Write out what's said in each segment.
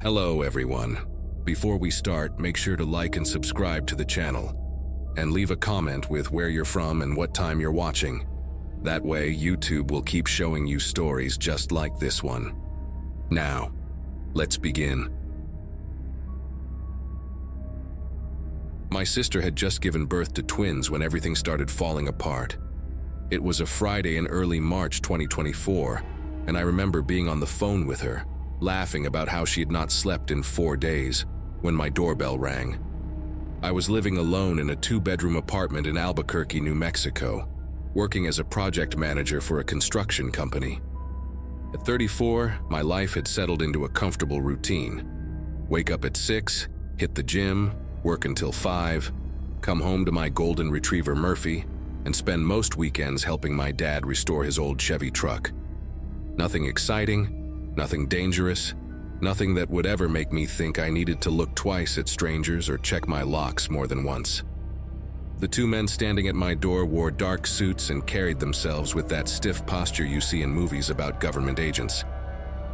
Hello everyone. Before we start, make sure to like and subscribe to the channel. And leave a comment with where you're from and what time you're watching. That way, YouTube will keep showing you stories just like this one. Now, let's begin. My sister had just given birth to twins when everything started falling apart. It was a Friday in early March 2024, and I remember being on the phone with her, laughing about how she had not slept in 4 days, when my doorbell rang. I was living alone in a 2-bedroom apartment in Albuquerque, New Mexico, working as a project manager for a construction company. At 34, my life had settled into a comfortable routine. Wake up at 6, hit the gym, work until 5, come home to my golden retriever Murphy, and spend most weekends helping my dad restore his old Chevy truck. Nothing exciting, nothing dangerous, nothing that would ever make me think I needed to look twice at strangers or check my locks more than once. The 2 men standing at my door wore dark suits and carried themselves with that stiff posture you see in movies about government agents.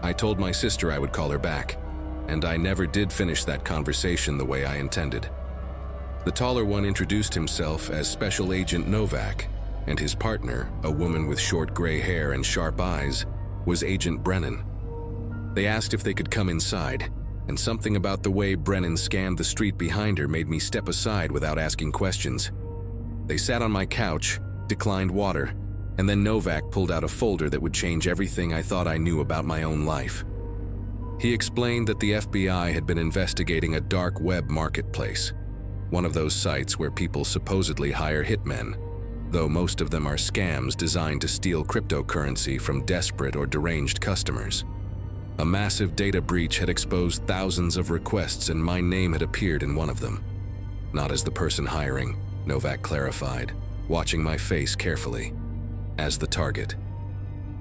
I told my sister I would call her back, and I never did finish that conversation the way I intended. The taller one introduced himself as Special Agent Novak, and his partner, a woman with short gray hair and sharp eyes, was Agent Brennan. They asked if they could come inside, and something about the way Brennan scanned the street behind her made me step aside without asking questions. They sat on my couch, declined water, and then Novak pulled out a folder that would change everything I thought I knew about my own life. He explained that the FBI had been investigating a dark web marketplace, one of those sites where people supposedly hire hitmen, though most of them are scams designed to steal cryptocurrency from desperate or deranged customers. A massive data breach had exposed thousands of requests and my name had appeared in one of them. Not as the person hiring, Novak clarified, watching my face carefully. As the target.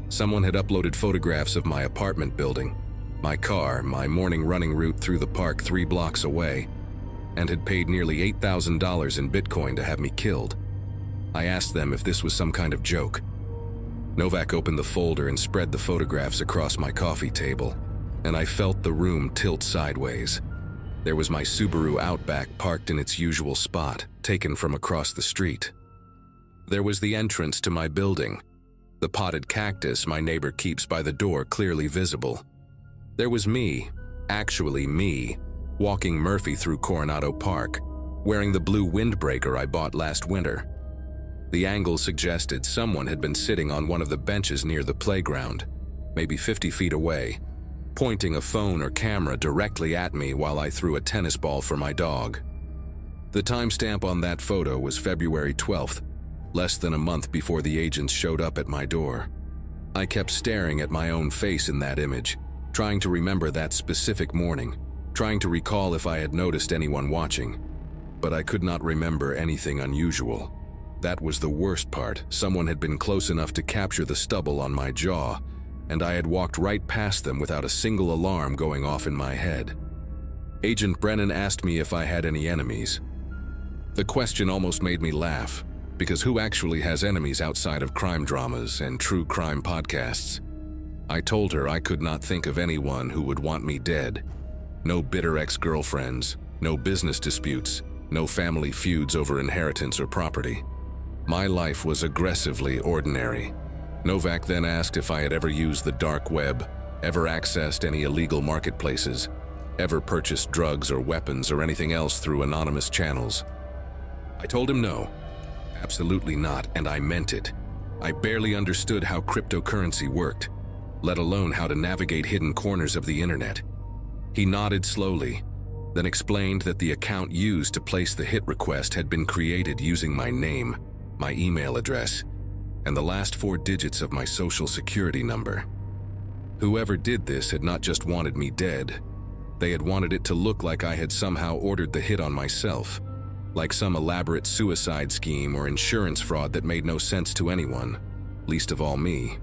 Someone had uploaded photographs of my apartment building, my car, my morning running route through the park 3 blocks away, and had paid nearly $8,000 in Bitcoin to have me killed. I asked them if this was some kind of joke. Novak opened the folder and spread the photographs across my coffee table, and I felt the room tilt sideways. There was my Subaru Outback parked in its usual spot, taken from across the street. There was the entrance to my building, the potted cactus my neighbor keeps by the door clearly visible. There was me, actually me, walking Murphy through Coronado Park, wearing the blue windbreaker I bought last winter. The angle suggested someone had been sitting on one of the benches near the playground, maybe 50 feet away, pointing a phone or camera directly at me while I threw a tennis ball for my dog. The timestamp on that photo was February 12th, less than a month before the agents showed up at my door. I kept staring at my own face in that image, trying to remember that specific morning, trying to recall if I had noticed anyone watching, but I could not remember anything unusual. That was the worst part. Someone had been close enough to capture the stubble on my jaw, and I had walked right past them without a single alarm going off in my head. Agent Brennan asked me if I had any enemies. The question almost made me laugh, because who actually has enemies outside of crime dramas and true crime podcasts? I told her I could not think of anyone who would want me dead. No bitter ex-girlfriends, no business disputes, no family feuds over inheritance or property. My life was aggressively ordinary. Novak then asked if I had ever used the dark web, ever accessed any illegal marketplaces, ever purchased drugs or weapons or anything else through anonymous channels. I told him no, absolutely not, and I meant it. I barely understood how cryptocurrency worked, let alone how to navigate hidden corners of the internet. He nodded slowly, then explained that the account used to place the hit request had been created using my name, my email address, and the last 4 digits of my social security number. Whoever did this had not just wanted me dead. They had wanted it to look like I had somehow ordered the hit on myself, like some elaborate suicide scheme or insurance fraud that made no sense to anyone, least of all me.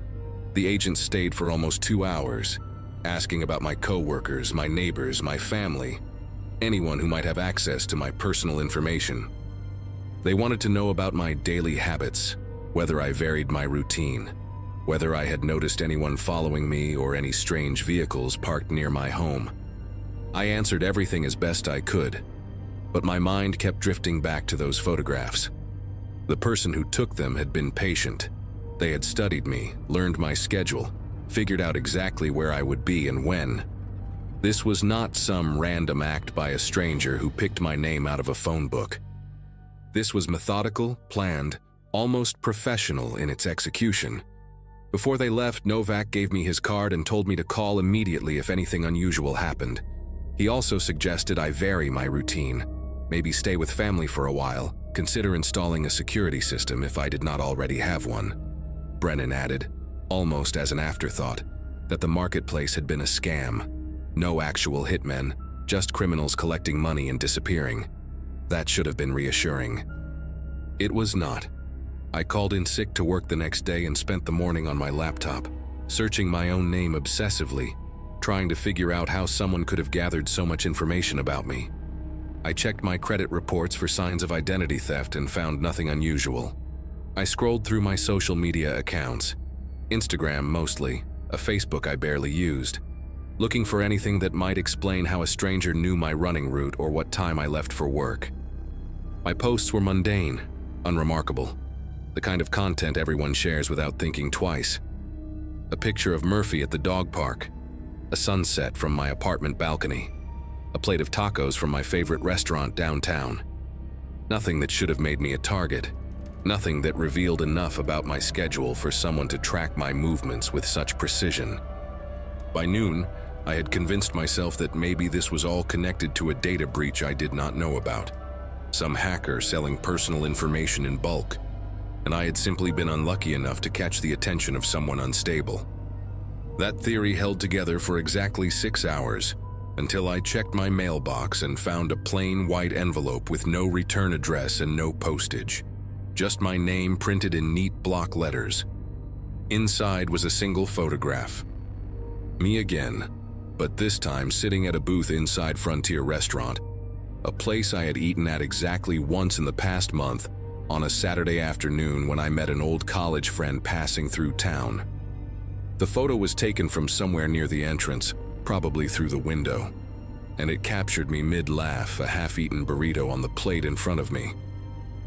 The agents stayed for almost 2 hours, asking about my coworkers, my neighbors, my family, anyone who might have access to my personal information. They wanted to know about my daily habits, whether I varied my routine, whether I had noticed anyone following me or any strange vehicles parked near my home. I answered everything as best I could, but my mind kept drifting back to those photographs. The person who took them had been patient. They had studied me, learned my schedule, figured out exactly where I would be and when. This was not some random act by a stranger who picked my name out of a phone book. This was methodical, planned, almost professional in its execution. Before they left, Novak gave me his card and told me to call immediately if anything unusual happened. He also suggested I vary my routine, maybe stay with family for a while, consider installing a security system if I did not already have one. Brennan added, almost as an afterthought, that the marketplace had been a scam. No actual hitmen, just criminals collecting money and disappearing. That should have been reassuring. It was not. I called in sick to work the next day and spent the morning on my laptop, searching my own name obsessively, trying to figure out how someone could have gathered so much information about me. I checked my credit reports for signs of identity theft and found nothing unusual. I scrolled through my social media accounts, Instagram mostly, a Facebook I barely used, looking for anything that might explain how a stranger knew my running route or what time I left for work. My posts were mundane, unremarkable, the kind of content everyone shares without thinking twice. A picture of Murphy at the dog park, a sunset from my apartment balcony, a plate of tacos from my favorite restaurant downtown. Nothing that should have made me a target, nothing that revealed enough about my schedule for someone to track my movements with such precision. By noon, I had convinced myself that maybe this was all connected to a data breach I did not know about, some hacker selling personal information in bulk, and I had simply been unlucky enough to catch the attention of someone unstable. That theory held together for exactly 6 hours, until I checked my mailbox and found a plain white envelope with no return address and no postage. Just my name printed in neat block letters. Inside was a single photograph. Me again, but this time sitting at a booth inside Frontier Restaurant, a place I had eaten at exactly once in the past month, on a Saturday afternoon when I met an old college friend passing through town. The photo was taken from somewhere near the entrance, probably through the window, and it captured me mid-laugh, a half-eaten burrito on the plate in front of me.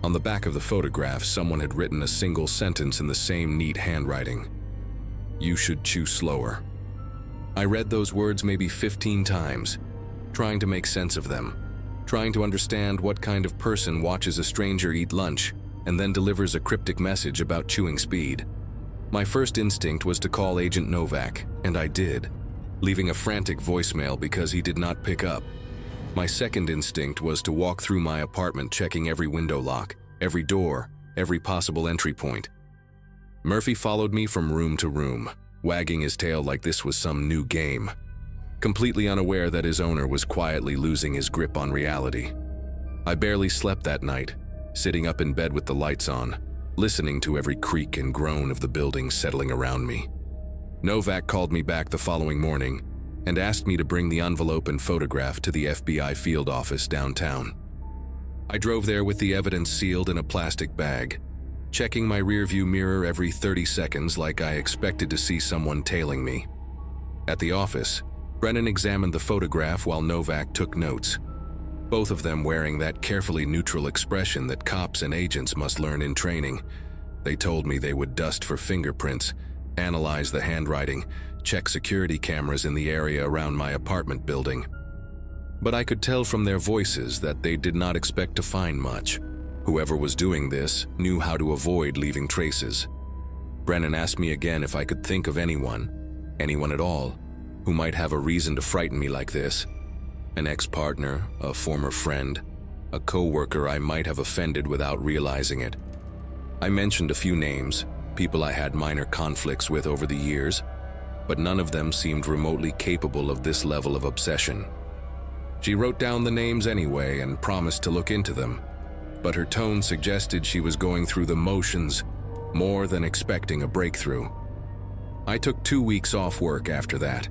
On the back of the photograph, someone had written a single sentence in the same neat handwriting. "You should chew slower." I read those words maybe 15 times, trying to make sense of them, trying to understand what kind of person watches a stranger eat lunch and then delivers a cryptic message about chewing speed. My first instinct was to call Agent Novak, and I did, leaving a frantic voicemail because he did not pick up. My second instinct was to walk through my apartment checking every window lock, every door, every possible entry point. Murphy followed me from room to room, wagging his tail like this was some new game, completely unaware that his owner was quietly losing his grip on reality. I barely slept that night, sitting up in bed with the lights on, listening to every creak and groan of the building settling around me. Novak called me back the following morning and asked me to bring the envelope and photograph to the FBI field office downtown. I drove there with the evidence sealed in a plastic bag, checking my rearview mirror every 30 seconds like I expected to see someone tailing me. At the office, Brennan examined the photograph while Novak took notes, both of them wearing that carefully neutral expression that cops and agents must learn in training. They told me they would dust for fingerprints, analyze the handwriting, check security cameras in the area around my apartment building. But I could tell from their voices that they did not expect to find much. Whoever was doing this knew how to avoid leaving traces. Brennan asked me again if I could think of anyone at all, who might have a reason to frighten me like this. An ex-partner, a former friend, a co-worker I might have offended without realizing it. I mentioned a few names, people I had minor conflicts with over the years, but none of them seemed remotely capable of this level of obsession. She wrote down the names anyway and promised to look into them, but her tone suggested she was going through the motions more than expecting a breakthrough. I took 2 weeks off work after that.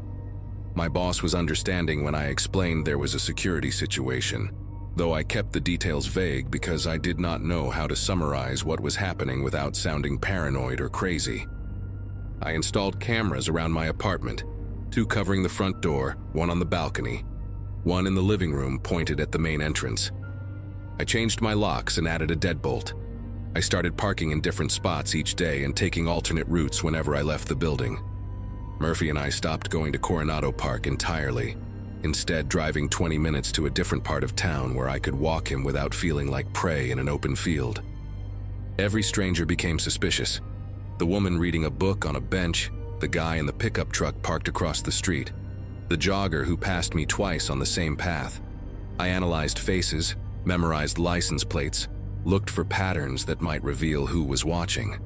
My boss was understanding when I explained there was a security situation, though I kept the details vague because I did not know how to summarize what was happening without sounding paranoid or crazy. I installed cameras around my apartment, 2 covering the front door, 1 on the balcony. One in the living room pointed at the main entrance. I changed my locks and added a deadbolt. I started parking in different spots each day and taking alternate routes whenever I left the building. Murphy and I stopped going to Coronado Park entirely, instead driving 20 minutes to a different part of town where I could walk him without feeling like prey in an open field. Every stranger became suspicious. The woman reading a book on a bench, the guy in the pickup truck parked across the street, the jogger who passed me twice on the same path. I analyzed faces, memorized license plates, looked for patterns that might reveal who was watching.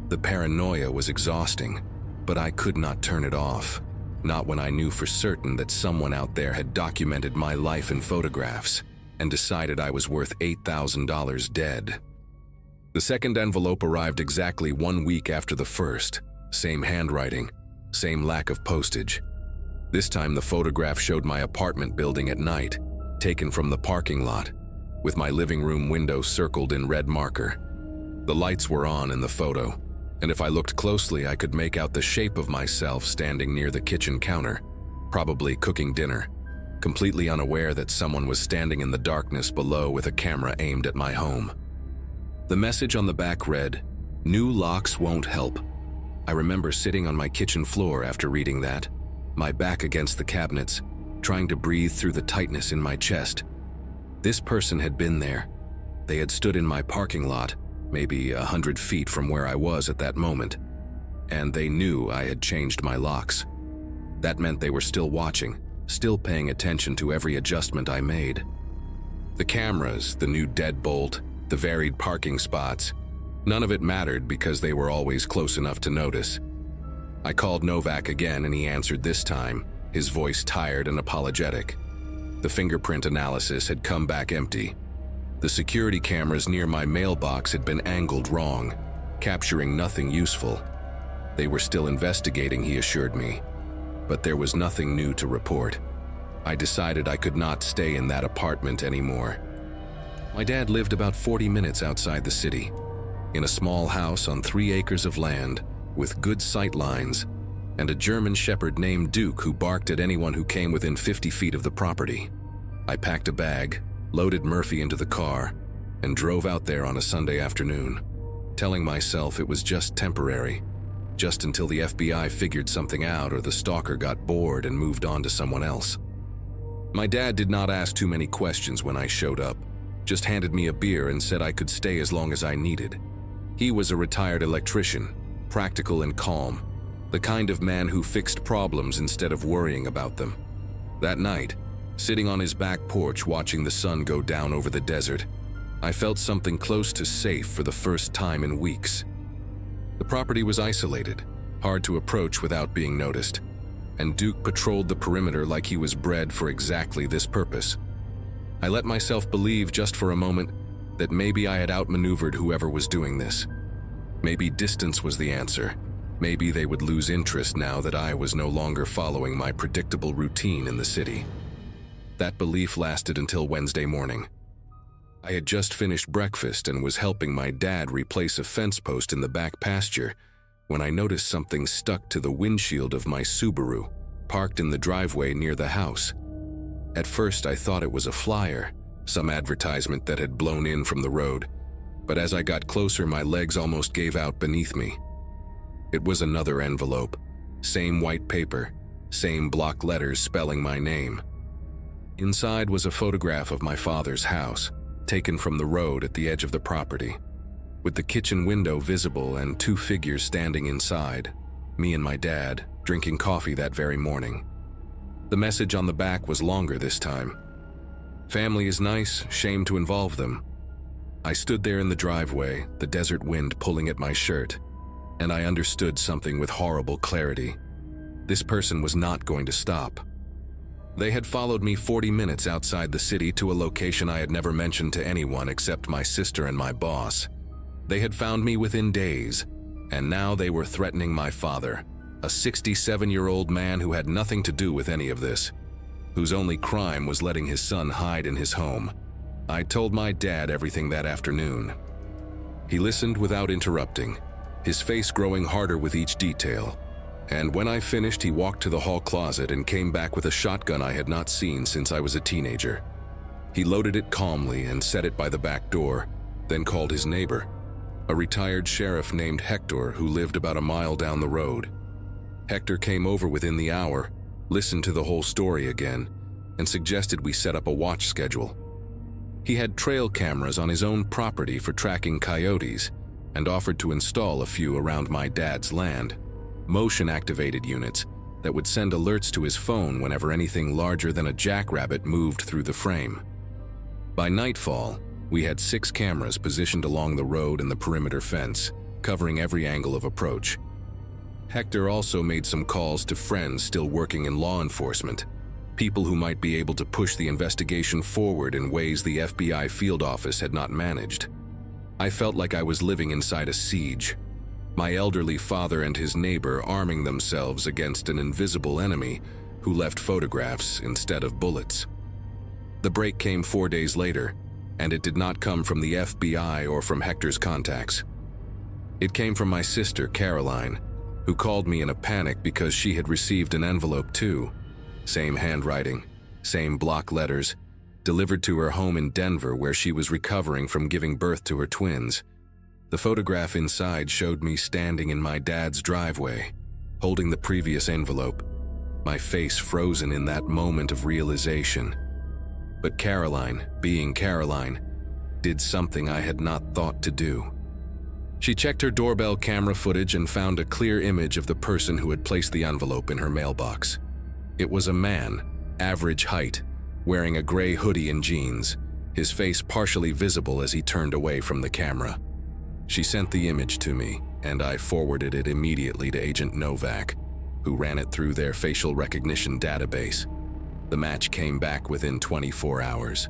The paranoia was exhausting, but I could not turn it off, not when I knew for certain that someone out there had documented my life in photographs and decided I was worth $8,000 dead. The second envelope arrived exactly 1 week after the first. Same handwriting, same lack of postage. This time the photograph showed my apartment building at night, taken from the parking lot, with my living room window circled in red marker. The lights were on in the photo, and if I looked closely I could make out the shape of myself standing near the kitchen counter, probably cooking dinner, completely unaware that someone was standing in the darkness below with a camera aimed at my home. The message on the back read, "New locks won't help." I remember sitting on my kitchen floor after reading that, my back against the cabinets, trying to breathe through the tightness in my chest. This person had been there. They had stood in my parking lot, maybe 100 feet from where I was at that moment, and they knew I had changed my locks. That meant they were still watching, still paying attention to every adjustment I made. The cameras, the new deadbolt, the varied parking spots, none of it mattered because they were always close enough to notice. I called Novak again and he answered this time, his voice tired and apologetic. The fingerprint analysis had come back empty. The security cameras near my mailbox had been angled wrong, capturing nothing useful. They were still investigating, he assured me, but there was nothing new to report. I decided I could not stay in that apartment anymore. My dad lived about 40 minutes outside the city, in a small house on 3 acres of land, with good sight lines, and a German shepherd named Duke who barked at anyone who came within 50 feet of the property. I packed a bag, loaded Murphy into the car, and drove out there on a Sunday afternoon, telling myself it was just temporary, just until the FBI figured something out or the stalker got bored and moved on to someone else. My dad did not ask too many questions when I showed up, just handed me a beer and said I could stay as long as I needed. He was a retired electrician, practical and calm, the kind of man who fixed problems instead of worrying about them. That night, sitting on his back porch watching the sun go down over the desert, I felt something close to safe for the first time in weeks. The property was isolated, hard to approach without being noticed, and Duke patrolled the perimeter like he was bred for exactly this purpose. I let myself believe just for a moment that maybe I had outmaneuvered whoever was doing this. Maybe distance was the answer. Maybe they would lose interest now that I was no longer following my predictable routine in the city. That belief lasted until Wednesday morning. I had just finished breakfast and was helping my dad replace a fence post in the back pasture when I noticed something stuck to the windshield of my Subaru, parked in the driveway near the house. At first I thought it was a flyer, some advertisement that had blown in from the road, but as I got closer my legs almost gave out beneath me. It was another envelope, same white paper, same block letters spelling my name. Inside was a photograph of my father's house, taken from the road at the edge of the property, with the kitchen window visible and 2 figures standing inside, me and my dad, drinking coffee that very morning. The message on the back was longer this time. Family is nice, shame to involve them. I stood there in the driveway, the desert wind pulling at my shirt, and I understood something with horrible clarity. This person was not going to stop. They had followed me 40 minutes outside the city to a location I had never mentioned to anyone except my sister and my boss. They had found me within days, and now they were threatening my father, a 67-year-old man who had nothing to do with any of this, whose only crime was letting his son hide in his home. I told my dad everything that afternoon. He listened without interrupting, his face growing harder with each detail, And when I finished, he walked to the hall closet and came back with a shotgun I had not seen since I was a teenager. He loaded it calmly and set it by the back door, then called his neighbor, a retired sheriff named Hector who lived about a mile down the road. Hector came over within the hour, listened to the whole story again, and suggested we set up a watch schedule. He had trail cameras on his own property for tracking coyotes and offered to install a few around my dad's land, motion-activated units that would send alerts to his phone whenever anything larger than a jackrabbit moved through the frame. By nightfall, we had 6 cameras positioned along the road and the perimeter fence, covering every angle of approach. Hector also made some calls to friends still working in law enforcement, people who might be able to push the investigation forward in ways the FBI field office had not managed. I felt like I was living inside a siege, my elderly father and his neighbor arming themselves against an invisible enemy who left photographs instead of bullets. The break came 4 days later, and it did not come from the FBI or from Hector's contacts. It came from my sister, Caroline, who called me in a panic because she had received an envelope too. Same handwriting, same block letters, delivered to her home in Denver where she was recovering from giving birth to her twins. The photograph inside showed me standing in my dad's driveway, holding the previous envelope, my face frozen in that moment of realization. But Caroline, being Caroline, did something I had not thought to do. She checked her doorbell camera footage and found a clear image of the person who had placed the envelope in her mailbox. It was a man, average height, wearing a gray hoodie and jeans, his face partially visible as he turned away from the camera. She sent the image to me, and I forwarded it immediately to Agent Novak, who ran it through their facial recognition database. The match came back within 24 hours.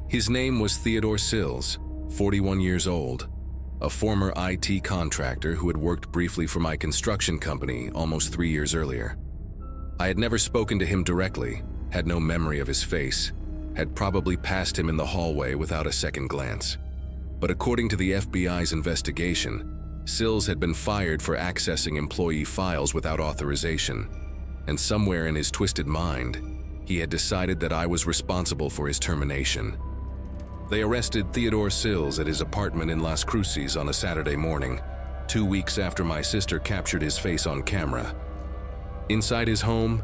His name was Theodore Sills, 41 years old, a former IT contractor who had worked briefly for my construction company almost 3 years earlier. I had never spoken to him directly, had no memory of his face, had probably passed him in the hallway without a second glance. But according to the FBI's investigation, Sills had been fired for accessing employee files without authorization, and somewhere in his twisted mind, he had decided that I was responsible for his termination. They arrested Theodore Sills at his apartment in Las Cruces on a Saturday morning, 2 weeks after my sister captured his face on camera. Inside his home,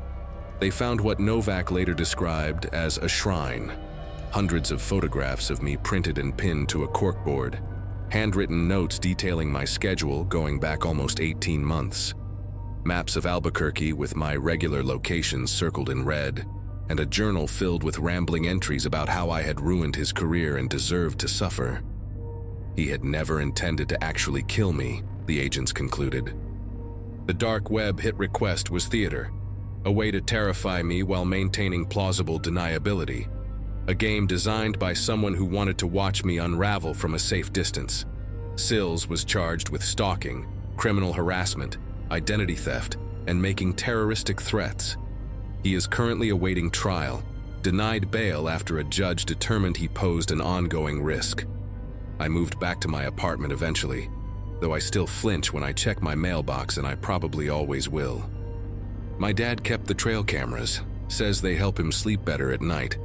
they found what Novak later described as a shrine. Hundreds of photographs of me printed and pinned to a corkboard, handwritten notes detailing my schedule going back almost 18 months, maps of Albuquerque with my regular locations circled in red, and a journal filled with rambling entries about how I had ruined his career and deserved to suffer. He had never intended to actually kill me, the agents concluded. The dark web hit request was theater, a way to terrify me while maintaining plausible deniability, a game designed by someone who wanted to watch me unravel from a safe distance. Sills was charged with stalking, criminal harassment, identity theft, and making terroristic threats. He is currently awaiting trial, denied bail after a judge determined he posed an ongoing risk. I moved back to my apartment eventually, though I still flinch when I check my mailbox, and I probably always will. My dad kept the trail cameras, says they help him sleep better at night.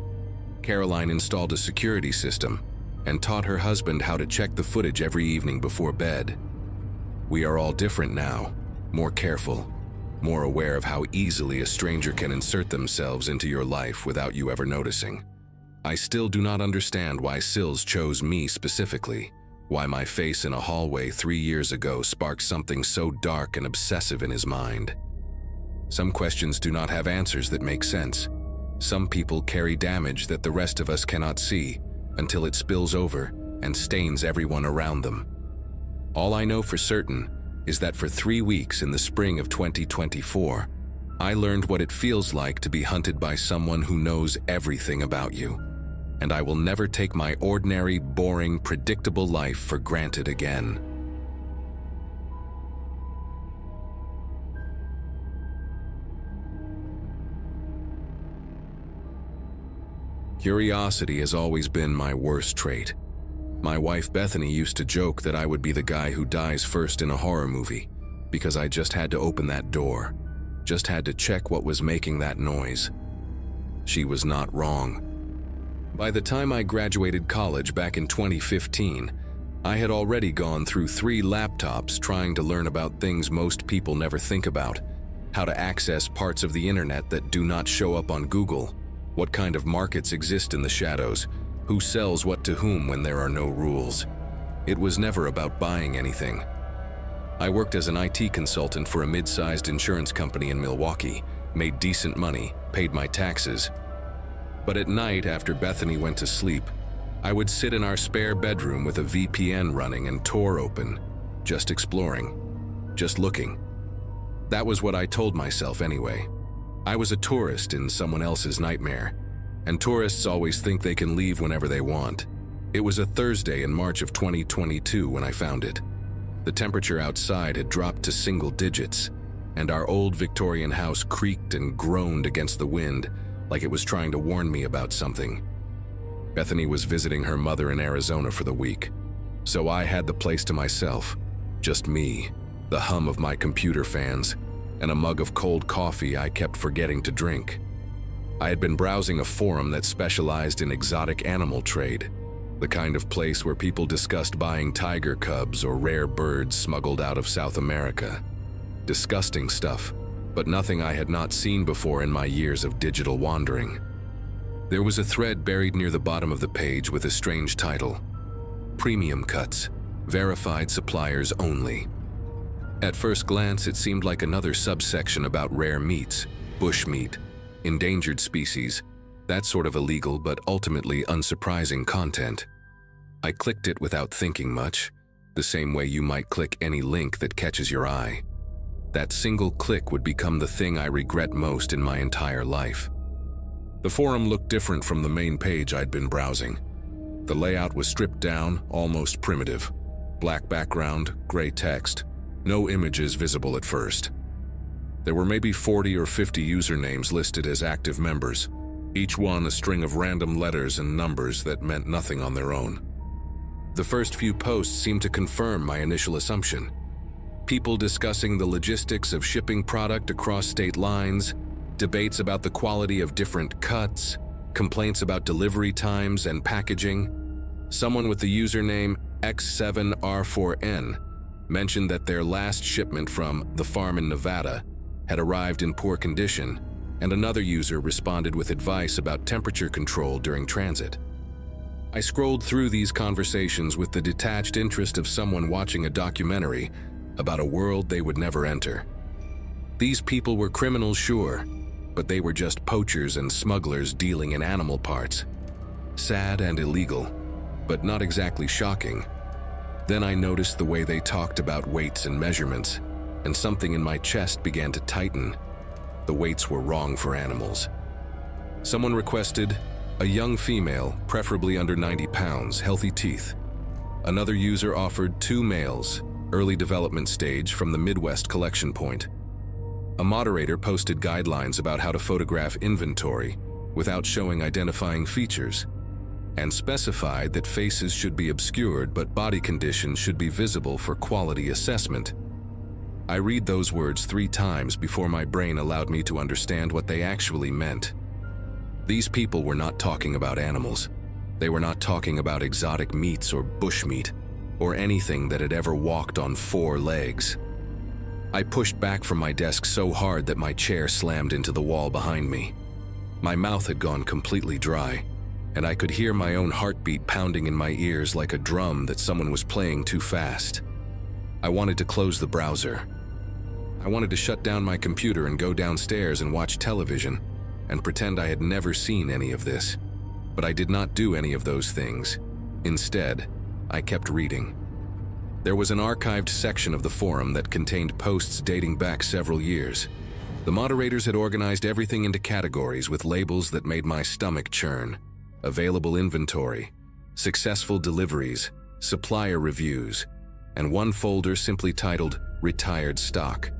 Caroline installed a security system and taught her husband how to check the footage every evening before bed. We are all different now, more careful, more aware of how easily a stranger can insert themselves into your life without you ever noticing. I still do not understand why Sills chose me specifically, why my face in a hallway 3 years ago sparked something so dark and obsessive in his mind. Some questions do not have answers that make sense. Some people carry damage that the rest of us cannot see until it spills over and stains everyone around them. All I know for certain is that for 3 weeks in the spring of 2024, I learned what it feels like to be hunted by someone who knows everything about you, and I will never take my ordinary, boring, predictable life for granted again. Curiosity has always been my worst trait. My wife Bethany used to joke that I would be the guy who dies first in a horror movie, because I just had to open that door, just had to check what was making that noise. She was not wrong. By the time I graduated college back in 2015, I had already gone through 3 laptops trying to learn about things most people never think about: how to access parts of the internet that do not show up on Google, what kind of markets exist in the shadows, who sells what to whom when there are no rules. It was never about buying anything. I worked as an IT consultant for a mid-sized insurance company in Milwaukee, made decent money, paid my taxes. But at night, after Bethany went to sleep, I would sit in our spare bedroom with a VPN running and Tor open, just exploring, just looking. That was what I told myself anyway. I was a tourist in someone else's nightmare, and tourists always think they can leave whenever they want. It was a Thursday in March of 2022 when I found it. The temperature outside had dropped to single digits, and our old Victorian house creaked and groaned against the wind like it was trying to warn me about something. Bethany was visiting her mother in Arizona for the week, so I had the place to myself, just me, the hum of my computer fans, and a mug of cold coffee I kept forgetting to drink. I had been browsing a forum that specialized in exotic animal trade, the kind of place where people discussed buying tiger cubs or rare birds smuggled out of South America. Disgusting stuff, but nothing I had not seen before in my years of digital wandering. There was a thread buried near the bottom of the page with a strange title: Premium Cuts, Verified Suppliers Only. At first glance, it seemed like another subsection about rare meats, bush meat, endangered species, that sort of illegal but ultimately unsurprising content. I clicked it without thinking much, the same way you might click any link that catches your eye. That single click would become the thing I regret most in my entire life. The forum looked different from the main page I'd been browsing. The layout was stripped down, almost primitive. Black background, gray text, no images visible at first. There were maybe 40 or 50 usernames listed as active members, each one a string of random letters and numbers that meant nothing on their own. The first few posts seemed to confirm my initial assumption. People discussing the logistics of shipping product across state lines, debates about the quality of different cuts, complaints about delivery times and packaging. Someone with the username X7R4N mentioned that their last shipment from the farm in Nevada had arrived in poor condition, and another user responded with advice about temperature control during transit. I scrolled through these conversations with the detached interest of someone watching a documentary about a world they would never enter. These people were criminals, sure, but they were just poachers and smugglers dealing in animal parts. Sad and illegal, but not exactly shocking. Then I noticed the way they talked about weights and measurements, and something in my chest began to tighten. The weights were wrong for animals. Someone requested a young female, preferably under 90 pounds, healthy teeth. Another user offered 2 males, early development stage from the Midwest collection point. A moderator posted guidelines about how to photograph inventory without showing identifying features, and specified that faces should be obscured but body conditions should be visible for quality assessment. I read those words 3 times before my brain allowed me to understand what they actually meant. These people were not talking about animals. They were not talking about exotic meats or bushmeat, or anything that had ever walked on 4 legs. I pushed back from my desk so hard that my chair slammed into the wall behind me. My mouth had gone completely dry, and I could hear my own heartbeat pounding in my ears like a drum that someone was playing too fast. I wanted to close the browser. I wanted to shut down my computer and go downstairs and watch television and pretend I had never seen any of this. But I did not do any of those things. Instead, I kept reading. There was an archived section of the forum that contained posts dating back several years. The moderators had organized everything into categories with labels that made my stomach churn. Available inventory, successful deliveries, supplier reviews, and one folder simply titled Retired Stock.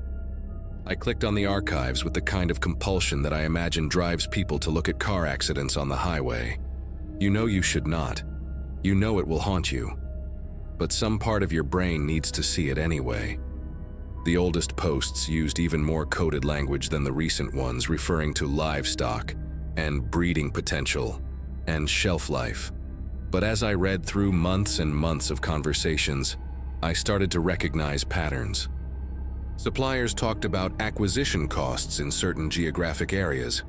I clicked on the archives with the kind of compulsion that I imagine drives people to look at car accidents on the highway. You know you should not. You know it will haunt you. But some part of your brain needs to see it anyway. The oldest posts used even more coded language than the recent ones, referring to livestock and breeding potential and shelf life. But as I read through months and months of conversations, I started to recognize patterns. Suppliers talked about acquisition costs in certain geographic areas.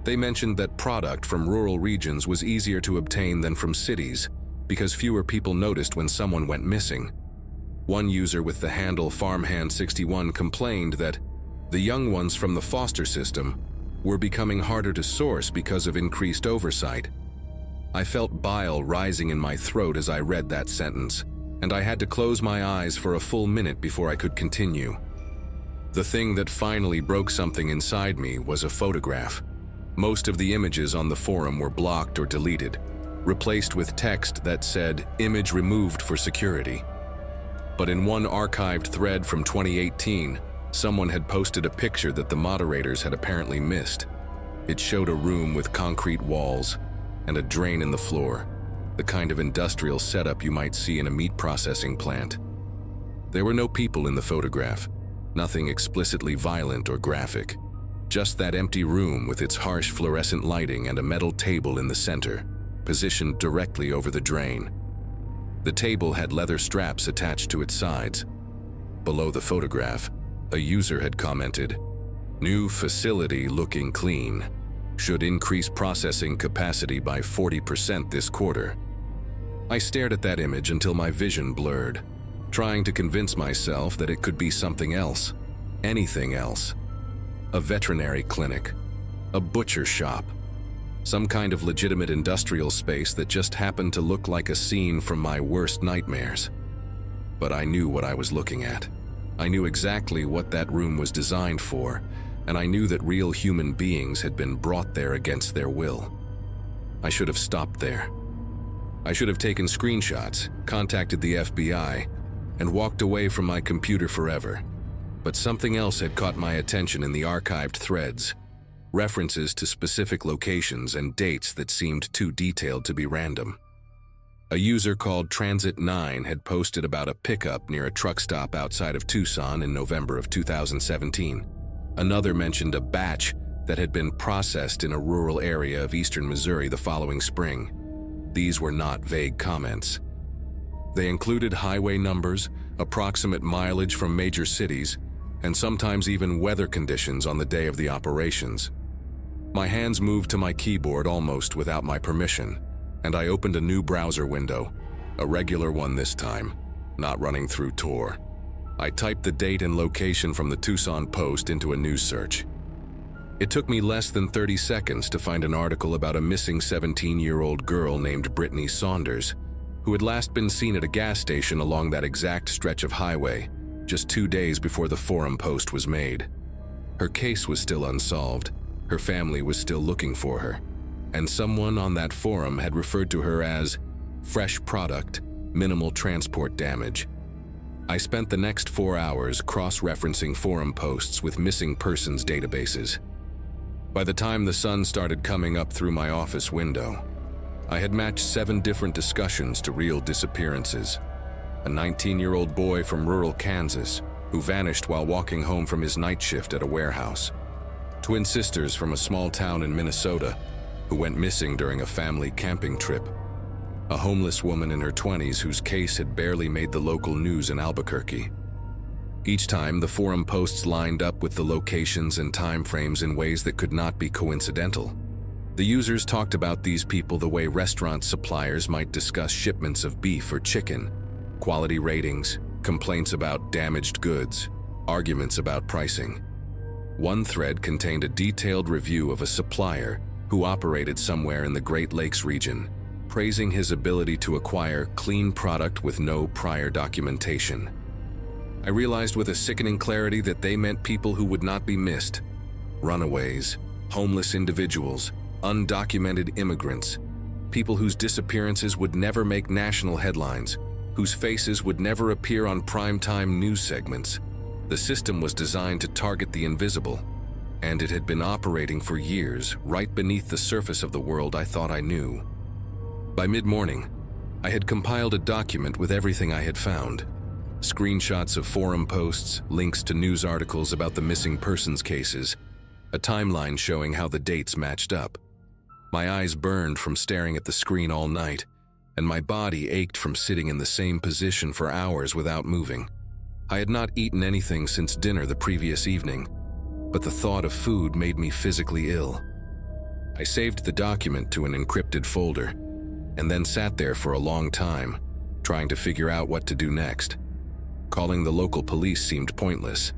They mentioned that product from rural regions was easier to obtain than from cities because fewer people noticed when someone went missing. One user with the handle Farmhand61 complained that the young ones from the foster system were becoming harder to source because of increased oversight. I felt bile rising in my throat as I read that sentence, and I had to close my eyes for a full minute before I could continue. The thing that finally broke something inside me was a photograph. Most of the images on the forum were blocked or deleted, replaced with text that said, "Image removed for security." But in one archived thread from 2018, someone had posted a picture that the moderators had apparently missed. It showed a room with concrete walls and a drain in the floor, the kind of industrial setup you might see in a meat processing plant. There were no people in the photograph, nothing explicitly violent or graphic. Just that empty room with its harsh fluorescent lighting and a metal table in the center, positioned directly over the drain. The table had leather straps attached to its sides. Below the photograph, a user had commented, "New facility looking clean. Should increase processing capacity by 40% this quarter." I stared at that image until my vision blurred, trying to convince myself that it could be something else, anything else. A veterinary clinic, a butcher shop, some kind of legitimate industrial space that just happened to look like a scene from my worst nightmares. But I knew what I was looking at. I knew exactly what that room was designed for, and I knew that real human beings had been brought there against their will. I should have stopped there. I should have taken screenshots, contacted the FBI, and walked away from my computer forever. But something else had caught my attention in the archived threads, references to specific locations and dates that seemed too detailed to be random. A user called Transit9 had posted about a pickup near a truck stop outside of Tucson in November of 2017. Another mentioned a batch that had been processed in a rural area of eastern Missouri the following spring. These were not vague comments. They included highway numbers, approximate mileage from major cities, and sometimes even weather conditions on the day of the operations. My hands moved to my keyboard almost without my permission, and I opened a new browser window, a regular one this time, not running through Tor. I typed the date and location from the Tucson Post into a news search. It took me less than 30 seconds to find an article about a missing 17-year-old girl named Brittany Saunders, who had last been seen at a gas station along that exact stretch of highway, just 2 days before the forum post was made. Her case was still unsolved, her family was still looking for her, and someone on that forum had referred to her as fresh product, minimal transport damage. I spent the next 4 hours cross-referencing forum posts with missing persons databases. By the time the sun started coming up through my office window, I had matched 7 different discussions to real disappearances. A 19-year-old boy from rural Kansas who vanished while walking home from his night shift at a warehouse. Twin sisters from a small town in Minnesota who went missing during a family camping trip. A homeless woman in her 20s whose case had barely made the local news in Albuquerque. Each time, the forum posts lined up with the locations and time frames in ways that could not be coincidental. The users talked about these people the way restaurant suppliers might discuss shipments of beef or chicken, quality ratings, complaints about damaged goods, arguments about pricing. One thread contained a detailed review of a supplier who operated somewhere in the Great Lakes region, praising his ability to acquire clean product with no prior documentation. I realized with a sickening clarity that they meant people who would not be missed. Runaways, homeless individuals, undocumented immigrants, people whose disappearances would never make national headlines, whose faces would never appear on primetime news segments. The system was designed to target the invisible, and it had been operating for years right beneath the surface of the world I thought I knew. By mid-morning, I had compiled a document with everything I had found. Screenshots of forum posts, links to news articles about the missing persons cases, a timeline showing how the dates matched up. My eyes burned from staring at the screen all night, and my body ached from sitting in the same position for hours without moving. I had not eaten anything since dinner the previous evening, but the thought of food made me physically ill. I saved the document to an encrypted folder, and then sat there for a long time, trying to figure out what to do next. Calling the local police seemed pointless.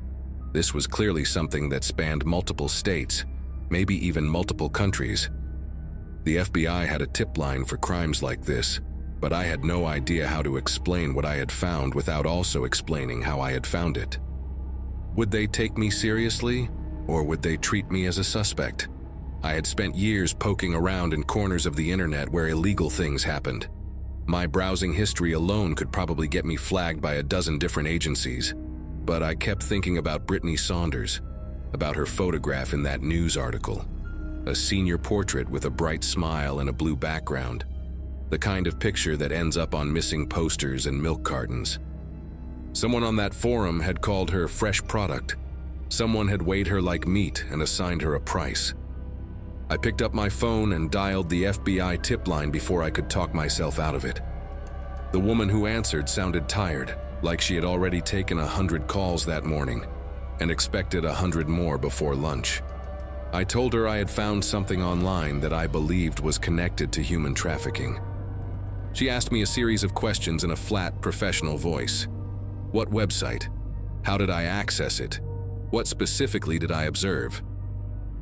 This was clearly something that spanned multiple states, maybe even multiple countries. The FBI had a tip line for crimes like this, but I had no idea how to explain what I had found without also explaining how I had found it. Would they take me seriously, or would they treat me as a suspect? I had spent years poking around in corners of the internet where illegal things happened. My browsing history alone could probably get me flagged by a dozen different agencies. But I kept thinking about Brittany Saunders, about her photograph in that news article. A senior portrait with a bright smile and a blue background. The kind of picture that ends up on missing posters and milk cartons. Someone on that forum had called her fresh product. Someone had weighed her like meat and assigned her a price. I picked up my phone and dialed the FBI tip line before I could talk myself out of it. The woman who answered sounded tired, like she had already taken 100 calls that morning and expected 100 more before lunch. I told her I had found something online that I believed was connected to human trafficking. She asked me a series of questions in a flat, professional voice. What website? How did I access it? What specifically did I observe?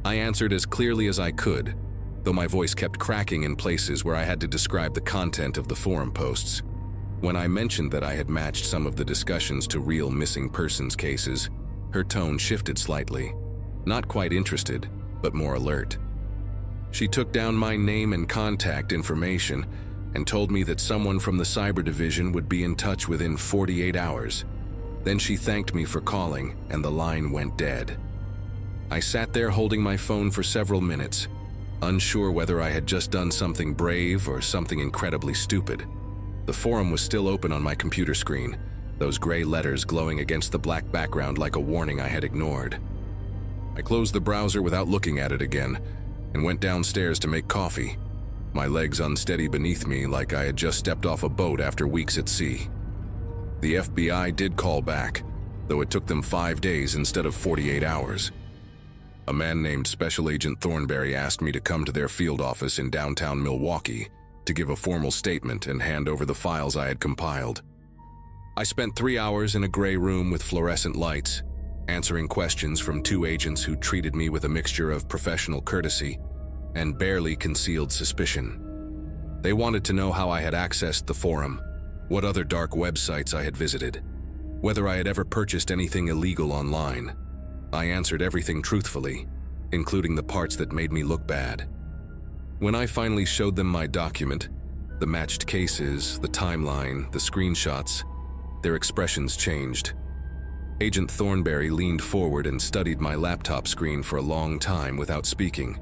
I answered as clearly as I could, though my voice kept cracking in places where I had to describe the content of the forum posts. When I mentioned that I had matched some of the discussions to real missing persons cases, her tone shifted slightly. Not quite interested, but more alert. She took down my name and contact information and told me that someone from the cyber division would be in touch within 48 hours. Then she thanked me for calling, and the line went dead. I sat there holding my phone for several minutes, unsure whether I had just done something brave or something incredibly stupid. The forum was still open on my computer screen, those gray letters glowing against the black background like a warning I had ignored. I closed the browser without looking at it again and went downstairs to make coffee, my legs unsteady beneath me like I had just stepped off a boat after weeks at sea. The FBI did call back, though it took them 5 days instead of 48 hours. A man named Special Agent Thornberry asked me to come to their field office in downtown Milwaukee to give a formal statement and hand over the files I had compiled. I spent 3 hours in a gray room with fluorescent lights, answering questions from 2 agents who treated me with a mixture of professional courtesy and barely concealed suspicion. They wanted to know how I had accessed the forum, what other dark websites I had visited, whether I had ever purchased anything illegal online. I answered everything truthfully, including the parts that made me look bad. When I finally showed them my document, the matched cases, the timeline, the screenshots, their expressions changed. Agent Thornberry leaned forward and studied my laptop screen for a long time without speaking.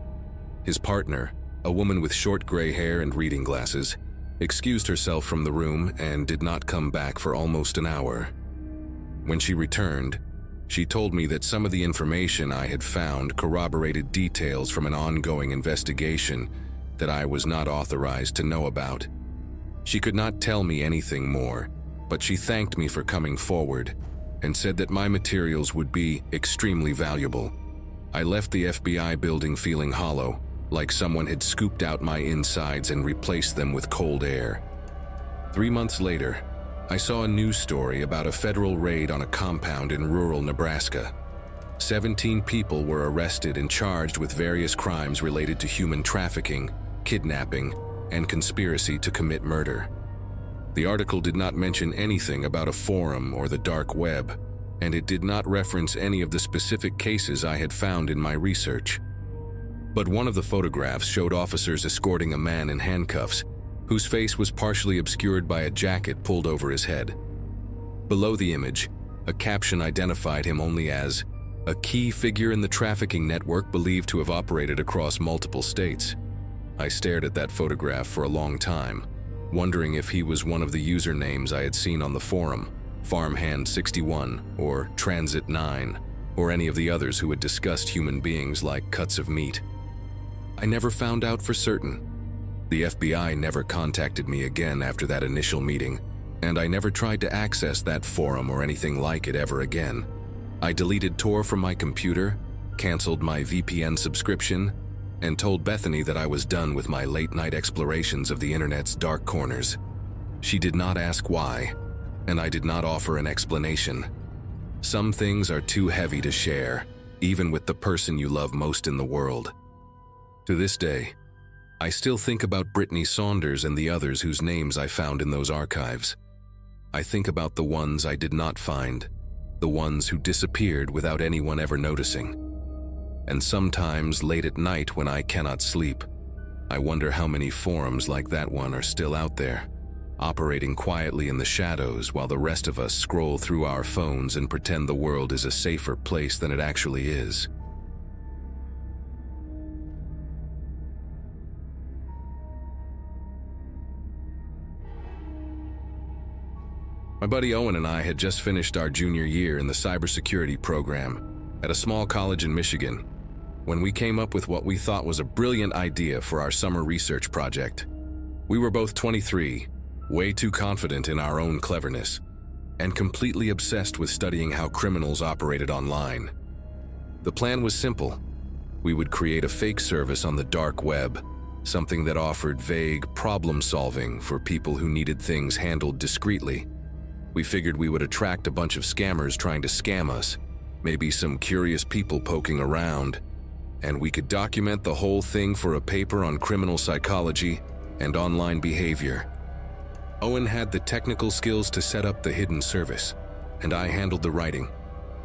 His partner, a woman with short gray hair and reading glasses, excused herself from the room and did not come back for almost an hour. When she returned, she told me that some of the information I had found corroborated details from an ongoing investigation that I was not authorized to know about. She could not tell me anything more, but she thanked me for coming forward and said that my materials would be extremely valuable. I left the FBI building feeling hollow, like someone had scooped out my insides and replaced them with cold air. 3 months later, I saw a news story about a federal raid on a compound in rural Nebraska. 17 people were arrested and charged with various crimes related to human trafficking, kidnapping, and conspiracy to commit murder. The article did not mention anything about a forum or the dark web, and it did not reference any of the specific cases I had found in my research. But one of the photographs showed officers escorting a man in handcuffs, whose face was partially obscured by a jacket pulled over his head. Below the image, a caption identified him only as a key figure in the trafficking network believed to have operated across multiple states. I stared at that photograph for a long time, wondering if he was one of the usernames I had seen on the forum, Farmhand 61, or Transit 9, or any of the others who had discussed human beings like cuts of meat. I never found out for certain. The FBI never contacted me again after that initial meeting, and I never tried to access that forum or anything like it ever again. I deleted Tor from my computer, canceled my VPN subscription, and told Bethany that I was done with my late-night explorations of the internet's dark corners. She did not ask why, and I did not offer an explanation. Some things are too heavy to share, even with the person you love most in the world. To this day, I still think about Brittany Saunders and the others whose names I found in those archives. I think about the ones I did not find, the ones who disappeared without anyone ever noticing. And sometimes late at night when I cannot sleep, I wonder how many forums like that one are still out there, operating quietly in the shadows while the rest of us scroll through our phones and pretend the world is a safer place than it actually is. My buddy Owen and I had just finished our junior year in the cybersecurity program at a small college in Michigan when we came up with what we thought was a brilliant idea for our summer research project. We were both 23, way too confident in our own cleverness, and completely obsessed with studying how criminals operated online. The plan was simple. We would create a fake service on the dark web, something that offered vague problem solving for people who needed things handled discreetly. We figured we would attract a bunch of scammers trying to scam us, maybe some curious people poking around, and we could document the whole thing for a paper on criminal psychology and online behavior. Owen had the technical skills to set up the hidden service, and I handled the writing,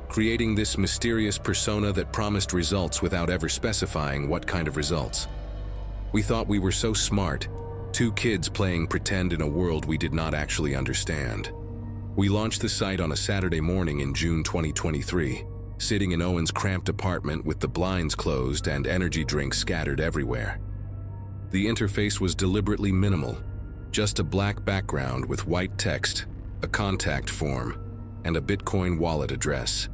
creating this mysterious persona that promised results without ever specifying what kind of results. We thought we were so smart, two kids playing pretend in a world we did not actually understand. We launched the site on a Saturday morning in June 2023, sitting in Owen's cramped apartment with the blinds closed and energy drinks scattered everywhere. The interface was deliberately minimal, just a black background with white text, a contact form, and a Bitcoin wallet address.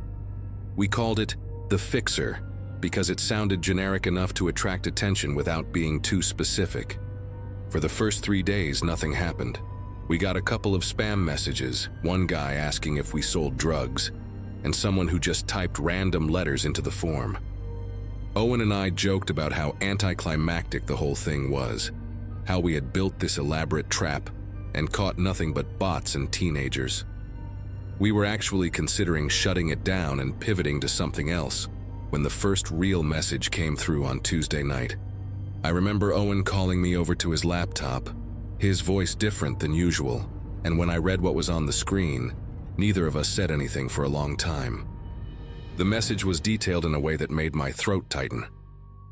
We called it The Fixer because it sounded generic enough to attract attention without being too specific. For the first 3 days, nothing happened. We got a couple of spam messages, one guy asking if we sold drugs, and someone who just typed random letters into the form. Owen and I joked about how anticlimactic the whole thing was, how we had built this elaborate trap and caught nothing but bots and teenagers. We were actually considering shutting it down and pivoting to something else when the first real message came through on Tuesday night. I remember Owen calling me over to his laptop, his voice different than usual, and when I read what was on the screen, neither of us said anything for a long time. The message was detailed in a way that made my throat tighten.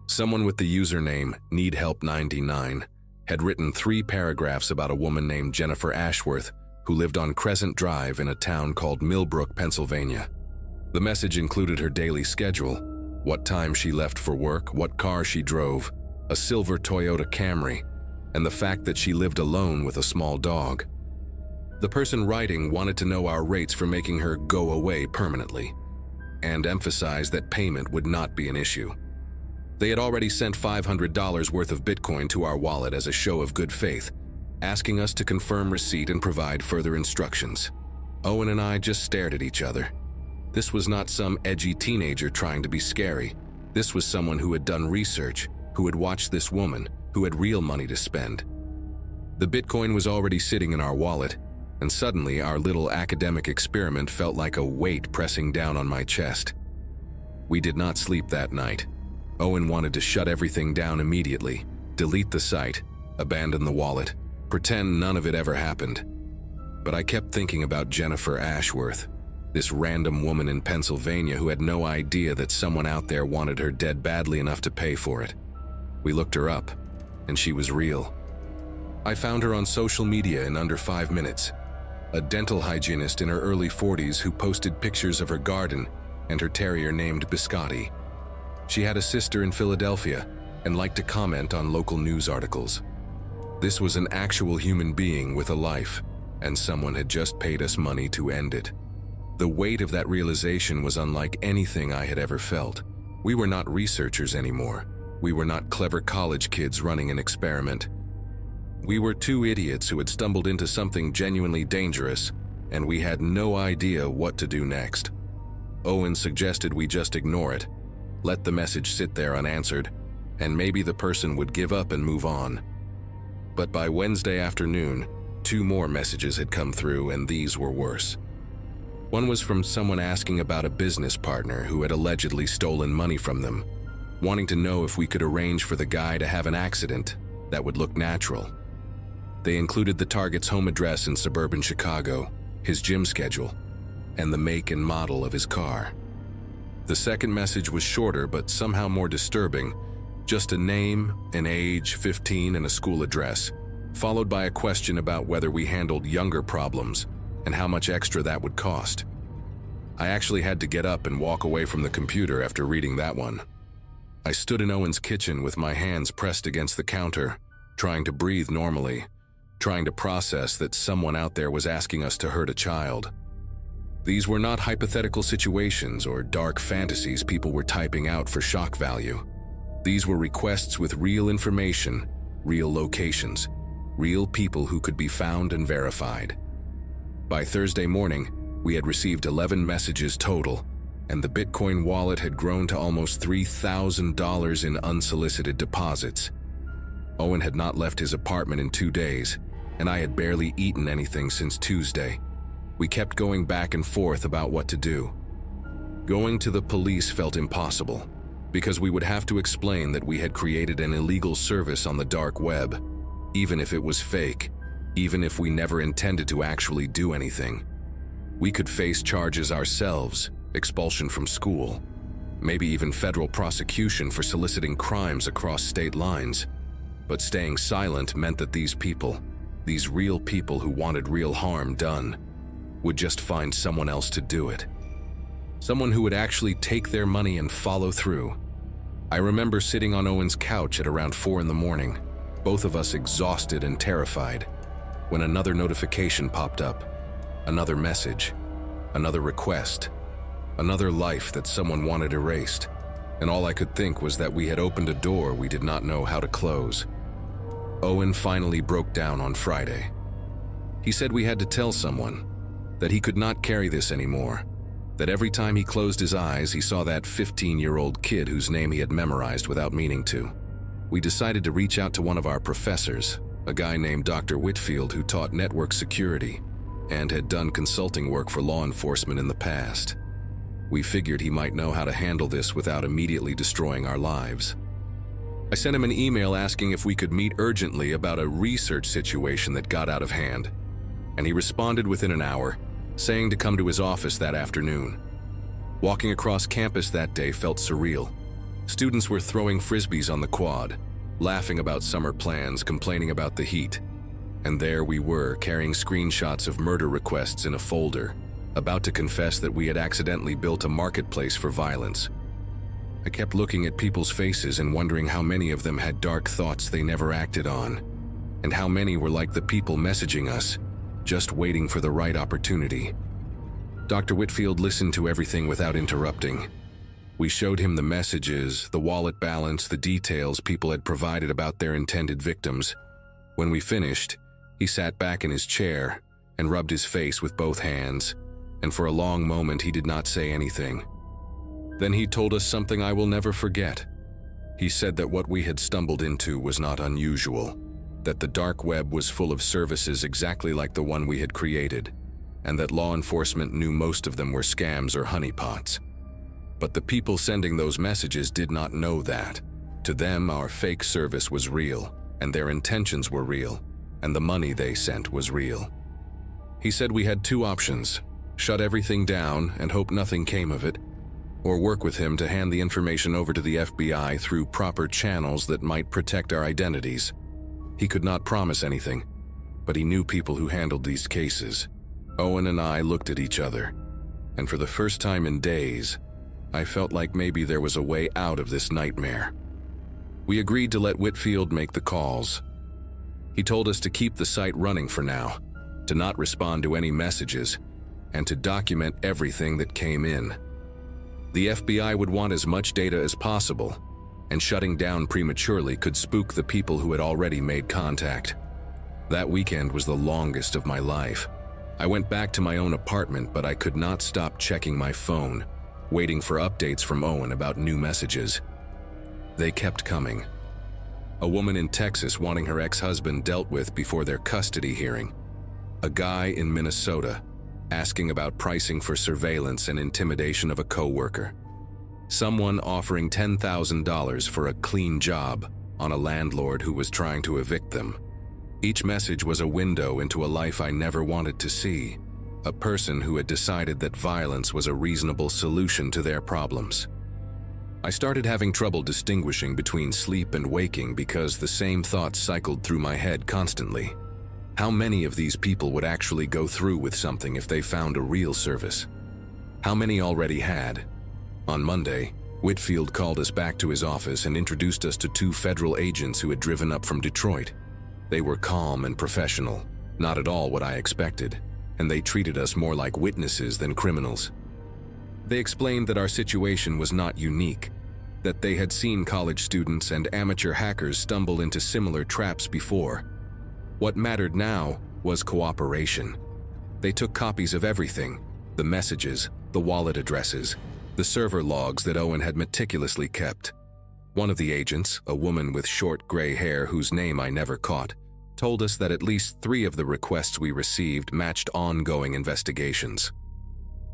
Someone with the username NeedHelp99 had written 3 paragraphs about a woman named Jennifer Ashworth who lived on Crescent Drive in a town called Millbrook, Pennsylvania. The message included her daily schedule, what time she left for work, what car she drove, a silver Toyota Camry, and the fact that she lived alone with a small dog. The person writing wanted to know our rates for making her go away permanently, and emphasized that payment would not be an issue. They had already sent $500 worth of Bitcoin to our wallet as a show of good faith, asking us to confirm receipt and provide further instructions. Owen and I just stared at each other. This was not some edgy teenager trying to be scary. This was someone who had done research, who had watched this woman, who had real money to spend. The Bitcoin was already sitting in our wallet, and suddenly our little academic experiment felt like a weight pressing down on my chest. We did not sleep that night. Owen wanted to shut everything down immediately, delete the site, abandon the wallet, pretend none of it ever happened. But I kept thinking about Jennifer Ashworth, this random woman in Pennsylvania who had no idea that someone out there wanted her dead badly enough to pay for it. We looked her up, and she was real. I found her on social media in under 5 minutes. A dental hygienist in her early 40s who posted pictures of her garden and her terrier named Biscotti. She had a sister in Philadelphia and liked to comment on local news articles. This was an actual human being with a life, and someone had just paid us money to end it. The weight of that realization was unlike anything I had ever felt. We were not researchers anymore. We were not clever college kids running an experiment. We were two idiots who had stumbled into something genuinely dangerous, and we had no idea what to do next. Owen suggested we just ignore it, let the message sit there unanswered, and maybe the person would give up and move on. But by Wednesday afternoon, 2 more messages had come through, and these were worse. One was from someone asking about a business partner who had allegedly stolen money from them, wanting to know if we could arrange for the guy to have an accident that would look natural. They included the target's home address in suburban Chicago, his gym schedule, and the make and model of his car. The second message was shorter but somehow more disturbing, just a name, an age, 15, and a school address, followed by a question about whether we handled younger problems and how much extra that would cost. I actually had to get up and walk away from the computer after reading that one. I stood in Owen's kitchen with my hands pressed against the counter, trying to breathe normally, trying to process that someone out there was asking us to hurt a child. These were not hypothetical situations or dark fantasies people were typing out for shock value. These were requests with real information, real locations, real people who could be found and verified. By Thursday morning, we had received 11 messages total, and the Bitcoin wallet had grown to almost $3,000 in unsolicited deposits. Owen had not left his apartment in 2 days, and I had barely eaten anything since Tuesday. We kept going back and forth about what to do. Going to the police felt impossible, because we would have to explain that we had created an illegal service on the dark web, even if it was fake, even if we never intended to actually do anything. We could face charges ourselves, expulsion from school, maybe even federal prosecution for soliciting crimes across state lines. But staying silent meant that these people, these real people who wanted real harm done, would just find someone else to do it. Someone who would actually take their money and follow through. I remember sitting on Owen's couch at around 4 in the morning, both of us exhausted and terrified, when another notification popped up, another message, another request, another life that someone wanted erased, and all I could think was that we had opened a door we did not know how to close. Owen finally broke down on Friday. He said we had to tell someone, that he could not carry this anymore, that every time he closed his eyes he saw that 15-year-old kid whose name he had memorized without meaning to. We decided to reach out to one of our professors, a guy named Dr. Whitfield who taught network security and had done consulting work for law enforcement in the past. We figured he might know how to handle this without immediately destroying our lives. I sent him an email asking if we could meet urgently about a research situation that got out of hand, and he responded within an hour, saying to come to his office that afternoon. Walking across campus that day felt surreal. Students were throwing frisbees on the quad, laughing about summer plans, complaining about the heat. And there we were, carrying screenshots of murder requests in a folder, about to confess that we had accidentally built a marketplace for violence. I kept looking at people's faces and wondering how many of them had dark thoughts they never acted on, and how many were like the people messaging us, just waiting for the right opportunity. Dr. Whitfield listened to everything without interrupting. We showed him the messages, the wallet balance, the details people had provided about their intended victims. When we finished, he sat back in his chair and rubbed his face with both hands, and for a long moment he did not say anything. Then he told us something I will never forget. He said that what we had stumbled into was not unusual, that the dark web was full of services exactly like the one we had created, and that law enforcement knew most of them were scams or honeypots. But the people sending those messages did not know that. To them, our fake service was real, and their intentions were real, and the money they sent was real. He said we had 2 options: shut everything down and hope nothing came of it, or work with him to hand the information over to the FBI through proper channels that might protect our identities. He could not promise anything, but he knew people who handled these cases. Owen and I looked at each other, and for the first time in days, I felt like maybe there was a way out of this nightmare. We agreed to let Whitfield make the calls. He told us to keep the site running for now, to not respond to any messages, and to document everything that came in. The FBI would want as much data as possible, and shutting down prematurely could spook the people who had already made contact. That weekend was the longest of my life. I went back to my own apartment, but I could not stop checking my phone, waiting for updates from Owen about new messages. They kept coming. A woman in Texas wanting her ex-husband dealt with before their custody hearing. A guy in Minnesota asking about pricing for surveillance and intimidation of a coworker. Someone offering $10,000 for a clean job on a landlord who was trying to evict them. Each message was a window into a life I never wanted to see, a person who had decided that violence was a reasonable solution to their problems. I started having trouble distinguishing between sleep and waking because the same thoughts cycled through my head constantly. How many of these people would actually go through with something if they found a real service? How many already had? On Monday, Whitfield called us back to his office and introduced us to two federal agents who had driven up from Detroit. They were calm and professional, not at all what I expected, and they treated us more like witnesses than criminals. They explained that our situation was not unique, that they had seen college students and amateur hackers stumble into similar traps before. What mattered now was cooperation. They took copies of everything: the messages, the wallet addresses, the server logs that Owen had meticulously kept. One of the agents, a woman with short gray hair whose name I never caught, told us that at least 3 of the requests we received matched ongoing investigations.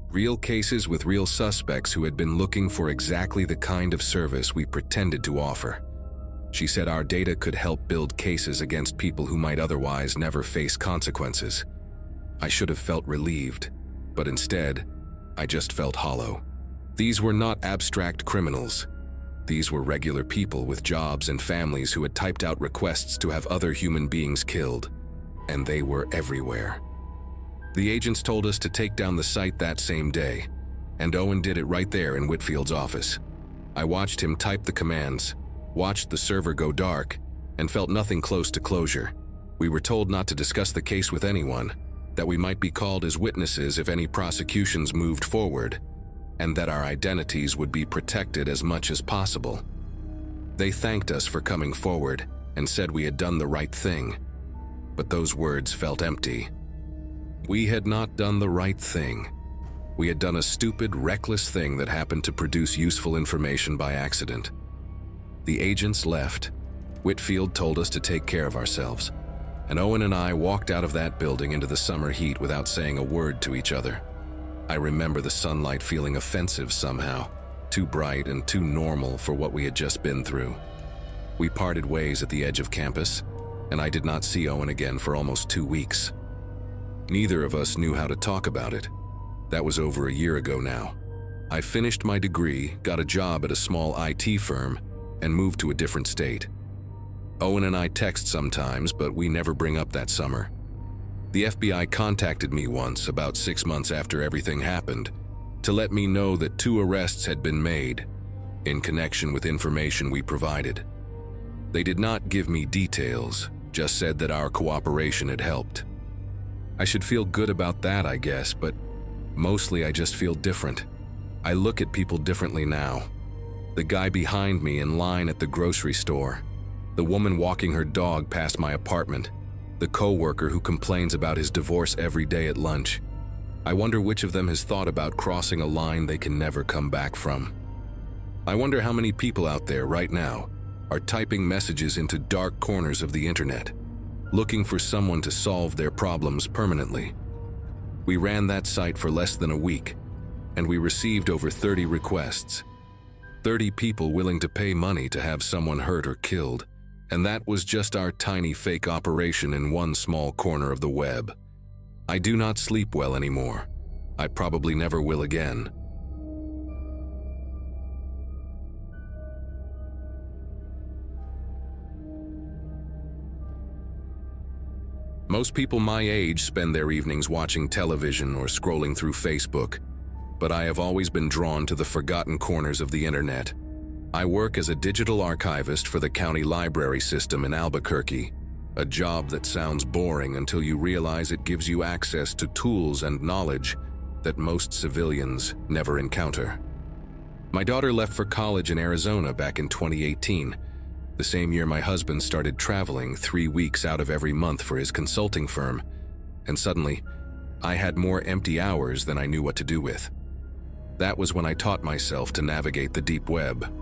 Real cases with real suspects who had been looking for exactly the kind of service we pretended to offer. She said our data could help build cases against people who might otherwise never face consequences. I should have felt relieved, but instead, I just felt hollow. These were not abstract criminals. These were regular people with jobs and families who had typed out requests to have other human beings killed, and they were everywhere. The agents told us to take down the site that same day, and Owen did it right there in Whitfield's office. I watched him type the commands, watched the server go dark, and felt nothing close to closure. We were told not to discuss the case with anyone, that we might be called as witnesses if any prosecutions moved forward, and that our identities would be protected as much as possible. They thanked us for coming forward and said we had done the right thing, but those words felt empty. We had not done the right thing. We had done a stupid, reckless thing that happened to produce useful information by accident. The agents left. Whitfield told us to take care of ourselves, and Owen and I walked out of that building into the summer heat without saying a word to each other. I remember the sunlight feeling offensive somehow, too bright and too normal for what we had just been through. We parted ways at the edge of campus, and I did not see Owen again for almost 2 weeks. Neither of us knew how to talk about it. That was over a year ago now. I finished my degree, got a job at a small IT firm, and moved to a different state. Owen and I text sometimes, but we never bring up that summer. The FBI contacted me once, about 6 months after everything happened, to let me know that 2 arrests had been made in connection with information we provided. They did not give me details, just said that our cooperation had helped. I should feel good about that, I guess, but mostly I just feel different. I look at people differently now. The guy behind me in line at the grocery store, the woman walking her dog past my apartment, the coworker who complains about his divorce every day at lunch. I wonder which of them has thought about crossing a line they can never come back from. I wonder how many people out there right now are typing messages into dark corners of the internet, looking for someone to solve their problems permanently. We ran that site for less than a week, and we received over 30 requests. 30 people willing to pay money to have someone hurt or killed, and that was just our tiny fake operation in one small corner of the web. I do not sleep well anymore. I probably never will again. Most people my age spend their evenings watching television or scrolling through Facebook, but I have always been drawn to the forgotten corners of the internet. I work as a digital archivist for the county library system in Albuquerque, A job that sounds boring until you realize it gives you access to tools and knowledge that most civilians never encounter. My daughter left for college in Arizona back in 2018, the same year my husband started traveling 3 weeks out of every month for his consulting firm, and suddenly, I had more empty hours than I knew what to do with. That was when I taught myself to navigate the deep web.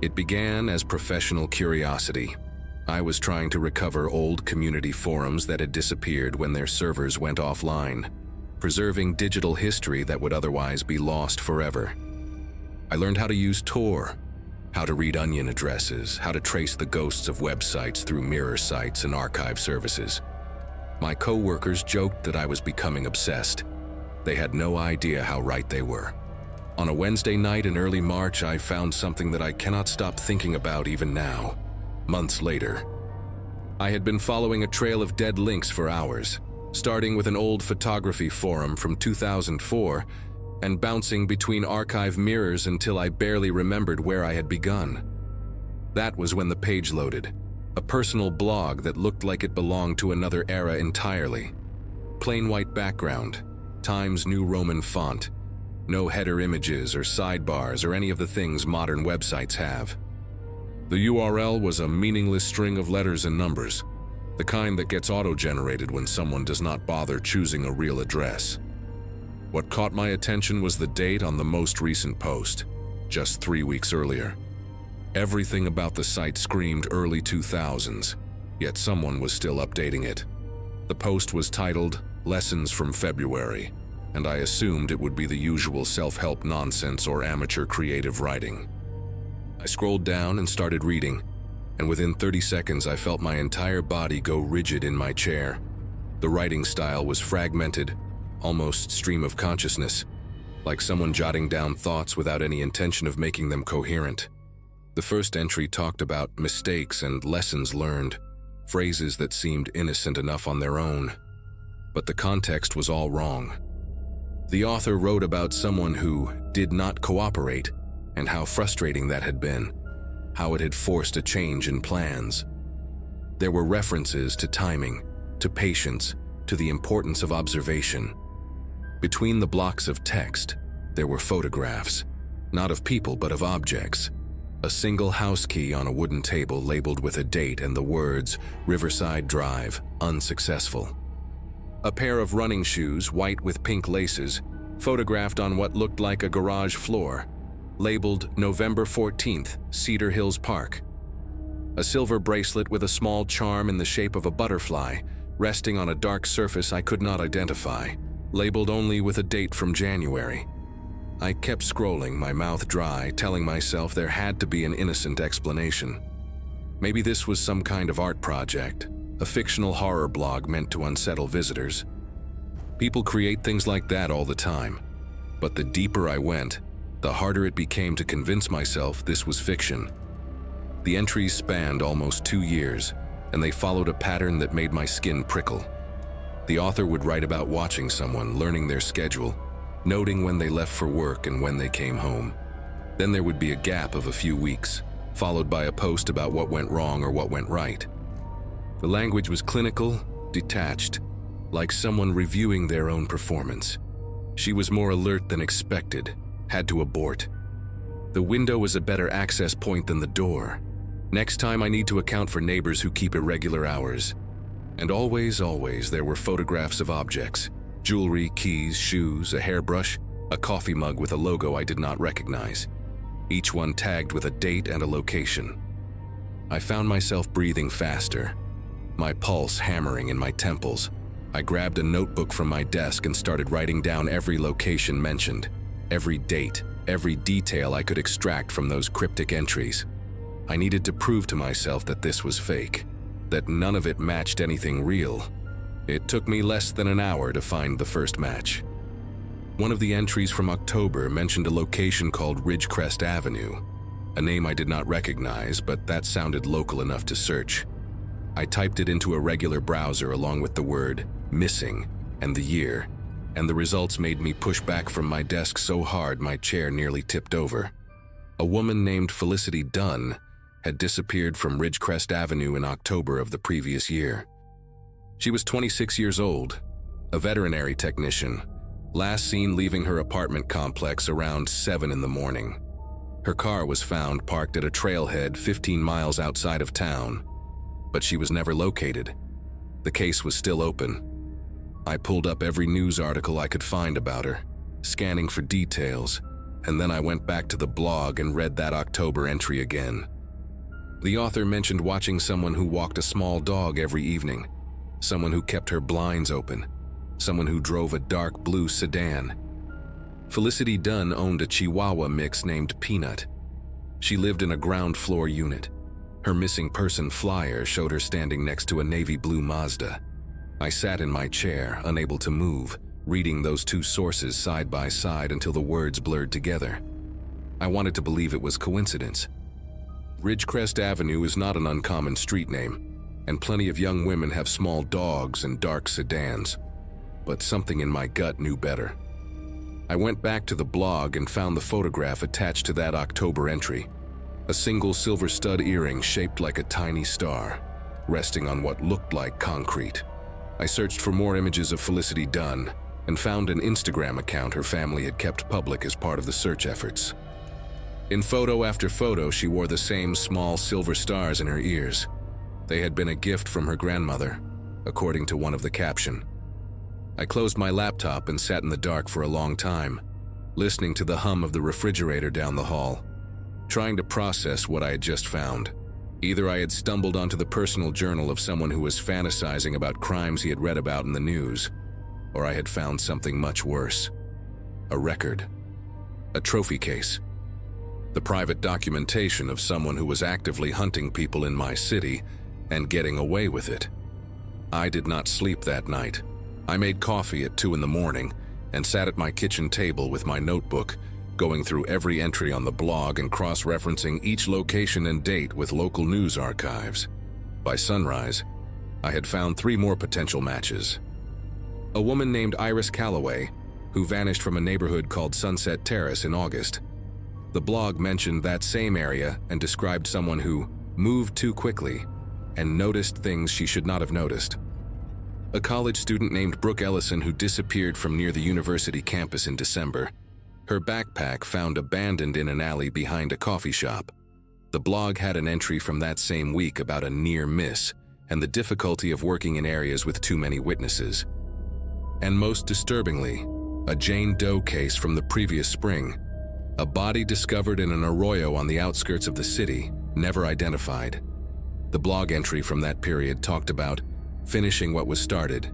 It began as professional curiosity. I was trying to recover old community forums that had disappeared when their servers went offline, preserving digital history that would otherwise be lost forever. I learned how to use Tor, how to read onion addresses, how to trace the ghosts of websites through mirror sites and archive services. My co-workers joked that I was becoming obsessed. They had no idea how right they were. On a Wednesday night in early March, I found something that I cannot stop thinking about even now, months later. I had been following a trail of dead links for hours, starting with an old photography forum from 2004 and bouncing between archive mirrors until I barely remembered where I had begun. That was when the page loaded, a personal blog that looked like it belonged to another era entirely. Plain white background, Times New Roman font, no header images or sidebars or any of the things modern websites have. The URL was a meaningless string of letters and numbers, the kind that gets auto-generated when someone does not bother choosing a real address. What caught my attention was the date on the most recent post, just 3 weeks earlier. Everything about the site screamed early 2000s, yet someone was still updating it. The post was titled, "Lessons from February," and I assumed it would be the usual self-help nonsense or amateur creative writing. I scrolled down and started reading, and within 30 seconds I felt my entire body go rigid in my chair. The writing style was fragmented, almost stream of consciousness, like someone jotting down thoughts without any intention of making them coherent. The first entry talked about mistakes and lessons learned, phrases that seemed innocent enough on their own. But the context was all wrong. The author wrote about someone who did not cooperate and how frustrating that had been, how it had forced a change in plans. There were references to timing, to patience, to the importance of observation. Between the blocks of text, there were photographs, not of people but of objects. A single house key on a wooden table labeled with a date and the words, "Riverside Drive, unsuccessful." A pair of running shoes, white with pink laces, photographed on what looked like a garage floor, labeled November 14th, Cedar Hills Park. A silver bracelet with a small charm in the shape of a butterfly, resting on a dark surface I could not identify, labeled only with a date from January. I kept scrolling, my mouth dry, telling myself there had to be an innocent explanation. Maybe this was some kind of art project, a fictional horror blog meant to unsettle visitors. People create things like that all the time. But the deeper I went, the harder it became to convince myself this was fiction. The entries spanned almost 2 years, and they followed a pattern that made my skin prickle. The author would write about watching someone, learning their schedule, noting when they left for work and when they came home. Then there would be a gap of a few weeks, followed by a post about what went wrong or what went right. The language was clinical, detached, like someone reviewing their own performance. She was more alert than expected, had to abort. The window was a better access point than the door. Next time I need to account for neighbors who keep irregular hours. And always, there were photographs of objects. Jewelry, keys, shoes, a hairbrush, a coffee mug with a logo I did not recognize. Each one tagged with a date and a location. I found myself breathing faster, my pulse hammering in my temples. I grabbed a notebook from my desk and started writing down every location mentioned, every date, every detail I could extract from those cryptic entries. I needed to prove to myself that this was fake, that none of it matched anything real. It took me less than an hour to find the first match. One of the entries from October mentioned a location called Ridgecrest Avenue, a name I did not recognize, but that sounded local enough to search. I typed it into a regular browser along with the word "missing" and the year, and the results made me push back from my desk so hard my chair nearly tipped over. A woman named Felicity Dunn had disappeared from Ridgecrest Avenue in October of the previous year. She was 26 years old, a veterinary technician, last seen leaving her apartment complex around 7 in the morning. Her car was found parked at a trailhead 15 miles outside of town, but she was never located. The case was still open. I pulled up every news article I could find about her, scanning for details, and then I went back to the blog and read that October entry again. The author mentioned watching someone who walked a small dog every evening, someone who kept her blinds open, someone who drove a dark blue sedan. Felicity Dunn owned a Chihuahua mix named Peanut. She lived in a ground floor unit. Her missing person flyer showed her standing next to a navy blue Mazda. I sat in my chair, unable to move, reading those two sources side by side until the words blurred together. I wanted to believe it was coincidence. Ridgecrest Avenue is not an uncommon street name, and plenty of young women have small dogs and dark sedans. But something in my gut knew better. I went back to the blog and found the photograph attached to that October entry. A single silver stud earring shaped like a tiny star, resting on what looked like concrete. I searched for more images of Felicity Dunn and found an Instagram account her family had kept public as part of the search efforts. In photo after photo, she wore the same small silver stars in her ears. They had been a gift from her grandmother, according to one of the caption. I closed my laptop and sat in the dark for a long time, listening to the hum of the refrigerator down the hall, trying to process what I had just found. Either I had stumbled onto the personal journal of someone who was fantasizing about crimes he had read about in the news, or I had found something much worse. A record. A trophy case. The private documentation of someone who was actively hunting people in my city and getting away with it. I did not sleep that night. I made coffee at 2 in the morning and sat at my kitchen table with my notebook, going through every entry on the blog and cross-referencing each location and date with local news archives. By sunrise, I had found 3 more potential matches. A woman named Iris Calloway, who vanished from a neighborhood called Sunset Terrace in August. The blog mentioned that same area and described someone who moved too quickly and noticed things she should not have noticed. A college student named Brooke Ellison who disappeared from near the university campus in December. Her backpack found abandoned in an alley behind a coffee shop. The blog had an entry from that same week about a near miss and the difficulty of working in areas with too many witnesses. And most disturbingly, a Jane Doe case from the previous spring. A body discovered in an arroyo on the outskirts of the city, never identified. The blog entry from that period talked about finishing what was started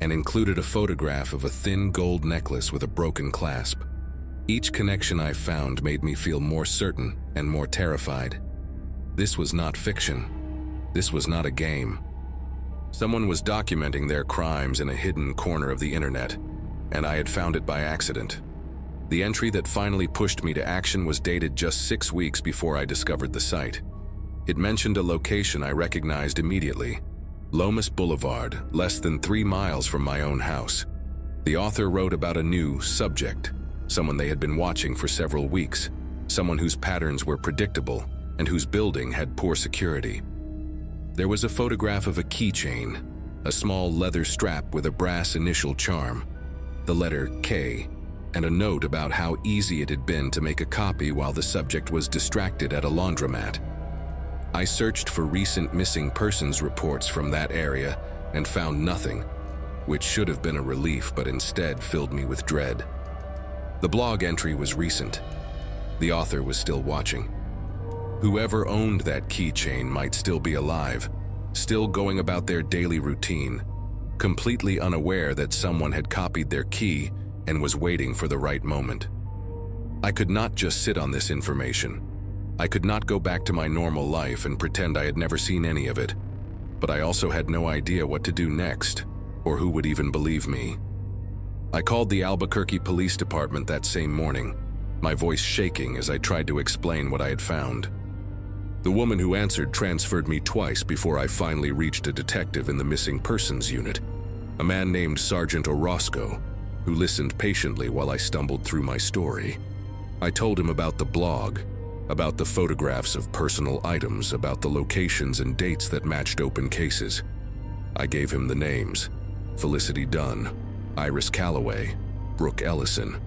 and included a photograph of a thin gold necklace with a broken clasp. Each connection I found made me feel more certain and more terrified. This was not fiction. This was not a game. Someone was documenting their crimes in a hidden corner of the internet, and I had found it by accident. The entry that finally pushed me to action was dated just 6 weeks before I discovered the site. It mentioned a location I recognized immediately, Lomas Boulevard, less than 3 miles from my own house. The author wrote about a new subject, someone they had been watching for several weeks, someone whose patterns were predictable and whose building had poor security. There was a photograph of a keychain, a small leather strap with a brass initial charm, the letter K, and a note about how easy it had been to make a copy while the subject was distracted at a laundromat. I searched for recent missing persons reports from that area and found nothing, which should have been a relief but instead filled me with dread. The blog entry was recent. The author was still watching. Whoever owned that keychain might still be alive, still going about their daily routine, completely unaware that someone had copied their key and was waiting for the right moment. I could not just sit on this information. I could not go back to my normal life and pretend I had never seen any of it, but I also had no idea what to do next, or who would even believe me. I called the Albuquerque Police Department that same morning, my voice shaking as I tried to explain what I had found. The woman who answered transferred me twice before I finally reached a detective in the missing persons unit, a man named Sergeant Orozco, who listened patiently while I stumbled through my story. I told him about the blog, about the photographs of personal items, about the locations and dates that matched open cases. I gave him the names: Felicity Dunn, Iris Calloway, Brooke Ellison.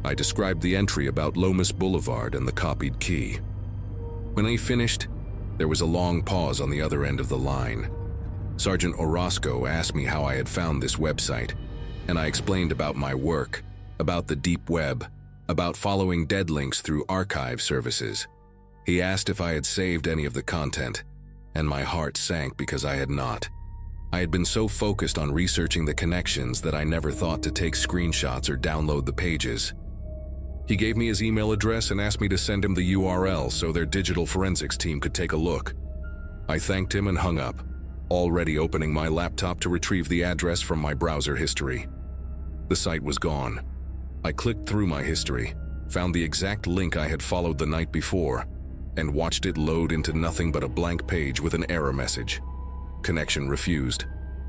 I described the entry about Lomas Boulevard and the copied key. When he finished, there was a long pause on the other end of the line. Sergeant Orozco asked me how I had found this website, and I explained about my work, about the deep web, about following dead links through archive services. He asked if I had saved any of the content, and my heart sank because I had not. I had been so focused on researching the connections that I never thought to take screenshots or download the pages. He gave me his email address and asked me to send him the URL so their digital forensics team could take a look. I thanked him and hung up, already opening my laptop to retrieve the address from my browser history. The site was gone. I clicked through my history, found the exact link I had followed the night before, and watched it load into nothing but a blank page with an error message. Connection refused.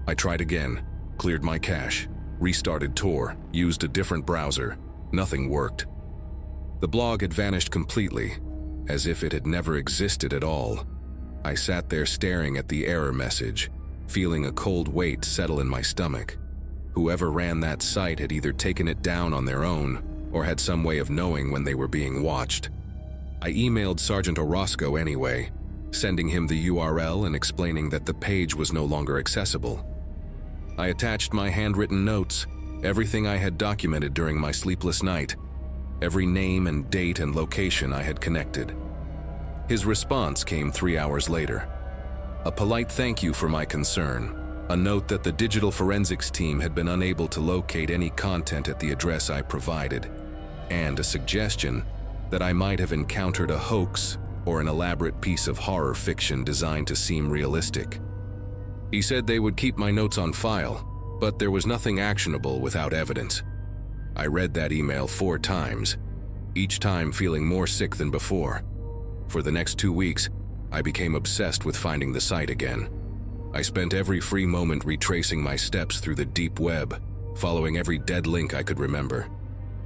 I tried again, cleared my cache, restarted Tor, used a different browser. Nothing worked. The blog had vanished completely, as if it had never existed at all. I sat there staring at the error message, feeling a cold weight settle in my stomach. Whoever ran that site had either taken it down on their own or had some way of knowing when they were being watched. I emailed Sergeant Orozco anyway, sending him the URL and explaining that the page was no longer accessible. I attached my handwritten notes, everything I had documented during my sleepless night, every name and date and location I had connected. His response came 3 hours later. A polite thank you for my concern, a note that the digital forensics team had been unable to locate any content at the address I provided, and a suggestion that I might have encountered a hoax or an elaborate piece of horror fiction designed to seem realistic. He said they would keep my notes on file, but there was nothing actionable without evidence. I read that email 4 times, each time feeling more sick than before. For the next 2 weeks, I became obsessed with finding the site again. I spent every free moment retracing my steps through the deep web, following every dead link I could remember,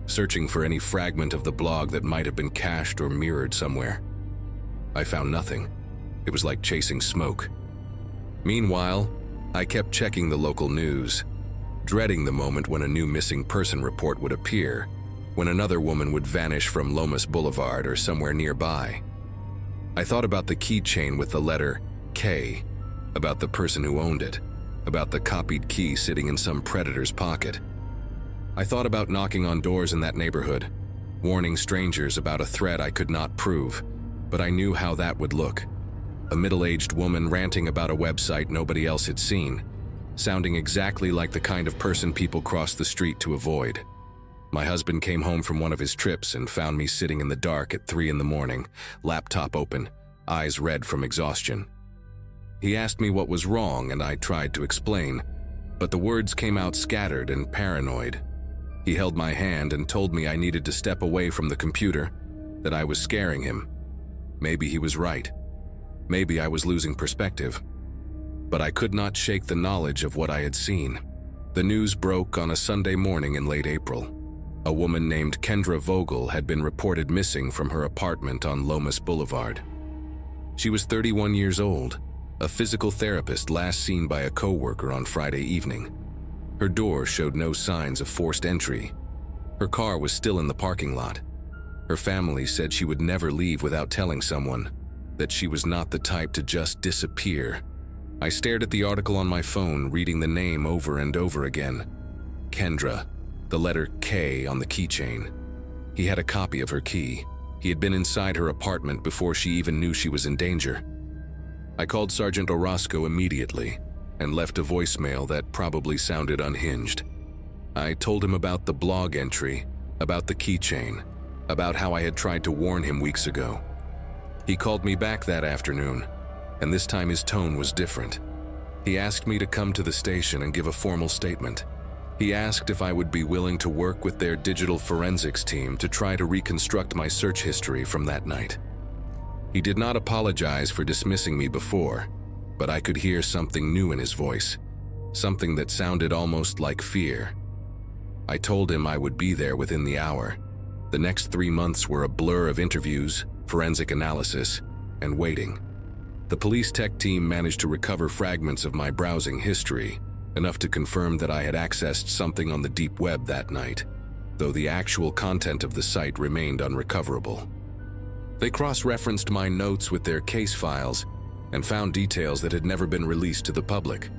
searching for any fragment of the blog that might have been cached or mirrored somewhere. I found nothing. It was like chasing smoke. Meanwhile, I kept checking the local news, dreading the moment when a new missing person report would appear, when another woman would vanish from Lomas Boulevard or somewhere nearby. I thought about the keychain with the letter K, about the person who owned it, about the copied key sitting in some predator's pocket. I thought about knocking on doors in that neighborhood, warning strangers about a threat I could not prove, but I knew how that would look. A middle-aged woman ranting about a website nobody else had seen, sounding exactly like the kind of person people cross the street to avoid. My husband came home from one of his trips and found me sitting in the dark at 3 in the morning, laptop open, eyes red from exhaustion. He asked me what was wrong and I tried to explain, but the words came out scattered and paranoid. He held my hand and told me I needed to step away from the computer, that I was scaring him. Maybe he was right. Maybe I was losing perspective. But I could not shake the knowledge of what I had seen. The news broke on a Sunday morning in late April. A woman named Kendra Vogel had been reported missing from her apartment on Lomas Boulevard. She was 31 years old, a physical therapist last seen by a coworker on Friday evening. Her door showed no signs of forced entry. Her car was still in the parking lot. Her family said she would never leave without telling someone, that she was not the type to just disappear. I stared at the article on my phone, reading the name over and over again. Kendra, the letter K on the keychain. He had a copy of her key. He had been inside her apartment before she even knew she was in danger. I called Sergeant Orozco immediately and left a voicemail that probably sounded unhinged. I told him about the blog entry, about the keychain, about how I had tried to warn him weeks ago. He called me back that afternoon, and this time his tone was different. He asked me to come to the station and give a formal statement. He asked if I would be willing to work with their digital forensics team to try to reconstruct my search history from that night. He did not apologize for dismissing me before, but I could hear something new in his voice, something that sounded almost like fear. I told him I would be there within the hour. The next 3 months were a blur of interviews, forensic analysis, and waiting. The police tech team managed to recover fragments of my browsing history, enough to confirm that I had accessed something on the deep web that night, though the actual content of the site remained unrecoverable. They cross-referenced my notes with their case files and found details that had never been released to the public.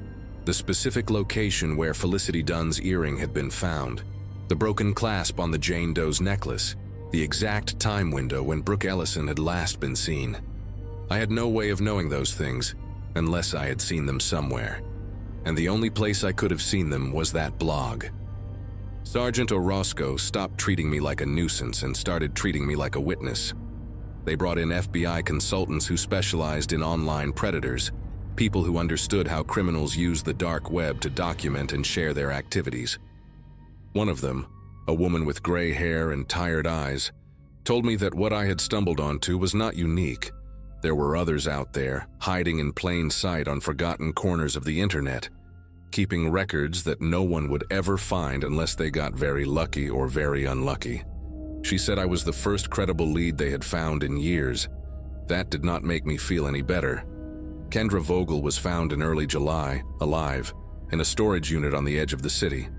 The specific location where Felicity Dunn's earring had been found, the broken clasp on the Jane Doe's necklace, the exact time window when Brooke Ellison had last been seen. I had no way of knowing those things unless I had seen them somewhere, and the only place I could have seen them was that blog. Sergeant Orozco stopped treating me like a nuisance and started treating me like a witness. They brought in FBI consultants who specialized in online predators, people who understood how criminals use the dark web to document and share their activities. One of them, a woman with gray hair and tired eyes, told me that what I had stumbled onto was not unique. There were others out there, hiding in plain sight on forgotten corners of the internet, keeping records that no one would ever find unless they got very lucky or very unlucky. She said I was the first credible lead they had found in years. That did not make me feel any better. Kendra Vogel was found in early July, alive, in a storage unit on the edge of the city.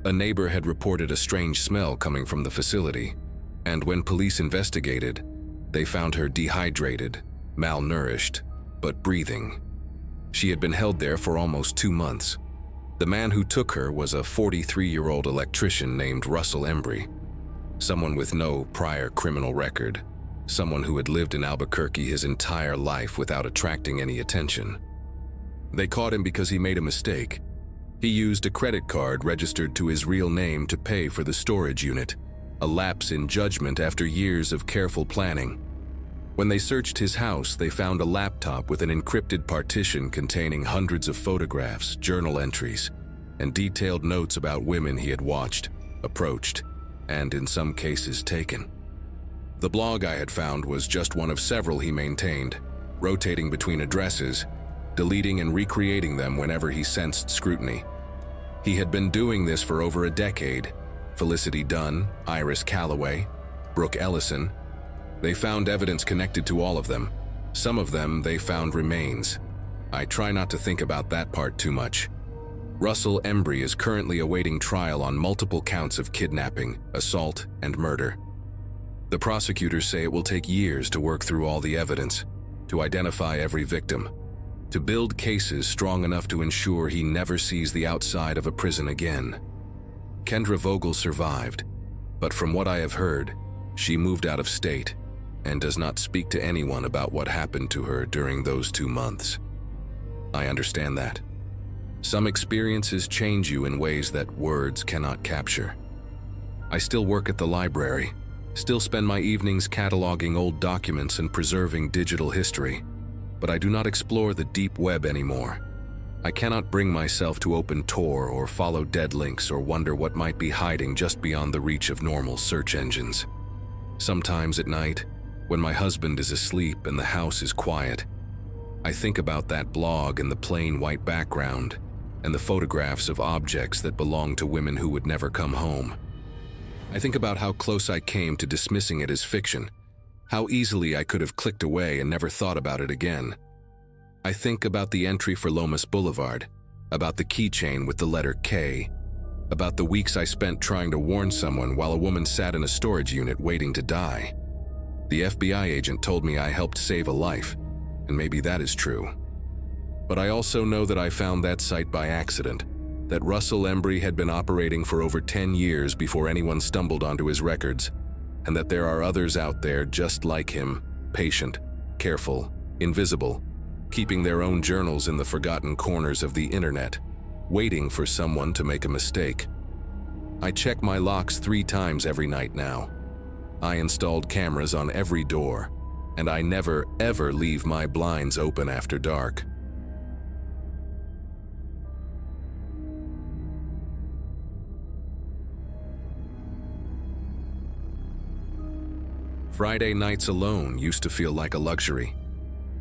A neighbor had reported a strange smell coming from the facility, and when police investigated, they found her dehydrated, malnourished, but breathing. She had been held there for almost 2 months. The man who took her was a 43-year-old electrician named Russell Embry, someone with no prior criminal record, someone who had lived in Albuquerque his entire life without attracting any attention. They caught him because he made a mistake. He used a credit card registered to his real name to pay for the storage unit, a lapse in judgment after years of careful planning. When they searched his house, they found a laptop with an encrypted partition containing hundreds of photographs, journal entries, and detailed notes about women he had watched, approached, and in some cases taken. The blog I had found was just one of several he maintained, rotating between addresses, deleting and recreating them whenever he sensed scrutiny. He had been doing this for over a decade. Felicity Dunn, Iris Calloway, Brooke Ellison. They found evidence connected to all of them. Some of them they found remains. I try not to think about that part too much. Russell Embry is currently awaiting trial on multiple counts of kidnapping, assault, and murder. The prosecutors say it will take years to work through all the evidence, to identify every victim, to build cases strong enough to ensure he never sees the outside of a prison again. Kendra Vogel survived, but from what I have heard, she moved out of state and does not speak to anyone about what happened to her during those 2 months. I understand that. Some experiences change you in ways that words cannot capture. I still work at the library, still spend my evenings cataloging old documents and preserving digital history, but I do not explore the deep web anymore. I cannot bring myself to open Tor or follow dead links or wonder what might be hiding just beyond the reach of normal search engines. Sometimes at night, when my husband is asleep and the house is quiet, I think about that blog and the plain white background and the photographs of objects that belong to women who would never come home. I think about how close I came to dismissing it as fiction, how easily I could have clicked away and never thought about it again. I think about the entry for Lomas Boulevard, about the keychain with the letter K, about the weeks I spent trying to warn someone while a woman sat in a storage unit waiting to die. The FBI agent told me I helped save a life, and maybe that is true. But I also know that I found that site by accident, that Russell Embry had been operating for over 10 years before anyone stumbled onto his records, and that there are others out there just like him, patient, careful, invisible, keeping their own journals in the forgotten corners of the internet, waiting for someone to make a mistake. I check my locks 3 times every night now. I installed cameras on every door, and I never, ever leave my blinds open after dark. Friday nights alone used to feel like a luxury.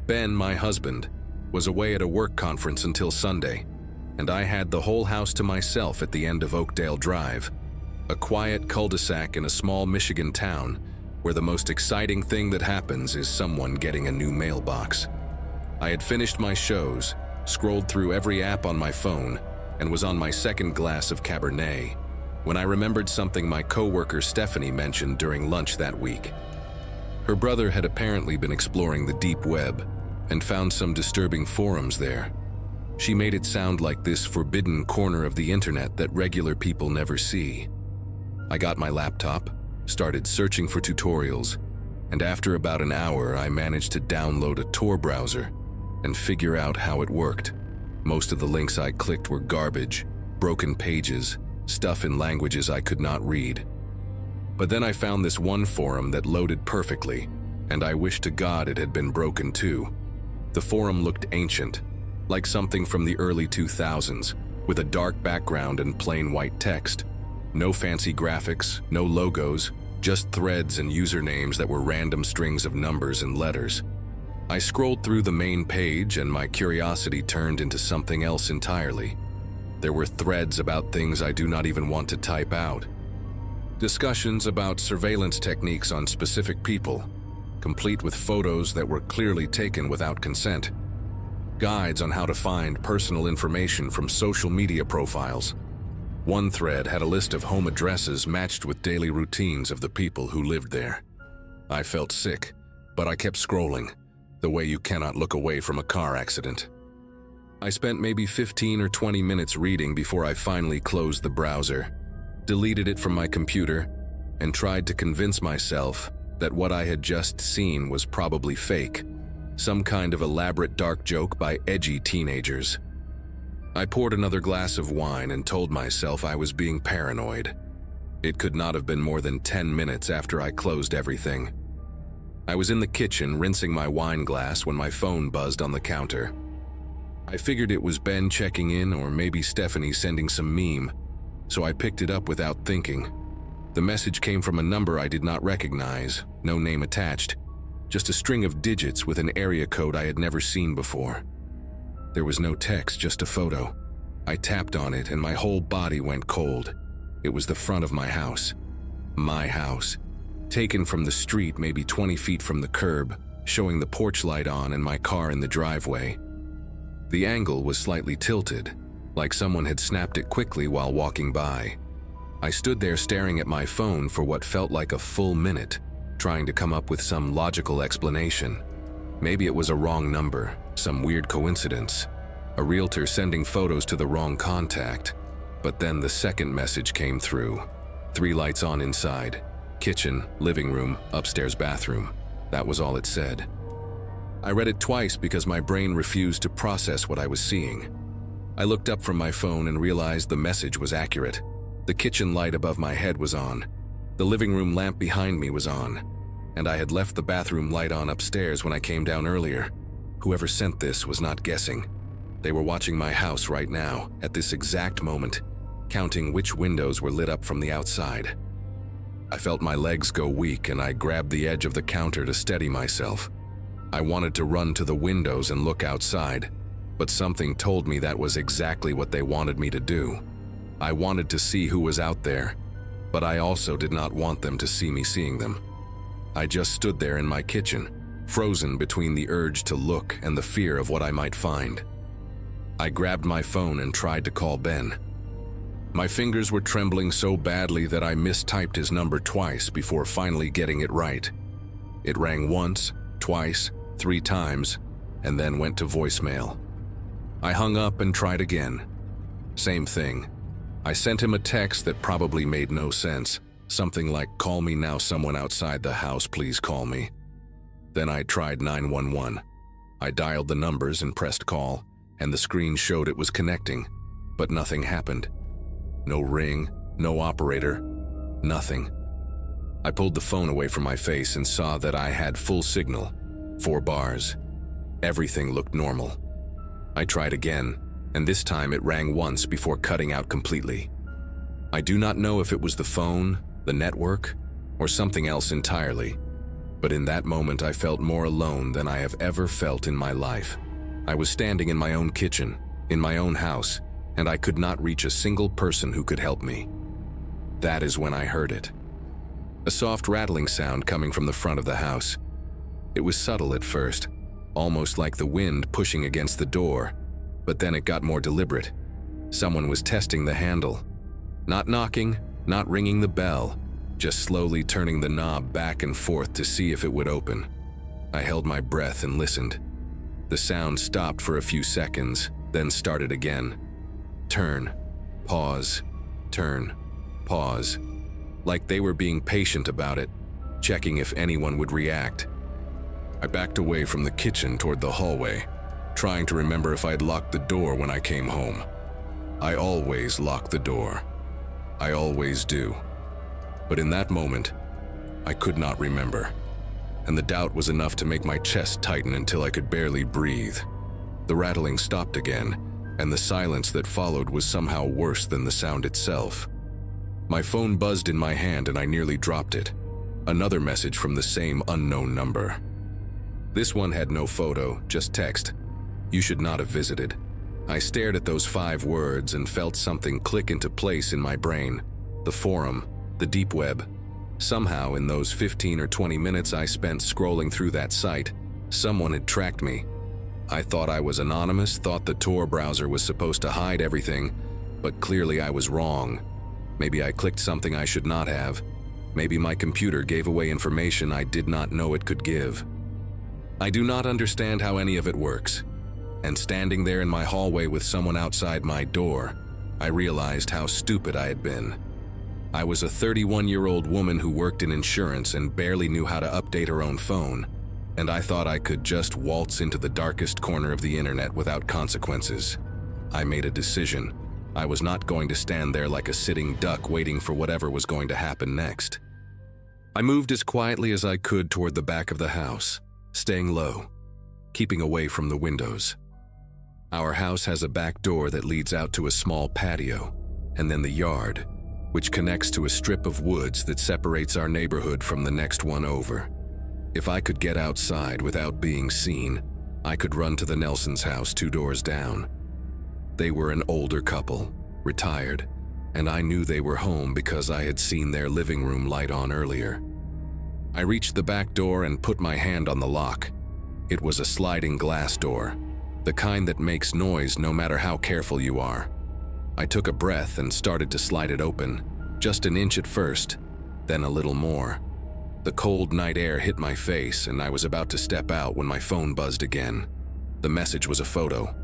Ben, my husband, was away at a work conference until Sunday, and I had the whole house to myself at the end of Oakdale Drive, a quiet cul-de-sac in a small Michigan town where the most exciting thing that happens is someone getting a new mailbox. I had finished my shows, scrolled through every app on my phone, and was on my second glass of Cabernet when I remembered something my coworker Stephanie mentioned during lunch that week. Her brother had apparently been exploring the deep web and found some disturbing forums there. She made it sound like this forbidden corner of the internet that regular people never see. I got my laptop, started searching for tutorials, and after about an hour I managed to download a Tor browser and figure out how it worked. Most of the links I clicked were garbage, broken pages, stuff in languages I could not read. But then I found this one forum that loaded perfectly, and I wish to God it had been broken too. The forum looked ancient, like something from the early 2000s, with a dark background and plain white text. No fancy graphics, no logos, just threads and usernames that were random strings of numbers and letters. I scrolled through the main page and my curiosity turned into something else entirely. There were threads about things I do not even want to type out. Discussions about surveillance techniques on specific people, complete with photos that were clearly taken without consent. Guides on how to find personal information from social media profiles. One thread had a list of home addresses matched with daily routines of the people who lived there. I felt sick, but I kept scrolling, the way you cannot look away from a car accident. I spent maybe 15 or 20 minutes reading before I finally closed the browser, deleted it from my computer, and tried to convince myself that what I had just seen was probably fake, some kind of elaborate dark joke by edgy teenagers. I poured another glass of wine and told myself I was being paranoid. It could not have been more than 10 minutes after I closed everything. I was in the kitchen rinsing my wine glass when my phone buzzed on the counter. I figured it was Ben checking in or maybe Stephanie sending some meme, so I picked it up without thinking. The message came from a number I did not recognize, no name attached, just a string of digits with an area code I had never seen before. There was no text, just a photo. I tapped on it and my whole body went cold. It was the front of my house. My house. Taken from the street maybe 20 feet from the curb, showing the porch light on and my car in the driveway. The angle was slightly tilted, like someone had snapped it quickly while walking by. I stood there staring at my phone for what felt like a full minute, trying to come up with some logical explanation. Maybe it was a wrong number, some weird coincidence, a realtor sending photos to the wrong contact. But then the second message came through. 3 lights on inside. Kitchen, living room, upstairs bathroom. That was all it said. I read it twice because my brain refused to process what I was seeing. I looked up from my phone and realized the message was accurate. The kitchen light above my head was on. The living room lamp behind me was on. And I had left the bathroom light on upstairs when I came down earlier. Whoever sent this was not guessing. They were watching my house right now, at this exact moment, counting which windows were lit up from the outside. I felt my legs go weak and I grabbed the edge of the counter to steady myself. I wanted to run to the windows and look outside, but something told me that was exactly what they wanted me to do. I wanted to see who was out there, but I also did not want them to see me seeing them. I just stood there in my kitchen, frozen between the urge to look and the fear of what I might find. I grabbed my phone and tried to call Ben. My fingers were trembling so badly that I mistyped his number twice before finally getting it right. It rang once, twice, 3 times, and then went to voicemail. I hung up and tried again. Same thing. I sent him a text that probably made no sense, something like, "Call me now, someone outside the house, please call me." Then I tried 911. I dialed the numbers and pressed call, and the screen showed it was connecting, but nothing happened. No ring, no operator, nothing. I pulled the phone away from my face and saw that I had full signal, 4 bars. Everything looked normal. I tried again, and this time it rang once before cutting out completely. I do not know if it was the phone, the network, or something else entirely, but in that moment I felt more alone than I have ever felt in my life. I was standing in my own kitchen, in my own house, and I could not reach a single person who could help me. That is when I heard it. A soft rattling sound coming from the front of the house. It was subtle at first, almost like the wind pushing against the door, but then it got more deliberate. Someone was testing the handle. Not knocking, not ringing the bell, just slowly turning the knob back and forth to see if it would open. I held my breath and listened. The sound stopped for a few seconds, then started again. Turn, pause, turn, pause. Like they were being patient about it, checking if anyone would react. I backed away from the kitchen toward the hallway, trying to remember if I'd locked the door when I came home. I always lock the door. I always do. But in that moment, I could not remember, and the doubt was enough to make my chest tighten until I could barely breathe. The rattling stopped again, and the silence that followed was somehow worse than the sound itself. My phone buzzed in my hand and I nearly dropped it. Another message from the same unknown number. This one had no photo, just text. You should not have visited. I stared at those 5 words and felt something click into place in my brain. The forum, the deep web. Somehow, in those 15 or 20 minutes I spent scrolling through that site, someone had tracked me. I thought I was anonymous, thought the Tor browser was supposed to hide everything, but clearly I was wrong. Maybe I clicked something I should not have. Maybe my computer gave away information I did not know it could give. I do not understand how any of it works. And standing there in my hallway with someone outside my door, I realized how stupid I had been. I was a 31-year-old woman who worked in insurance and barely knew how to update her own phone, and I thought I could just waltz into the darkest corner of the internet without consequences. I made a decision. I was not going to stand there like a sitting duck waiting for whatever was going to happen next. I moved as quietly as I could toward the back of the house, staying low, keeping away from the windows. Our house has a back door that leads out to a small patio, and then the yard, which connects to a strip of woods that separates our neighborhood from the next one over. If I could get outside without being seen, I could run to the Nelson's house 2 doors down. They were an older couple, retired, and I knew they were home because I had seen their living room light on earlier. I reached the back door and put my hand on the lock. It was a sliding glass door, the kind that makes noise no matter how careful you are. I took a breath and started to slide it open, just an inch at first, then a little more. The cold night air hit my face and I was about to step out when my phone buzzed again. The message was a photo.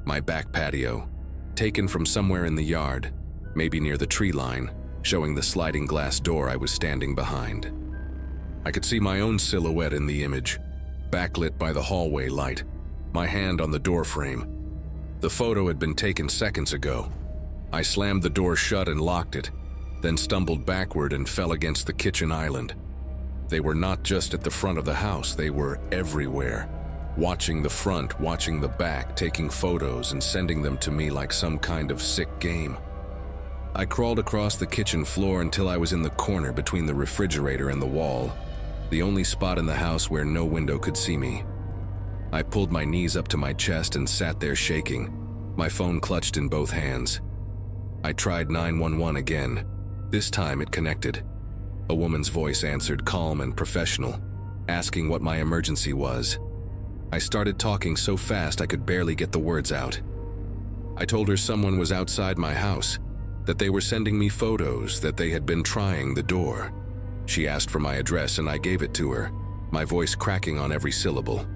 My back patio, taken from somewhere in the yard, maybe near the tree line, showing the sliding glass door I was standing behind. I could see my own silhouette in the image, backlit by the hallway light, my hand on the door frame. The photo had been taken seconds ago. I slammed the door shut and locked it, then stumbled backward and fell against the kitchen island. They were not just at the front of the house, they were everywhere. Watching the front, watching the back, taking photos and sending them to me like some kind of sick game. I crawled across the kitchen floor until I was in the corner between the refrigerator and the wall, the only spot in the house where no window could see me. I pulled my knees up to my chest and sat there shaking, my phone clutched in both hands. I tried 911 again. This time it connected. A woman's voice answered, calm and professional, asking what my emergency was. I started talking so fast I could barely get the words out. I told her someone was outside my house, that they were sending me photos, that they had been trying the door. She asked for my address and I gave it to her, my voice cracking on every syllable.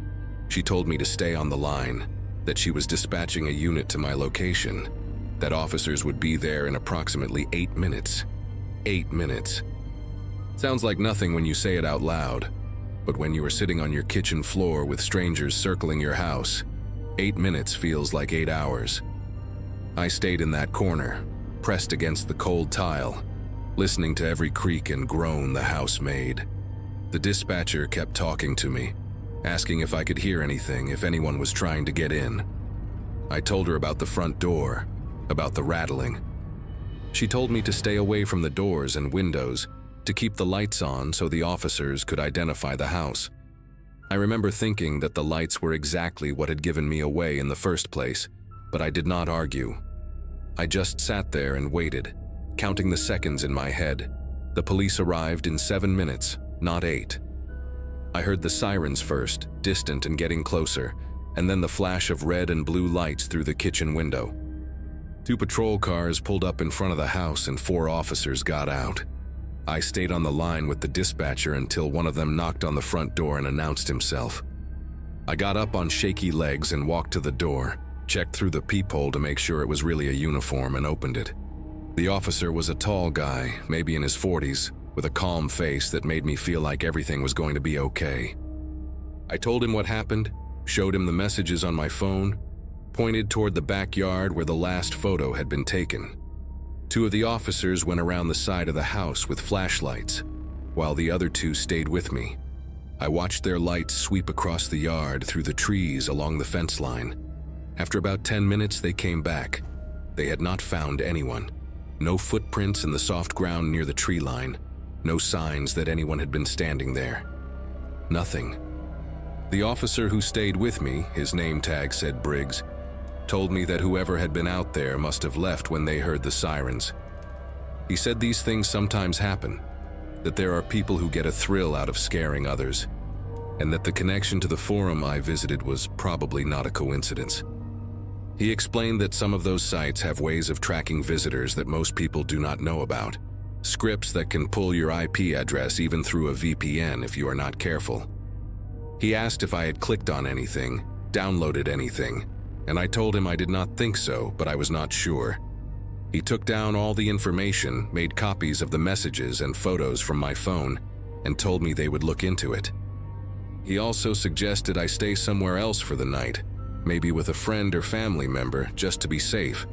She told me to stay on the line, that she was dispatching a unit to my location, that officers would be there in approximately 8 minutes. 8 minutes. Sounds like nothing when you say it out loud, but when you are sitting on your kitchen floor with strangers circling your house, 8 minutes feels like 8 hours. I stayed in that corner, pressed against the cold tile, listening to every creak and groan the house made. The dispatcher kept talking to me, asking if I could hear anything, if anyone was trying to get in. I told her about the front door, about the rattling. She told me to stay away from the doors and windows, to keep the lights on so the officers could identify the house. I remember thinking that the lights were exactly what had given me away in the first place, but I did not argue. I just sat there and waited, counting the seconds in my head. The police arrived in 7 minutes, not 8. I heard the sirens first, distant and getting closer, and then the flash of red and blue lights through the kitchen window. 2 patrol cars pulled up in front of the house and 4 officers got out. I stayed on the line with the dispatcher until one of them knocked on the front door and announced himself. I got up on shaky legs and walked to the door, checked through the peephole to make sure it was really a uniform, and opened it. The officer was a tall guy, maybe in his 40s, with a calm face that made me feel like everything was going to be okay. I told him what happened, showed him the messages on my phone, pointed toward the backyard where the last photo had been taken. 2 of the officers went around the side of the house with flashlights, while the other 2 stayed with me. I watched their lights sweep across the yard through the trees along the fence line. After about 10 minutes, they came back. They had not found anyone. No footprints in the soft ground near the tree line. No signs that anyone had been standing there. Nothing. The officer who stayed with me, his name tag said Briggs, told me that whoever had been out there must have left when they heard the sirens. He said these things sometimes happen, that there are people who get a thrill out of scaring others, and that the connection to the forum I visited was probably not a coincidence. He explained that some of those sites have ways of tracking visitors that most people do not know about, scripts that can pull your IP address even through a VPN if you are not careful. He asked if I had clicked on anything, downloaded anything, and I told him I did not think so, but I was not sure. He took down all the information, made copies of the messages and photos from my phone, and told me they would look into it. He also suggested I stay somewhere else for the night, maybe with a friend or family member, just to be safe.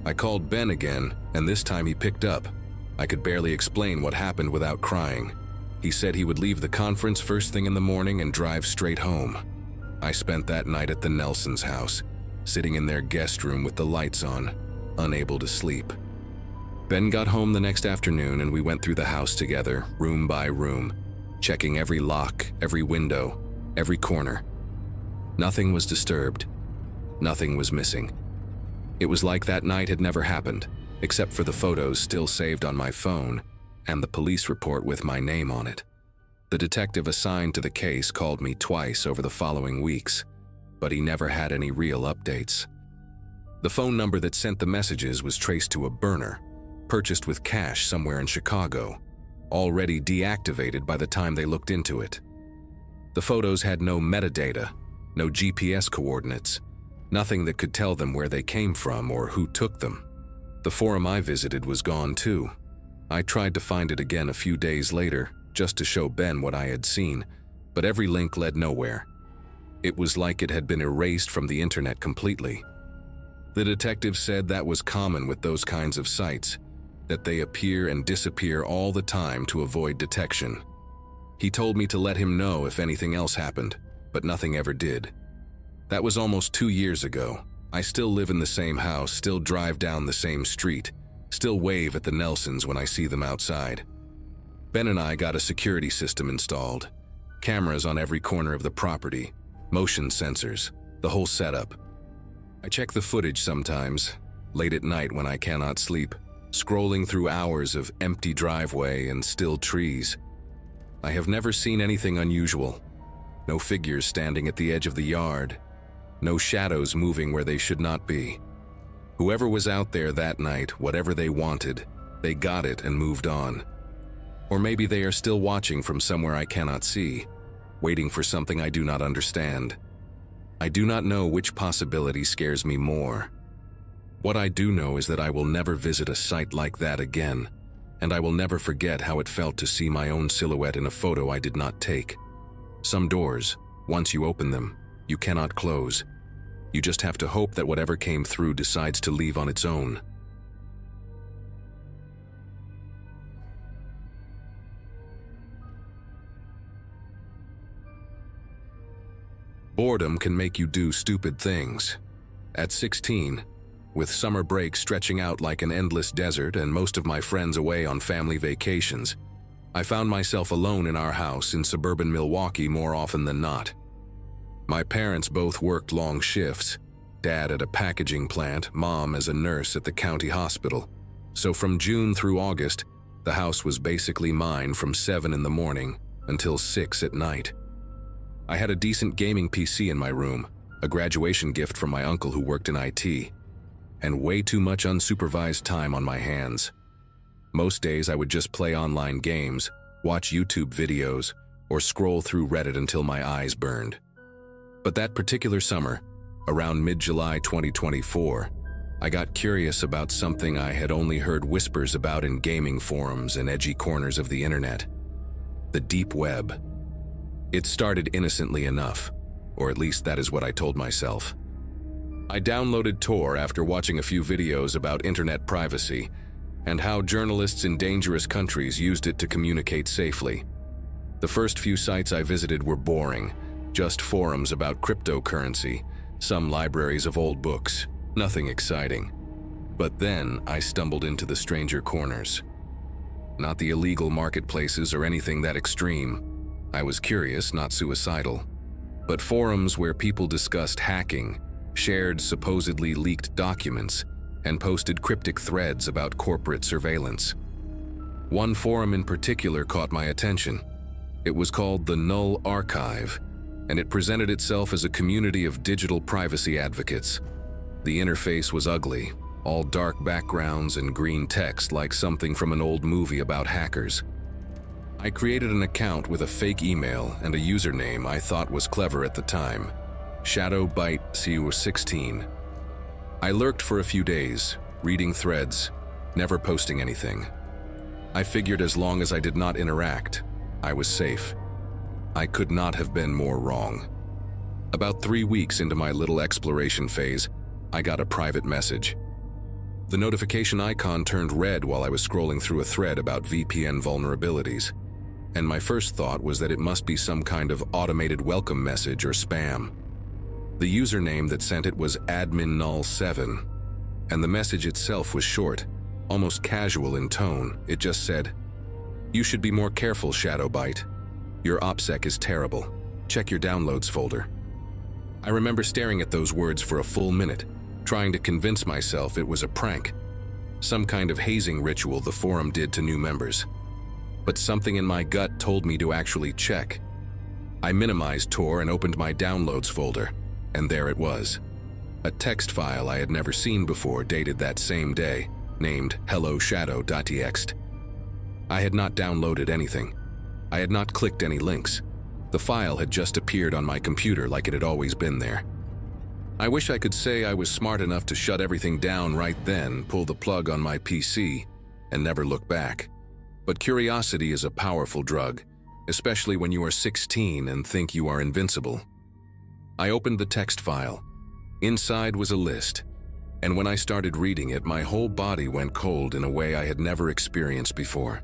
I called Ben again, and this time he picked up. I could barely explain what happened without crying. He said he would leave the conference first thing in the morning and drive straight home. I spent that night at the Nelsons' house, sitting in their guest room with the lights on, unable to sleep. Ben got home the next afternoon and we went through the house together, room by room, checking every lock, every window, every corner. Nothing was disturbed. Nothing was missing. It was like that night had never happened, except for the photos still saved on my phone and the police report with my name on it. The detective assigned to the case called me twice over the following weeks, but he never had any real updates. The phone number that sent the messages was traced to a burner, purchased with cash somewhere in Chicago, already deactivated by the time they looked into it. The photos had no metadata, no GPS coordinates, nothing that could tell them where they came from or who took them. The forum I visited was gone too. I tried to find it again a few days later, just to show Ben what I had seen, but every link led nowhere. It was like it had been erased from the internet completely. The detective said that was common with those kinds of sites, that they appear and disappear all the time to avoid detection. He told me to let him know if anything else happened, but nothing ever did. That was almost 2 years ago. I still live in the same house, still drive down the same street, still wave at the Nelsons when I see them outside. Ben and I got a security system installed, cameras on every corner of the property, motion sensors, the whole setup. I check the footage sometimes, late at night when I cannot sleep, scrolling through hours of empty driveway and still trees. I have never seen anything unusual. No figures standing at the edge of the yard. No shadows moving where they should not be. Whoever was out there that night, whatever they wanted, they got it and moved on. Or maybe they are still watching from somewhere I cannot see, waiting for something I do not understand. I do not know which possibility scares me more. What I do know is that I will never visit a site like that again, and I will never forget how it felt to see my own silhouette in a photo I did not take. Some doors, once you open them, you cannot close. You just have to hope that whatever came through decides to leave on its own. Boredom can make you do stupid things. At 16, with summer break stretching out like an endless desert and most of my friends away on family vacations, I found myself alone in our house in suburban Milwaukee more often than not. My parents both worked long shifts, Dad at a packaging plant, Mom as a nurse at the county hospital. So from June through August, the house was basically mine from 7 in the morning until 6 at night. I had a decent gaming PC in my room, a graduation gift from my uncle who worked in IT, and way too much unsupervised time on my hands. Most days I would just play online games, watch YouTube videos, or scroll through Reddit until my eyes burned. But that particular summer, around mid-July 2024, I got curious about something I had only heard whispers about in gaming forums and edgy corners of the internet: the deep web. It started innocently enough, or at least that is what I told myself. I downloaded Tor after watching a few videos about internet privacy and how journalists in dangerous countries used it to communicate safely. The first few sites I visited were boring, just forums about cryptocurrency, some libraries of old books, nothing exciting. But then I stumbled into the stranger corners. Not the illegal marketplaces or anything that extreme. I was curious, not suicidal. But forums where people discussed hacking, shared supposedly leaked documents, and posted cryptic threads about corporate surveillance. One forum in particular caught my attention. It was called the Null Archive, and it presented itself as a community of digital privacy advocates. The interface was ugly, all dark backgrounds and green text like something from an old movie about hackers. I created an account with a fake email and a username I thought was clever at the time: ShadowBite16. I lurked for a few days, reading threads, never posting anything. I figured as long as I did not interact, I was safe. I could not have been more wrong. About 3 weeks into my little exploration phase, I got a private message. The notification icon turned red while I was scrolling through a thread about VPN vulnerabilities, and my first thought was that it must be some kind of automated welcome message or spam. The username that sent it was adminnull7, and the message itself was short, almost casual in tone. It just said, "You should be more careful, ShadowBite. Your OPSEC is terrible. Check your downloads folder." I remember staring at those words for a full minute, trying to convince myself it was a prank, some kind of hazing ritual the forum did to new members. But something in my gut told me to actually check. I minimized Tor and opened my downloads folder, and there it was. A text file I had never seen before, dated that same day, named helloshadow.txt. I had not downloaded anything. I had not clicked any links. The file had just appeared on my computer like it had always been there. I wish I could say I was smart enough to shut everything down right then, pull the plug on my PC, and never look back. But curiosity is a powerful drug, especially when you are 16 and think you are invincible. I opened the text file. Inside was a list, and when I started reading it, my whole body went cold in a way I had never experienced before.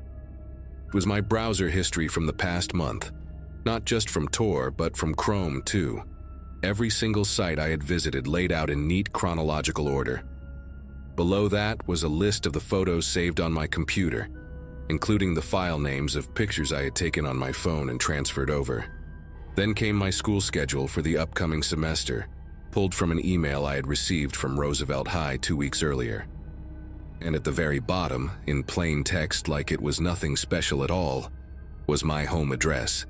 It was my browser history from the past month, not just from Tor, but from Chrome too. Every single site I had visited laid out in neat chronological order. Below that was a list of the photos saved on my computer, including the file names of pictures I had taken on my phone and transferred over. Then came my school schedule for the upcoming semester, pulled from an email I had received from Roosevelt High 2 weeks earlier. And at the very bottom, in plain text like it was nothing special at all, was my home address.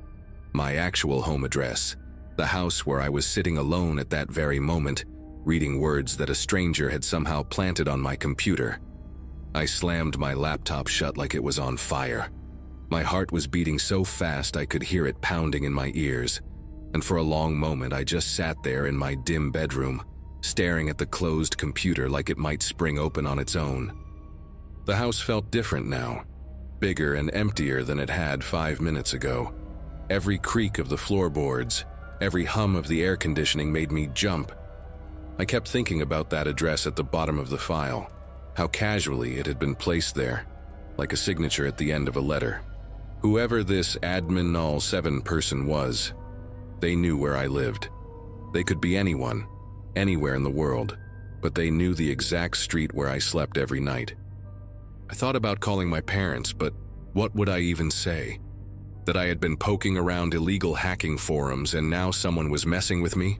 My actual home address, the house where I was sitting alone at that very moment, reading words that a stranger had somehow planted on my computer. I slammed my laptop shut like it was on fire. My heart was beating so fast I could hear it pounding in my ears, and for a long moment I just sat there in my dim bedroom, staring at the closed computer like it might spring open on its own. The house felt different now, bigger and emptier than it had 5 minutes ago. Every creak of the floorboards, every hum of the air conditioning made me jump. I kept thinking about that address at the bottom of the file, how casually it had been placed there, like a signature at the end of a letter. Whoever this adminnull7 person was, they knew where I lived. They could be anyone, anywhere in the world, but they knew the exact street where I slept every night. I thought about calling my parents, but what would I even say? That I had been poking around illegal hacking forums and now someone was messing with me?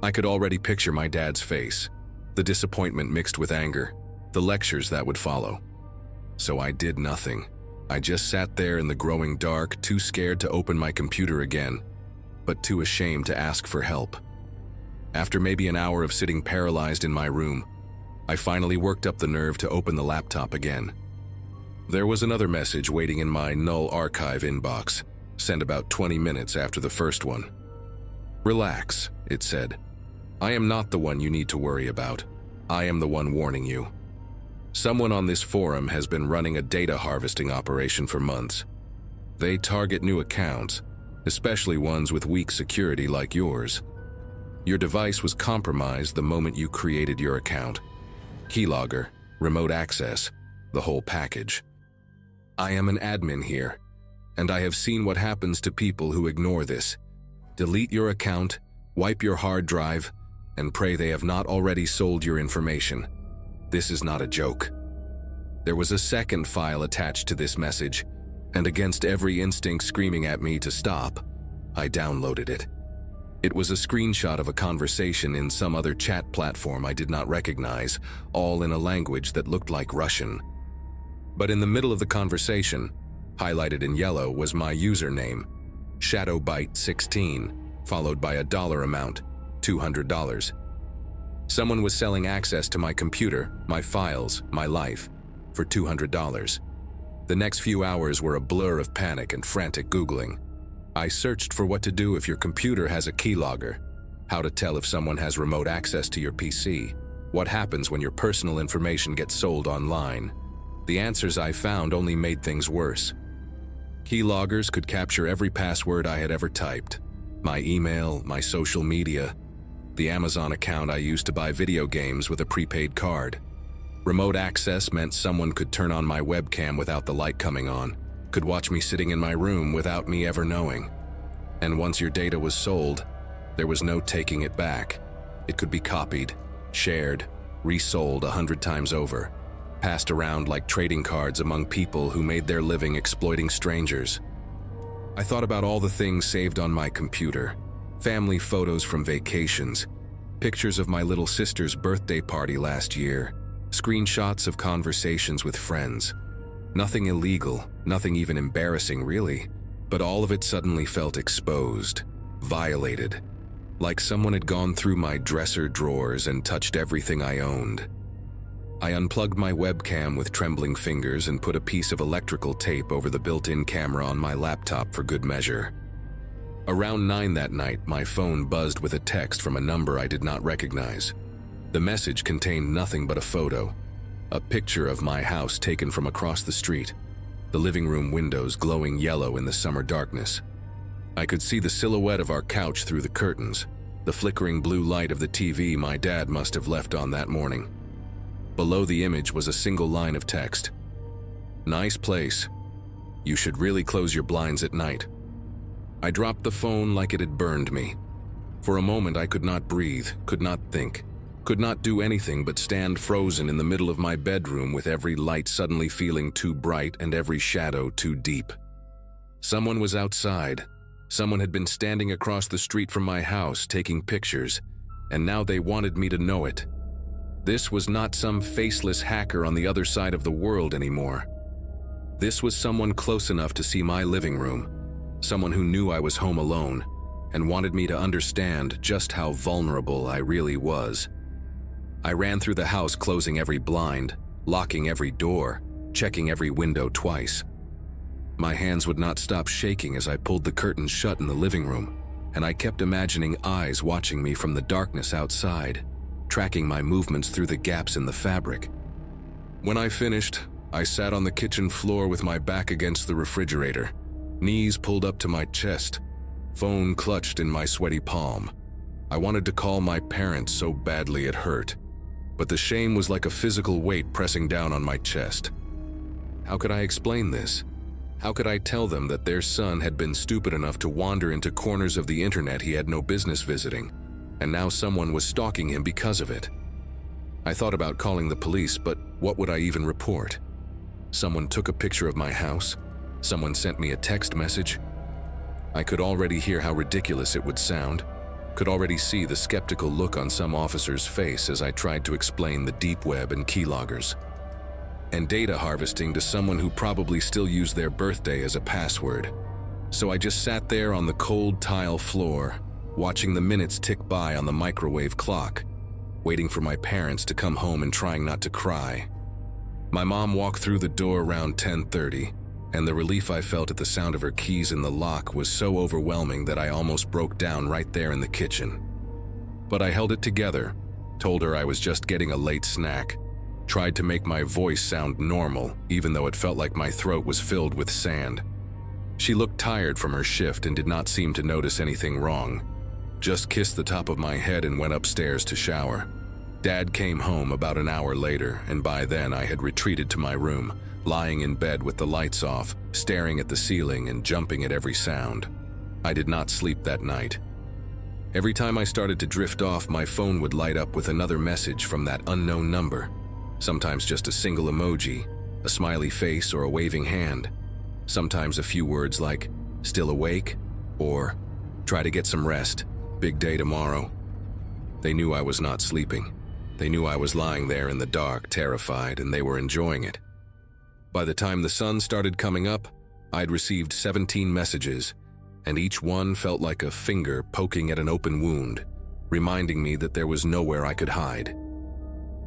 I could already picture my dad's face, the disappointment mixed with anger, the lectures that would follow. So I did nothing. I just sat there in the growing dark, too scared to open my computer again. but too ashamed to ask for help. After maybe an hour of sitting paralyzed in my room, I finally worked up the nerve to open the laptop again. There was another message waiting in my null archive inbox, sent about 20 minutes after the first one. "Relax," it said. "I am not the one you need to worry about. I am the one warning you. Someone on this forum has been running a data harvesting operation for months. They target new accounts, especially ones with weak security like yours. Your device was compromised the moment you created your account. Keylogger, remote access, the whole package. I am an admin here, and I have seen what happens to people who ignore this. Delete your account, wipe your hard drive, and pray they have not already sold your information. This is not a joke." There was a second file attached to this message, and against every instinct screaming at me to stop, I downloaded it. It was a screenshot of a conversation in some other chat platform I did not recognize, all in a language that looked like Russian. But in the middle of the conversation, highlighted in yellow, was my username, ShadowBite16, followed by a dollar amount, $200. Someone was selling access to my computer, my files, my life, for $200. The next few hours were a blur of panic and frantic Googling. I searched for what to do if your computer has a keylogger, how to tell if someone has remote access to your PC, what happens when your personal information gets sold online. The answers I found only made things worse. Keyloggers could capture every password I had ever typed, my email, my social media, the Amazon account I used to buy video games with a prepaid card. Remote access meant someone could turn on my webcam without the light coming on, could watch me sitting in my room without me ever knowing. And once your data was sold, there was no taking it back. It could be copied, shared, resold 100 times over, passed around like trading cards among people who made their living exploiting strangers. I thought about all the things saved on my computer, family photos from vacations, pictures of my little sister's birthday party last year, screenshots of conversations with friends. Nothing illegal, nothing even embarrassing really, but all of it suddenly felt exposed, violated, like someone had gone through my dresser drawers and touched everything I owned. I unplugged my webcam with trembling fingers and put a piece of electrical tape over the built-in camera on my laptop for good measure. Around 9 that night, my phone buzzed with a text from a number I did not recognize. The message contained nothing but a photo, a picture of my house taken from across the street, the living room windows glowing yellow in the summer darkness. I could see the silhouette of our couch through the curtains, the flickering blue light of the TV my dad must have left on that morning. Below the image was a single line of text. "Nice place. You should really close your blinds at night." I dropped the phone like it had burned me. For a moment I could not breathe, could not think, could not do anything but stand frozen in the middle of my bedroom with every light suddenly feeling too bright and every shadow too deep. Someone was outside. Someone had been standing across the street from my house taking pictures, and now they wanted me to know it. This was not some faceless hacker on the other side of the world anymore. This was someone close enough to see my living room, someone who knew I was home alone and wanted me to understand just how vulnerable I really was. I ran through the house, closing every blind, locking every door, checking every window twice. My hands would not stop shaking as I pulled the curtains shut in the living room, and I kept imagining eyes watching me from the darkness outside, tracking my movements through the gaps in the fabric. When I finished, I sat on the kitchen floor with my back against the refrigerator, knees pulled up to my chest, phone clutched in my sweaty palm. I wanted to call my parents so badly it hurt, but the shame was like a physical weight pressing down on my chest. How could I explain this? How could I tell them that their son had been stupid enough to wander into corners of the internet he had no business visiting, and now someone was stalking him because of it? I thought about calling the police, but what would I even report? Someone took a picture of my house. Someone sent me a text message. I could already hear how ridiculous it would sound, could already see the skeptical look on some officer's face as I tried to explain the deep web and keyloggers, and data harvesting to someone who probably still used their birthday as a password. So I just sat there on the cold tile floor, watching the minutes tick by on the microwave clock, waiting for my parents to come home and trying not to cry. My mom walked through the door around 10:30, and the relief I felt at the sound of her keys in the lock was so overwhelming that I almost broke down right there in the kitchen. But I held it together, told her I was just getting a late snack, tried to make my voice sound normal, even though it felt like my throat was filled with sand. She looked tired from her shift and did not seem to notice anything wrong, just kissed the top of my head and went upstairs to shower. Dad came home about an hour later, and by then I had retreated to my room, lying in bed with the lights off, staring at the ceiling and jumping at every sound. I did not sleep that night. Every time I started to drift off, my phone would light up with another message from that unknown number. Sometimes just a single emoji, a smiley face or a waving hand. Sometimes a few words like, "Still awake?" or "Try to get some rest, big day tomorrow." They knew I was not sleeping. They knew I was lying there in the dark, terrified, and they were enjoying it. By the time the sun started coming up, I'd received 17 messages, and each one felt like a finger poking at an open wound, reminding me that there was nowhere I could hide.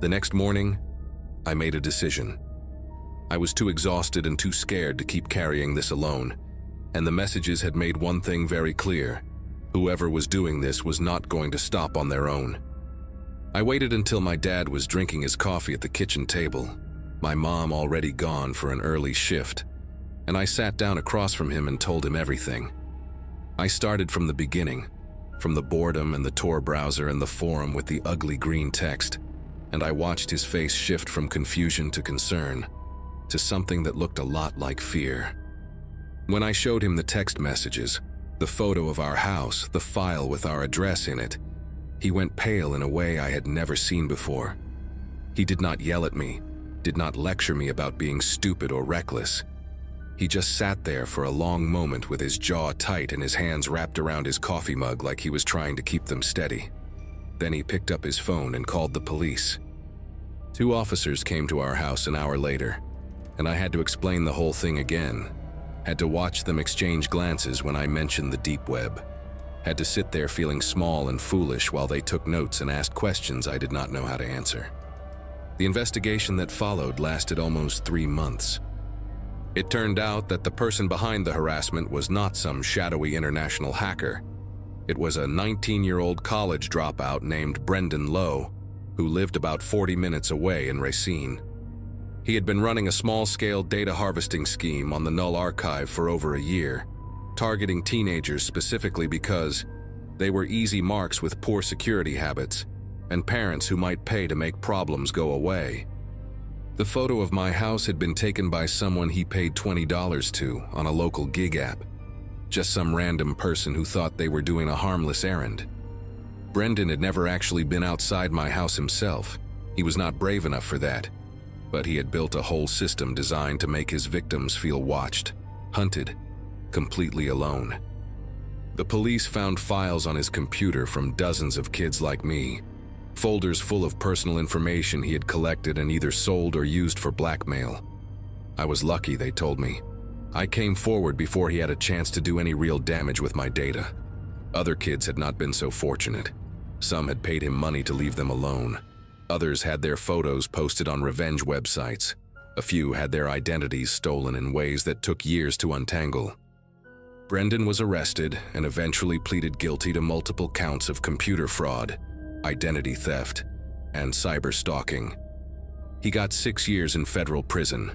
The next morning, I made a decision. I was too exhausted and too scared to keep carrying this alone, and the messages had made one thing very clear: whoever was doing this was not going to stop on their own. I waited until my dad was drinking his coffee at the kitchen table, my mom already gone for an early shift, and I sat down across from him and told him everything. I started from the beginning, from the boredom and the Tor browser and the forum with the ugly green text, and I watched his face shift from confusion to concern, to something that looked a lot like fear. When I showed him the text messages, the photo of our house, the file with our address in it, he went pale in a way I had never seen before. He did not yell at me, did not lecture me about being stupid or reckless. He just sat there for a long moment with his jaw tight and his hands wrapped around his coffee mug like he was trying to keep them steady. Then he picked up his phone and called the police. 2 officers came to our house an hour later, and I had to explain the whole thing again. Had to watch them exchange glances when I mentioned the deep web. Had to sit there feeling small and foolish while they took notes and asked questions I did not know how to answer. The investigation that followed lasted almost 3 months. It turned out that the person behind the harassment was not some shadowy international hacker. It was a 19-year-old college dropout named Brendan Lowe, who lived about 40 minutes away in Racine. He had been running a small-scale data harvesting scheme on the Null archive for over a year, targeting teenagers specifically because they were easy marks with poor security habits and parents who might pay to make problems go away. The photo of my house had been taken by someone he paid $20 to on a local gig app, just some random person who thought they were doing a harmless errand. Brendan had never actually been outside my house himself. He was not brave enough for that, but he had built a whole system designed to make his victims feel watched, hunted, completely alone. The police found files on his computer from dozens of kids like me, folders full of personal information he had collected and either sold or used for blackmail. I was lucky, they told me. I came forward before he had a chance to do any real damage with my data. Other kids had not been so fortunate. Some had paid him money to leave them alone. Others had their photos posted on revenge websites. A few had their identities stolen in ways that took years to untangle. Brendan was arrested and eventually pleaded guilty to multiple counts of computer fraud, identity theft, and cyber stalking. He got 6 years in federal prison,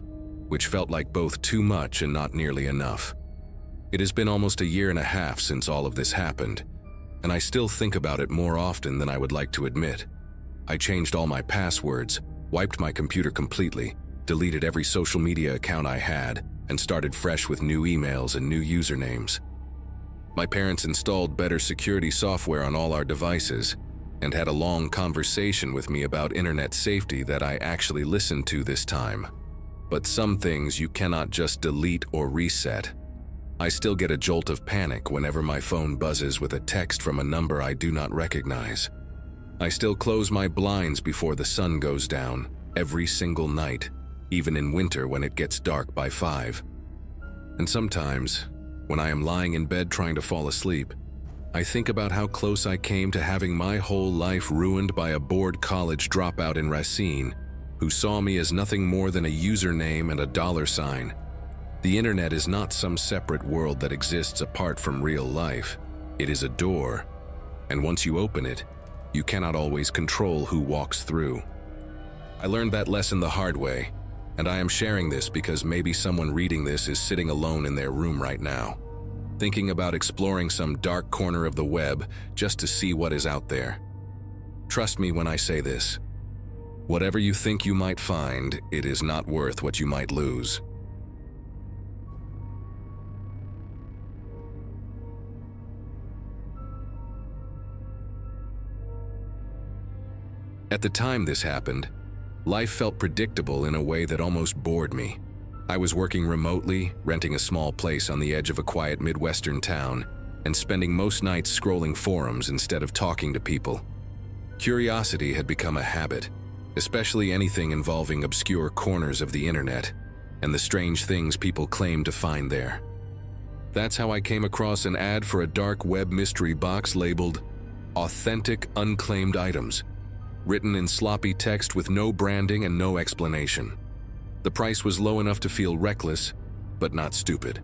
which felt like both too much and not nearly enough. It has been almost a year and a half since all of this happened, and I still think about it more often than I would like to admit. I changed all my passwords, wiped my computer completely, deleted every social media account I had, and started fresh with new emails and new usernames. My parents installed better security software on all our devices and had a long conversation with me about internet safety that I actually listened to this time. But some things you cannot just delete or reset. I still get a jolt of panic whenever my phone buzzes with a text from a number I do not recognize. I still close my blinds before the sun goes down, every single night, even in winter when it gets dark by 5. And sometimes, When I am lying in bed trying to fall asleep, I think about how close I came to having my whole life ruined by a bored college dropout in Racine who saw me as nothing more than a username and a dollar sign. The internet is not some separate world that exists apart from real life. It is a door, and once you open it, you cannot always control who walks through. I learned that lesson the hard way, and I am sharing this because maybe someone reading this is sitting alone in their room right now, thinking about exploring some dark corner of the web just to see what is out there. Trust me when I say this. Whatever you think you might find, it is not worth what you might lose. At the time this happened, life felt predictable in a way that almost bored me. I was working remotely, renting a small place on the edge of a quiet Midwestern town, and spending most nights scrolling forums instead of talking to people. Curiosity had become a habit, especially anything involving obscure corners of the internet and the strange things people claim to find there. That's how I came across an ad for a dark web mystery box labeled "Authentic Unclaimed Items," written in sloppy text with no branding and no explanation. The price was low enough to feel reckless, but not stupid,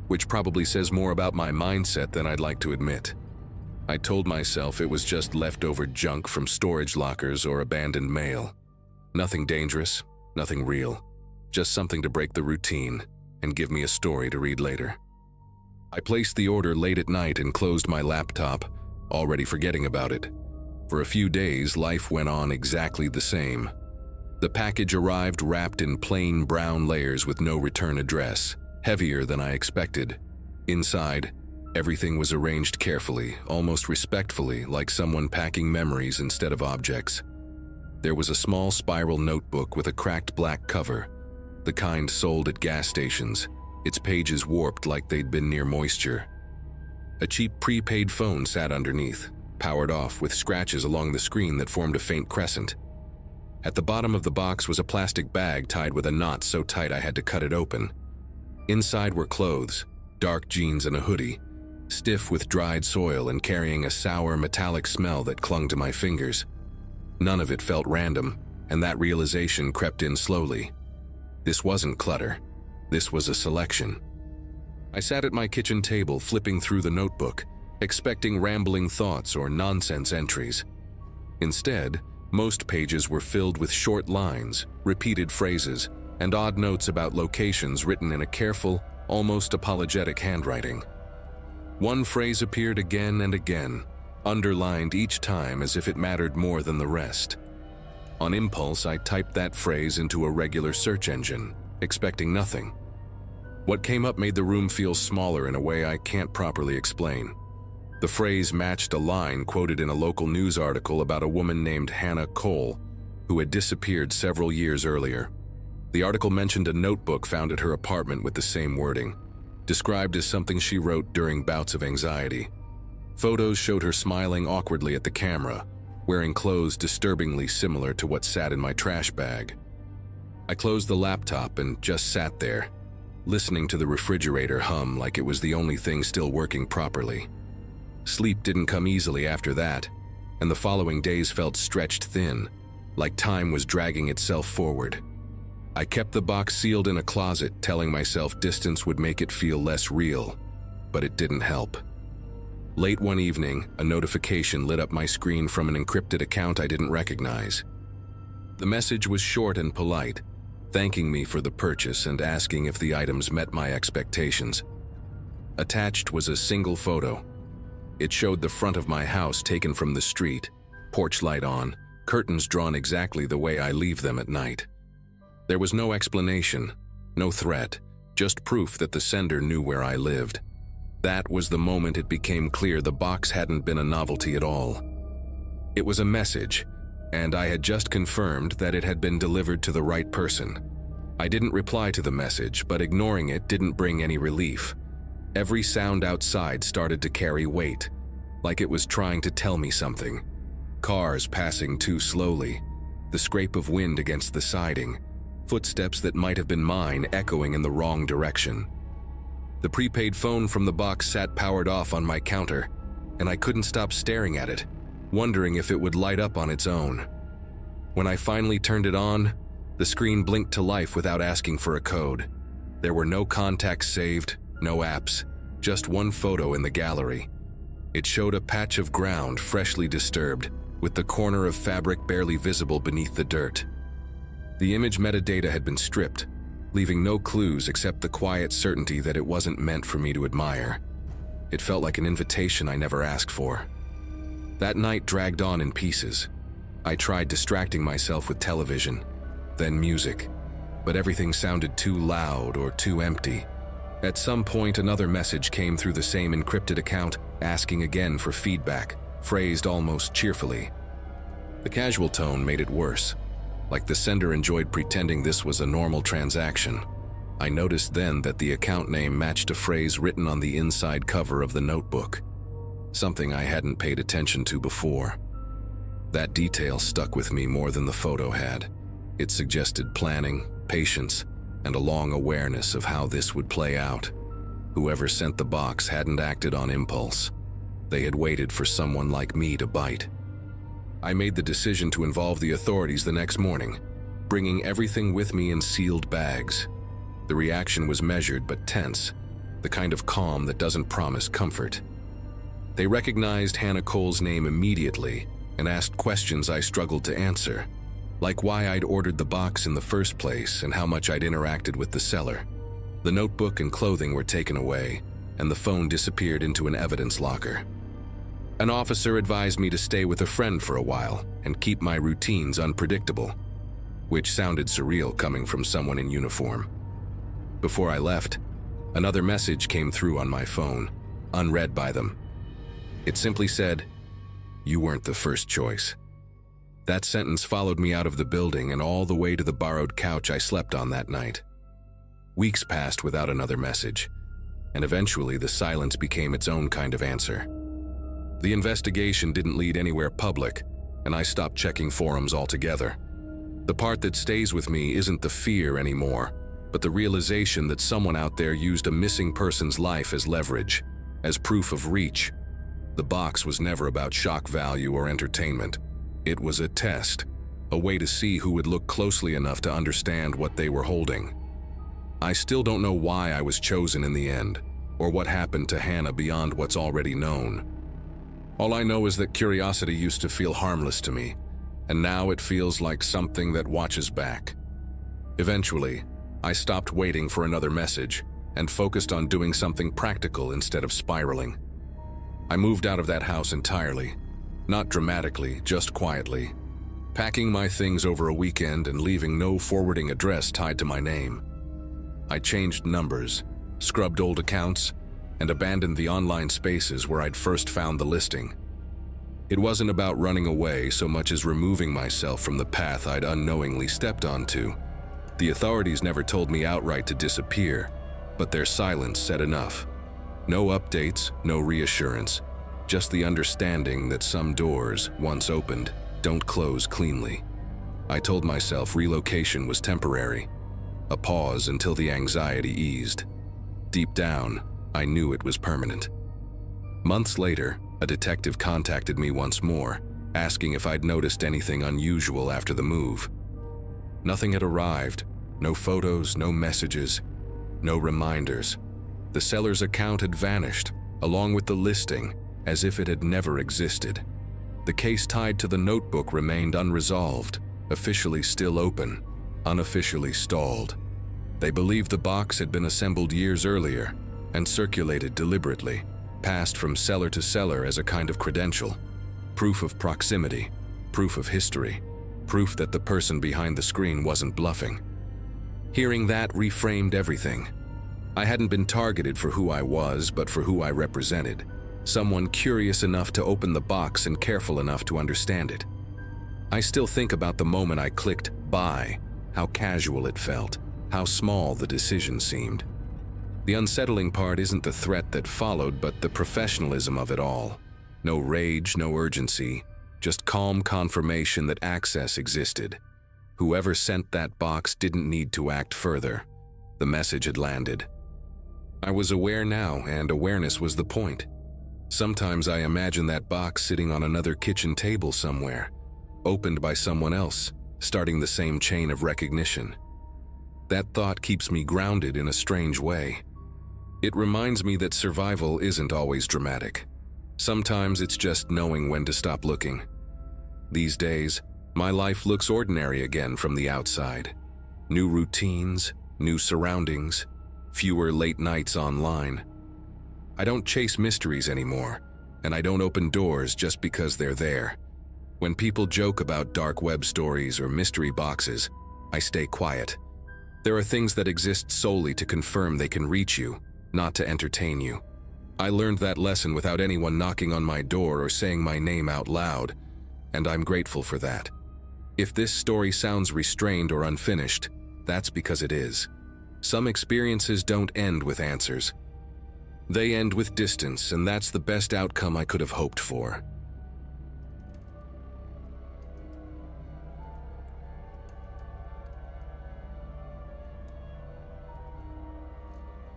which probably says more about my mindset than I'd like to admit. I told myself it was just leftover junk from storage lockers or abandoned mail. Nothing dangerous, nothing real, just something to break the routine and give me a story to read later. I placed the order late at night and closed my laptop, already forgetting about it. For a few days, life went on exactly the same. The package arrived wrapped in plain brown layers with no return address, heavier than I expected. Inside, everything was arranged carefully, almost respectfully, like someone packing memories instead of objects. There was a small spiral notebook with a cracked black cover, the kind sold at gas stations, its pages warped like they'd been near moisture. A cheap prepaid phone sat underneath, powered off with scratches along the screen that formed a faint crescent. At the bottom of the box was a plastic bag tied with a knot so tight I had to cut it open. Inside were clothes, dark jeans and a hoodie, stiff with dried soil and carrying a sour metallic smell that clung to my fingers. None of it felt random, and that realization crept in slowly. This wasn't clutter. This was a selection. I sat at my kitchen table flipping through the notebook, expecting rambling thoughts or nonsense entries. Instead, most pages were filled with short lines, repeated phrases, and odd notes about locations written in a careful, almost apologetic handwriting. One phrase appeared again and again, underlined each time as if it mattered more than the rest. On impulse, I typed that phrase into a regular search engine, expecting nothing. What came up made the room feel smaller in a way I can't properly explain. The phrase matched a line quoted in a local news article about a woman named Hannah Cole, who had disappeared several years earlier. The article mentioned a notebook found at her apartment with the same wording, described as something she wrote during bouts of anxiety. Photos showed her smiling awkwardly at the camera, wearing clothes disturbingly similar to what sat in my trash bag. I closed the laptop and just sat there, listening to the refrigerator hum like it was the only thing still working properly. Sleep didn't come easily after that, and the following days felt stretched thin, like time was dragging itself forward. I kept the box sealed in a closet, telling myself distance would make it feel less real, but it didn't help. Late one evening, a notification lit up my screen from an encrypted account I didn't recognize. The message was short and polite, thanking me for the purchase and asking if the items met my expectations. Attached was a single photo. It showed the front of my house taken from the street, porch light on, curtains drawn exactly the way I leave them at night. There was no explanation, no threat, just proof that the sender knew where I lived. That was the moment it became clear the box hadn't been a novelty at all. It was a message, and I had just confirmed that it had been delivered to the right person. I didn't reply to the message, but ignoring it didn't bring any relief. Every sound outside started to carry weight, like it was trying to tell me something. Cars passing too slowly, the scrape of wind against the siding, footsteps that might have been mine echoing in the wrong direction. The prepaid phone from the box sat powered off on my counter, and I couldn't stop staring at it, wondering if it would light up on its own. When I finally turned it on, the screen blinked to life without asking for a code. There were no contacts saved, no apps, just one photo in the gallery. It showed a patch of ground freshly disturbed, with the corner of fabric barely visible beneath the dirt. The image metadata had been stripped, leaving no clues except the quiet certainty that it wasn't meant for me to admire. It felt like an invitation I never asked for. That night dragged on in pieces. I tried distracting myself with television, then music, but everything sounded too loud or too empty. At some point, another message came through the same encrypted account, asking again for feedback, phrased almost cheerfully. The casual tone made it worse, like the sender enjoyed pretending this was a normal transaction. I noticed then that the account name matched a phrase written on the inside cover of the notebook, something I hadn't paid attention to before. That detail stuck with me more than the photo had. It suggested planning, patience, and a long awareness of how this would play out. Whoever sent the box hadn't acted on impulse. They had waited for someone like me to bite. I made the decision to involve the authorities the next morning, bringing everything with me in sealed bags. The reaction was measured but tense, the kind of calm that doesn't promise comfort. They recognized Hannah Cole's name immediately and asked questions I struggled to answer, like why I'd ordered the box in the first place and how much I'd interacted with the seller. The notebook and clothing were taken away, and the phone disappeared into an evidence locker. An officer advised me to stay with a friend for a while and keep my routines unpredictable, which sounded surreal coming from someone in uniform. Before I left, another message came through on my phone, unread by them. It simply said, "You weren't the first choice." That sentence followed me out of the building and all the way to the borrowed couch I slept on that night. Weeks passed without another message, and eventually the silence became its own kind of answer. The investigation didn't lead anywhere public, and I stopped checking forums altogether. The part that stays with me isn't the fear anymore, but the realization that someone out there used a missing person's life as leverage, as proof of reach. The box was never about shock value or entertainment. It was a test, a way to see who would look closely enough to understand what they were holding. I still don't know why I was chosen in the end, or what happened to Hannah beyond what's already known. All I know is that curiosity used to feel harmless to me, and now it feels like something that watches back. Eventually, I stopped waiting for another message and focused on doing something practical instead of spiraling. I moved out of that house entirely, not dramatically, just quietly, packing my things over a weekend and leaving no forwarding address tied to my name. I changed numbers, scrubbed old accounts, and abandoned the online spaces where I'd first found the listing. It wasn't about running away so much as removing myself from the path I'd unknowingly stepped onto. The authorities never told me outright to disappear, but their silence said enough. No updates, no reassurance, just the understanding that some doors, once opened, don't close cleanly. I told myself relocation was temporary, a pause until the anxiety eased. Deep down, I knew it was permanent. Months later, a detective contacted me once more, asking if I'd noticed anything unusual after the move. Nothing had arrived, no photos, no messages, no reminders. The seller's account had vanished, along with the listing, as if it had never existed. The case tied to the notebook remained unresolved, officially still open, unofficially stalled. They believed the box had been assembled years earlier and circulated deliberately, passed from seller to seller as a kind of credential, proof of proximity, proof of history, proof that the person behind the screen wasn't bluffing. Hearing that reframed everything. I hadn't been targeted for who I was, but for who I represented. Someone curious enough to open the box and careful enough to understand it. I still think about the moment I clicked buy, how casual it felt, how small the decision seemed. The unsettling part isn't the threat that followed, but the professionalism of it all. No rage, no urgency, just calm confirmation that access existed. Whoever sent that box didn't need to act further. The message had landed. I was aware now, and awareness was the point. Sometimes I imagine that box sitting on another kitchen table somewhere, opened by someone else, starting the same chain of recognition. That thought keeps me grounded in a strange way. It reminds me that survival isn't always dramatic. Sometimes it's just knowing when to stop looking. These days, my life looks ordinary again from the outside. New routines, new surroundings, fewer late nights online. I don't chase mysteries anymore, and I don't open doors just because they're there. When people joke about dark web stories or mystery boxes, I stay quiet. There are things that exist solely to confirm they can reach you, not to entertain you. I learned that lesson without anyone knocking on my door or saying my name out loud, and I'm grateful for that. If this story sounds restrained or unfinished, that's because it is. Some experiences don't end with answers. They end with distance, and that's the best outcome I could have hoped for.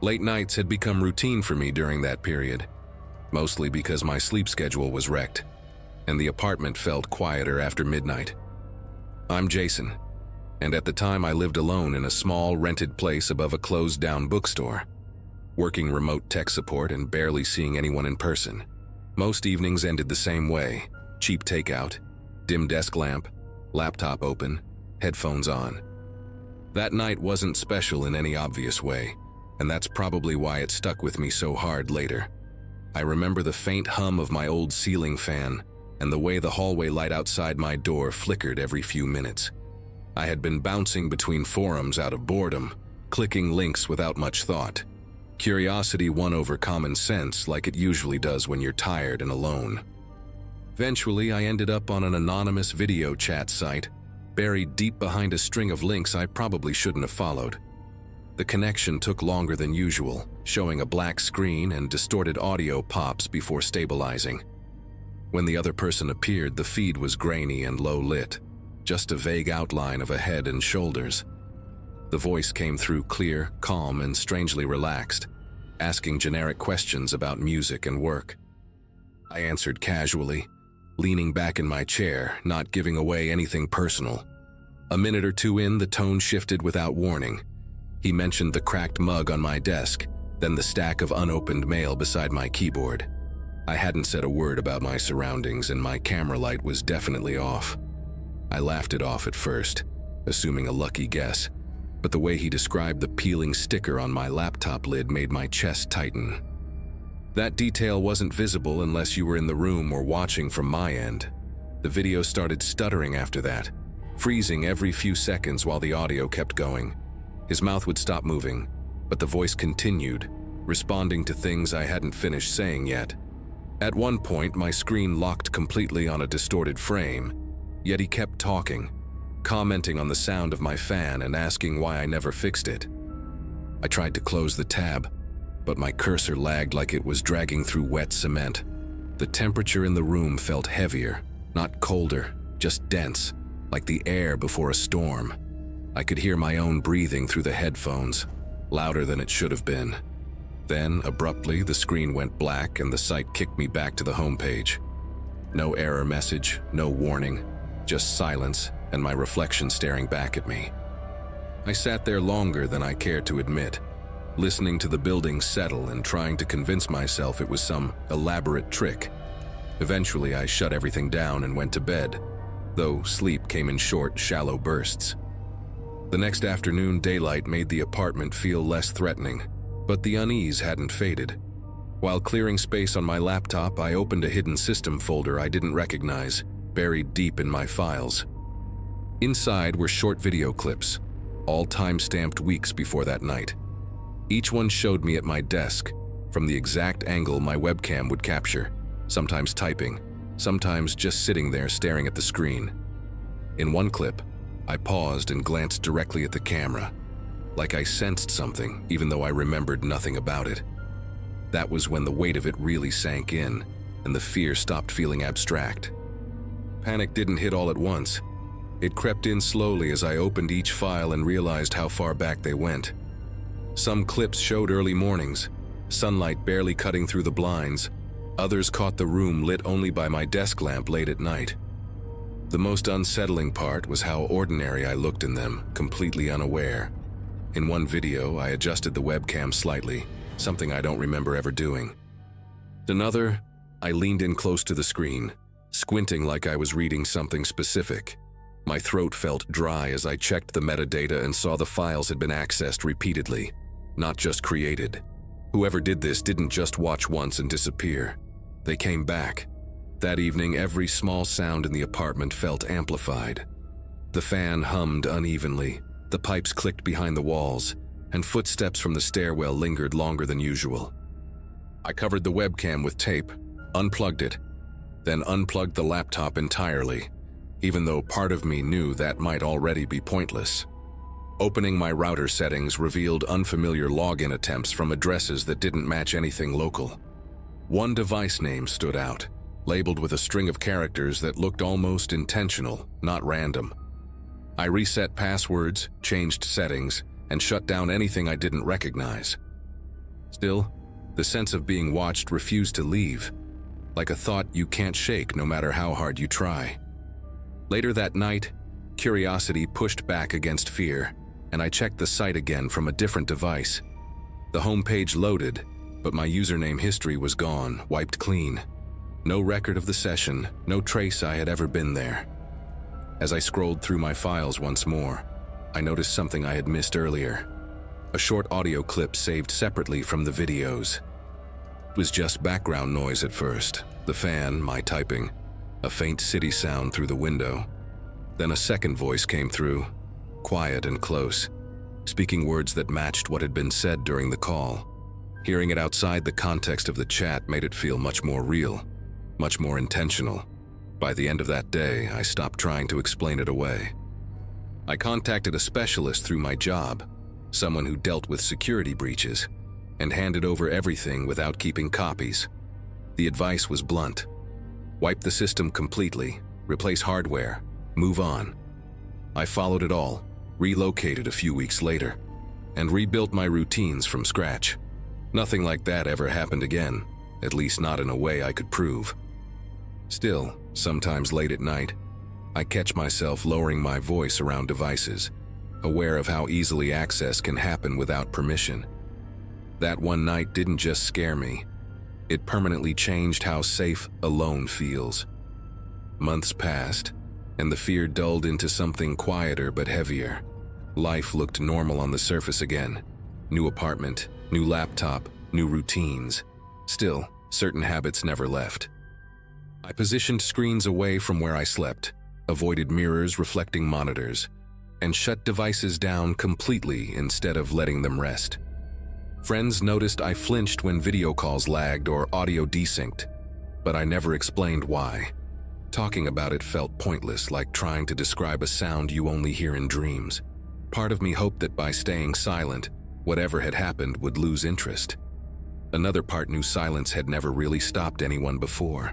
Late nights had become routine for me during that period, mostly because my sleep schedule was wrecked, and the apartment felt quieter after midnight. I'm Jason, and at the time I lived alone in a small rented place above a closed-down bookstore, working remote tech support and barely seeing anyone in person. Most evenings ended the same way: cheap takeout, dim desk lamp, laptop open, headphones on. That night wasn't special in any obvious way, and that's probably why it stuck with me so hard later. I remember the faint hum of my old ceiling fan and the way the hallway light outside my door flickered every few minutes. I had been bouncing between forums out of boredom, clicking links without much thought. Curiosity won over common sense like it usually does when you're tired and alone. Eventually, I ended up on an anonymous video chat site, buried deep behind a string of links I probably shouldn't have followed. The connection took longer than usual, showing a black screen and distorted audio pops before stabilizing. When the other person appeared, the feed was grainy and low-lit, just a vague outline of a head and shoulders. The voice came through clear, calm, and strangely relaxed, asking generic questions about music and work. I answered casually, leaning back in my chair, not giving away anything personal. A minute or two in, the tone shifted without warning. He mentioned the cracked mug on my desk, then the stack of unopened mail beside my keyboard. I hadn't said a word about my surroundings, and my camera light was definitely off. I laughed it off at first, assuming a lucky guess, but the way he described the peeling sticker on my laptop lid made my chest tighten. That detail wasn't visible unless you were in the room or watching from my end. The video started stuttering after that, freezing every few seconds while the audio kept going. His mouth would stop moving, but the voice continued, responding to things I hadn't finished saying yet. At one point, my screen locked completely on a distorted frame, yet he kept talking, commenting on the sound of my fan and asking why I never fixed it. I tried to close the tab, but my cursor lagged like it was dragging through wet cement. The temperature in the room felt heavier, not colder, just dense, like the air before a storm. I could hear my own breathing through the headphones, louder than it should have been. Then, abruptly, the screen went black and the site kicked me back to the homepage. No error message, no warning, just silence and my reflection staring back at me. I sat there longer than I cared to admit, listening to the building settle and trying to convince myself it was some elaborate trick. Eventually, I shut everything down and went to bed, though sleep came in short, shallow bursts. The next afternoon, daylight made the apartment feel less threatening, but the unease hadn't faded. While clearing space on my laptop, I opened a hidden system folder I didn't recognize, buried deep in my files. Inside were short video clips, all time-stamped weeks before that night. Each one showed me at my desk, from the exact angle my webcam would capture, sometimes typing, sometimes just sitting there staring at the screen. In one clip, I paused and glanced directly at the camera, like I sensed something, even though I remembered nothing about it. That was when the weight of it really sank in, and the fear stopped feeling abstract. Panic didn't hit all at once. It crept in slowly as I opened each file and realized how far back they went. Some clips showed early mornings, sunlight barely cutting through the blinds. Others caught the room lit only by my desk lamp late at night. The most unsettling part was how ordinary I looked in them, completely unaware. In one video, I adjusted the webcam slightly, something I don't remember ever doing. Another, I leaned in close to the screen, squinting like I was reading something specific. My throat felt dry as I checked the metadata and saw the files had been accessed repeatedly, not just created. Whoever did this didn't just watch once and disappear. They came back. That evening, every small sound in the apartment felt amplified. The fan hummed unevenly, the pipes clicked behind the walls, and footsteps from the stairwell lingered longer than usual. I covered the webcam with tape, unplugged it, then unplugged the laptop entirely, even though part of me knew that might already be pointless. Opening my router settings revealed unfamiliar login attempts from addresses that didn't match anything local. One device name stood out, labeled with a string of characters that looked almost intentional, not random. I reset passwords, changed settings, and shut down anything I didn't recognize. Still, the sense of being watched refused to leave, like a thought you can't shake no matter how hard you try. Later that night, curiosity pushed back against fear, and I checked the site again from a different device. The homepage loaded, but my username history was gone, wiped clean. No record of the session, no trace I had ever been there. As I scrolled through my files once more, I noticed something I had missed earlier. A short audio clip saved separately from the videos. It was just background noise at first, the fan, my typing, a faint city sound through the window. Then a second voice came through, quiet and close, speaking words that matched what had been said during the call. Hearing it outside the context of the chat made it feel much more real, much more intentional. By the end of that day, I stopped trying to explain it away. I contacted a specialist through my job, someone who dealt with security breaches, and handed over everything without keeping copies. The advice was blunt. Wipe the system completely, replace hardware, move on. I followed it all, relocated a few weeks later, and rebuilt my routines from scratch. Nothing like that ever happened again, at least not in a way I could prove. Still, sometimes late at night, I catch myself lowering my voice around devices, aware of how easily access can happen without permission. That one night didn't just scare me, it permanently changed how safe alone feels. Months passed, and the fear dulled into something quieter but heavier. Life looked normal on the surface again. New apartment, new laptop, new routines. Still, certain habits never left. I positioned screens away from where I slept, avoided mirrors reflecting monitors, and shut devices down completely instead of letting them rest. Friends noticed I flinched when video calls lagged or audio desynced, but I never explained why. Talking about it felt pointless, like trying to describe a sound you only hear in dreams. Part of me hoped that by staying silent, whatever had happened would lose interest. Another part knew silence had never really stopped anyone before.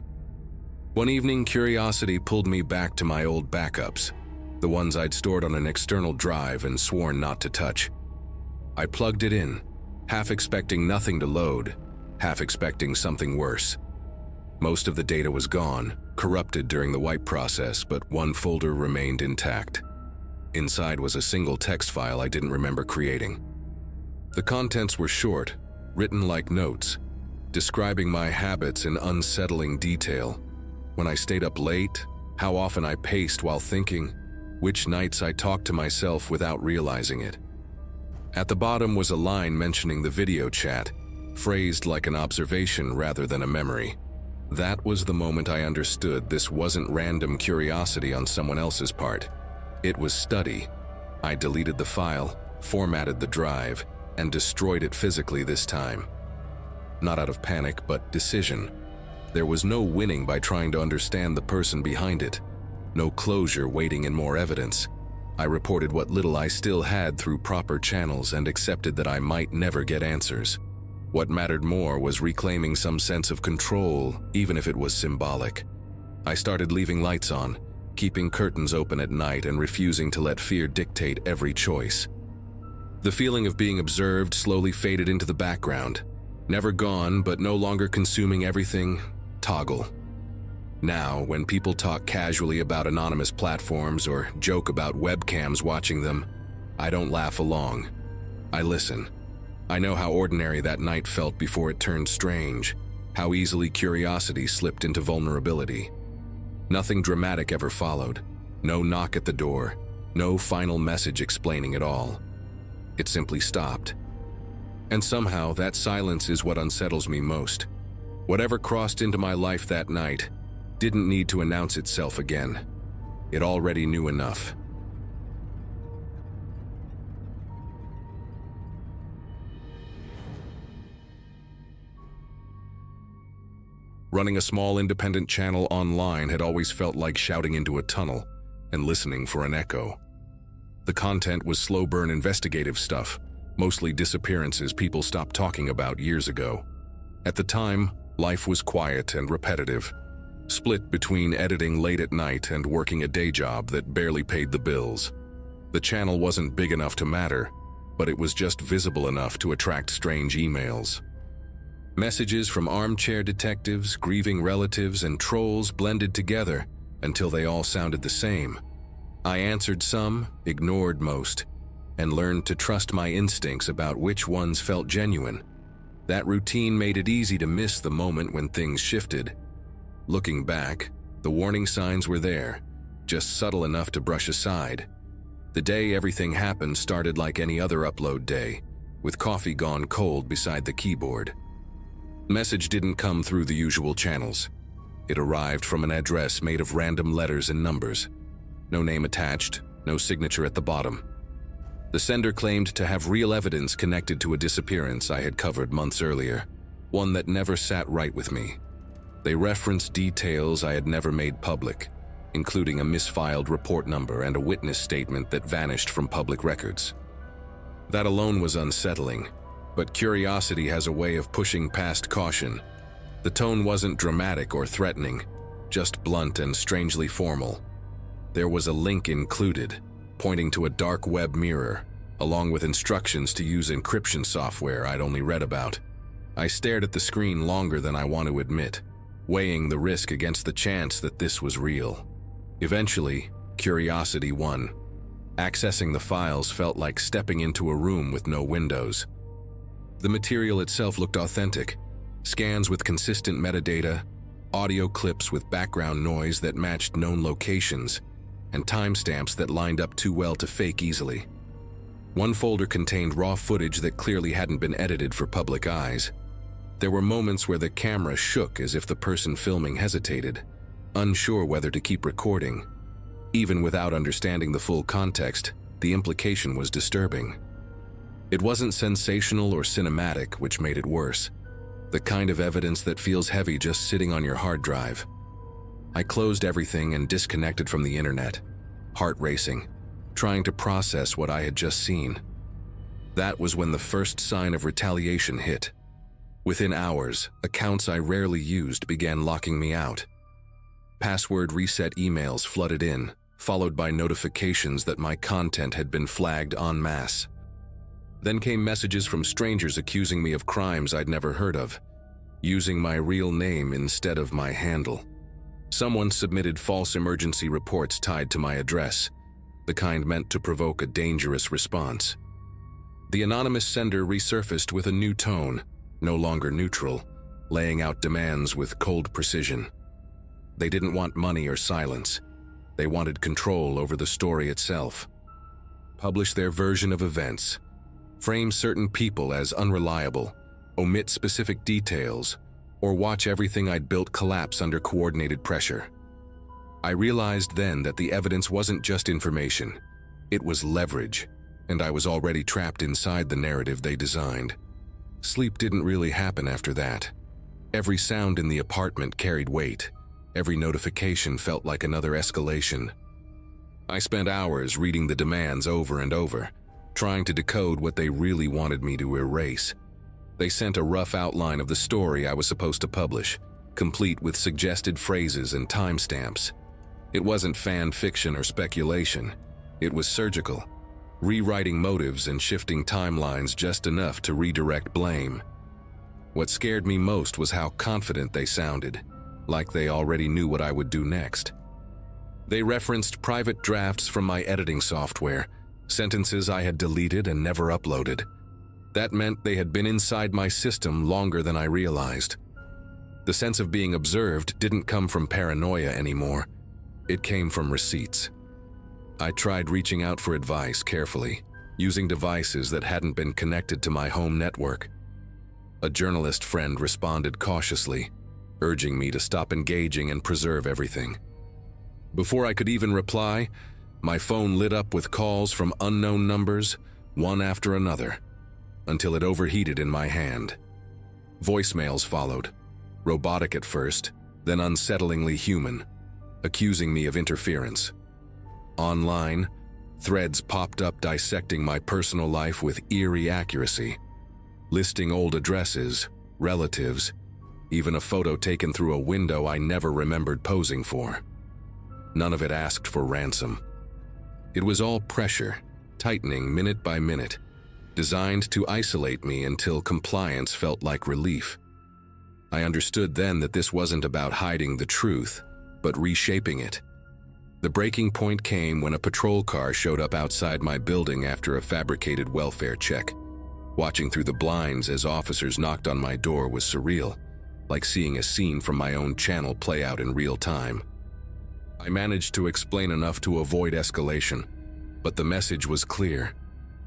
One evening, curiosity pulled me back to my old backups, the ones I'd stored on an external drive and sworn not to touch. I plugged it in, half expecting nothing to load, half expecting something worse. Most of the data was gone, corrupted during the wipe process, but one folder remained intact. Inside was a single text file I didn't remember creating. The contents were short, written like notes, describing my habits in unsettling detail. When I stayed up late, how often I paced while thinking, which nights I talked to myself without realizing it. At the bottom was a line mentioning the video chat, phrased like an observation rather than a memory. That was the moment I understood this wasn't random curiosity on someone else's part. It was study. I deleted the file, formatted the drive, and destroyed it physically this time. Not out of panic, but decision. There was no winning by trying to understand the person behind it. No closure waiting in more evidence. I reported what little I still had through proper channels and accepted that I might never get answers. What mattered more was reclaiming some sense of control, even if it was symbolic. I started leaving lights on, keeping curtains open at night and refusing to let fear dictate every choice. The feeling of being observed slowly faded into the background. Never gone, but no longer consuming everything. Toggle. Now, when people talk casually about anonymous platforms or joke about webcams watching them, I don't laugh along. I listen. I know how ordinary that night felt before it turned strange, how easily curiosity slipped into vulnerability. Nothing dramatic ever followed. No knock at the door. No final message explaining it all. It simply stopped. And somehow that silence is what unsettles me most. Whatever crossed into my life that night didn't need to announce itself again. It already knew enough. Running a small independent channel online had always felt like shouting into a tunnel and listening for an echo. The content was slow-burn investigative stuff, mostly disappearances people stopped talking about years ago. At the time, life was quiet and repetitive, split between editing late at night and working a day job that barely paid the bills. The channel wasn't big enough to matter, but it was just visible enough to attract strange emails. Messages from armchair detectives, grieving relatives, and trolls blended together until they all sounded the same. I answered some, ignored most, and learned to trust my instincts about which ones felt genuine. That routine made it easy to miss the moment when things shifted. Looking back, the warning signs were there, just subtle enough to brush aside. The day everything happened started like any other upload day, with coffee gone cold beside the keyboard. Message didn't come through the usual channels. It arrived from an address made of random letters and numbers. No name attached, no signature at the bottom. The sender claimed to have real evidence connected to a disappearance I had covered months earlier, one that never sat right with me. They referenced details I had never made public, including a misfiled report number and a witness statement that vanished from public records. That alone was unsettling. But curiosity has a way of pushing past caution. The tone wasn't dramatic or threatening, just blunt and strangely formal. There was a link included, pointing to a dark web mirror, along with instructions to use encryption software I'd only read about. I stared at the screen longer than I want to admit, weighing the risk against the chance that this was real. Eventually, curiosity won. Accessing the files felt like stepping into a room with no windows. The material itself looked authentic. Scans with consistent metadata, audio clips with background noise that matched known locations, and timestamps that lined up too well to fake easily. One folder contained raw footage that clearly hadn't been edited for public eyes. There were moments where the camera shook as if the person filming hesitated, unsure whether to keep recording. Even without understanding the full context, the implication was disturbing. It wasn't sensational or cinematic, which made it worse. The kind of evidence that feels heavy just sitting on your hard drive. I closed everything and disconnected from the internet, heart racing, trying to process what I had just seen. That was when the first sign of retaliation hit. Within hours, accounts I rarely used began locking me out. Password reset emails flooded in, followed by notifications that my content had been flagged en masse. Then came messages from strangers accusing me of crimes I'd never heard of, using my real name instead of my handle. Someone submitted false emergency reports tied to my address, the kind meant to provoke a dangerous response. The anonymous sender resurfaced with a new tone, no longer neutral, laying out demands with cold precision. They didn't want money or silence. They wanted control over the story itself. Publish their version of events. Frame certain people as unreliable, omit specific details, or watch everything I'd built collapse under coordinated pressure. I realized then that the evidence wasn't just information, it was leverage, and I was already trapped inside the narrative they designed. Sleep didn't really happen after that. Every sound in the apartment carried weight. Every notification felt like another escalation. I spent hours reading the demands over and over, trying to decode what they really wanted me to erase. They sent a rough outline of the story I was supposed to publish, complete with suggested phrases and timestamps. It wasn't fan fiction or speculation. It was surgical. rewriting motives and shifting timelines just enough to redirect blame. What scared me most was how confident they sounded, like they already knew what I would do next. They referenced private drafts from my editing software, sentences I had deleted and never uploaded. That meant they had been inside my system longer than I realized. The sense of being observed didn't come from paranoia anymore. It came from receipts. I tried reaching out for advice carefully, using devices that hadn't been connected to my home network. A journalist friend responded cautiously, urging me to stop engaging and preserve everything. Before I could even reply, my phone lit up with calls from unknown numbers, one after another, until it overheated in my hand. Voicemails followed, robotic at first, then unsettlingly human, accusing me of interference. Online, threads popped up dissecting my personal life with eerie accuracy, listing old addresses, relatives, even a photo taken through a window I never remembered posing for. None of it asked for ransom. It was all pressure, tightening minute by minute, designed to isolate me until compliance felt like relief. I understood then that this wasn't about hiding the truth, but reshaping it. The breaking point came when a patrol car showed up outside my building after a fabricated welfare check. Watching through the blinds as officers knocked on my door was surreal, like seeing a scene from my own channel play out in real time. I managed to explain enough to avoid escalation, but the message was clear.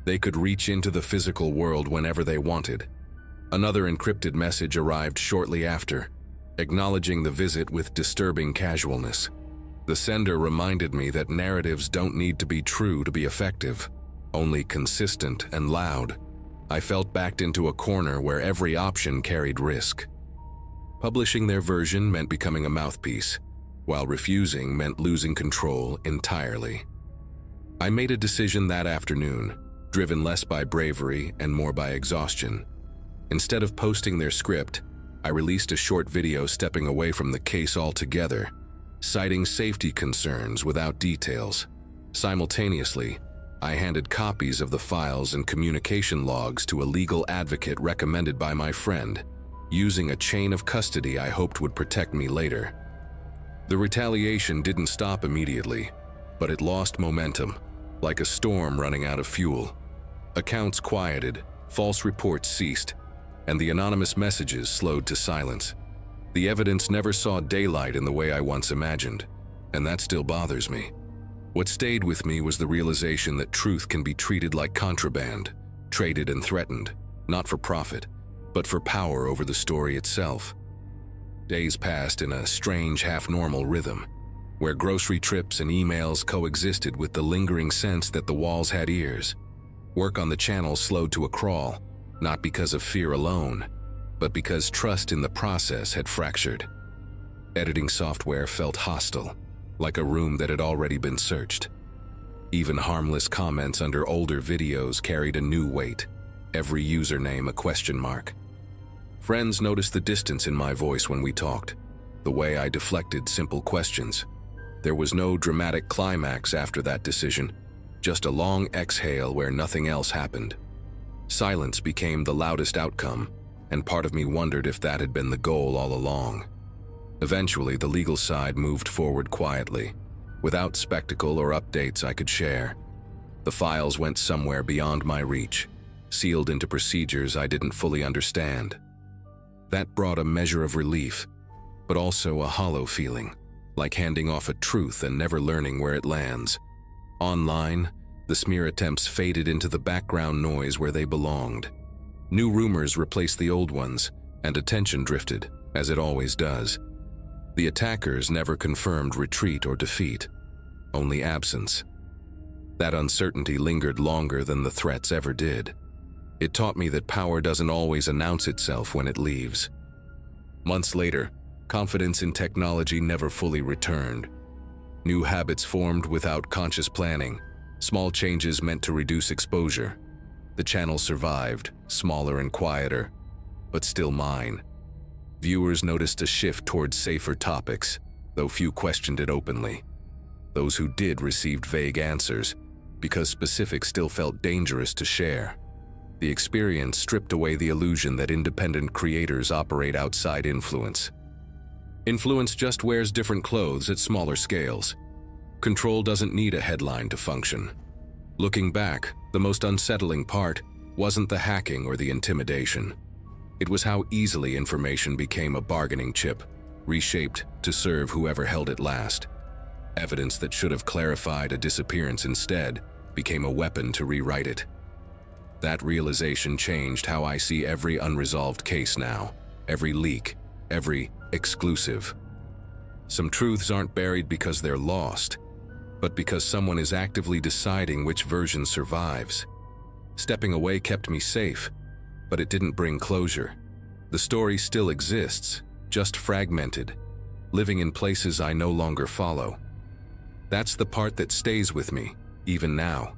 They could reach into the physical world whenever they wanted. Another encrypted message arrived shortly after, acknowledging the visit with disturbing casualness. The sender reminded me that narratives don't need to be true to be effective, only consistent and loud. I felt backed into a corner where every option carried risk. Publishing their version meant becoming a mouthpiece, while refusing meant losing control entirely. I made a decision that afternoon, driven less by bravery and more by exhaustion. Instead of posting their script, I released a short video stepping away from the case altogether, citing safety concerns without details. Simultaneously, I handed copies of the files and communication logs to a legal advocate recommended by my friend, using a chain of custody I hoped would protect me later. The retaliation didn't stop immediately, but it lost momentum, like a storm running out of fuel. Accounts quieted, false reports ceased, and the anonymous messages slowed to silence. The evidence never saw daylight in the way I once imagined, and that still bothers me. What stayed with me was the realization that truth can be treated like contraband, traded and threatened, not for profit, but for power over the story itself. Days passed in a strange half-normal rhythm, where grocery trips and emails coexisted with the lingering sense that the walls had ears. Work on the channel slowed to a crawl, not because of fear alone, but because trust in the process had fractured. Editing software felt hostile, like a room that had already been searched. Even harmless comments under older videos carried a new weight, every username a question mark. Friends noticed the distance in my voice when we talked, the way I deflected simple questions. There was no dramatic climax after that decision, just a long exhale where nothing else happened. Silence became the loudest outcome, and part of me wondered if that had been the goal all along. Eventually, the legal side moved forward quietly, without spectacle or updates I could share. The files went somewhere beyond my reach, sealed into procedures I didn't fully understand. That brought a measure of relief, but also a hollow feeling, like handing off a truth and never learning where it lands. Online, the smear attempts faded into the background noise where they belonged. New rumors replaced the old ones, and attention drifted, as it always does. The attackers never confirmed retreat or defeat, only absence. That uncertainty lingered longer than the threats ever did. It taught me that power doesn't always announce itself when it leaves. Months later, confidence in technology never fully returned. New habits formed without conscious planning. Small changes meant to reduce exposure. The channel survived, smaller and quieter, but still mine. Viewers noticed a shift towards safer topics, though few questioned it openly. Those who did received vague answers, because specifics still felt dangerous to share. The experience stripped away the illusion that independent creators operate outside influence. Influence just wears different clothes at smaller scales. Control doesn't need a headline to function. Looking back, the most unsettling part wasn't the hacking or the intimidation. It was how easily information became a bargaining chip, reshaped to serve whoever held it last. Evidence that should have clarified a disappearance instead became a weapon to rewrite it. That realization changed how I see every unresolved case now, every leak, every exclusive. Some truths aren't buried because they're lost, but because someone is actively deciding which version survives. Stepping away kept me safe, but it didn't bring closure. The story still exists, just fragmented, living in places I no longer follow. That's the part that stays with me, even now.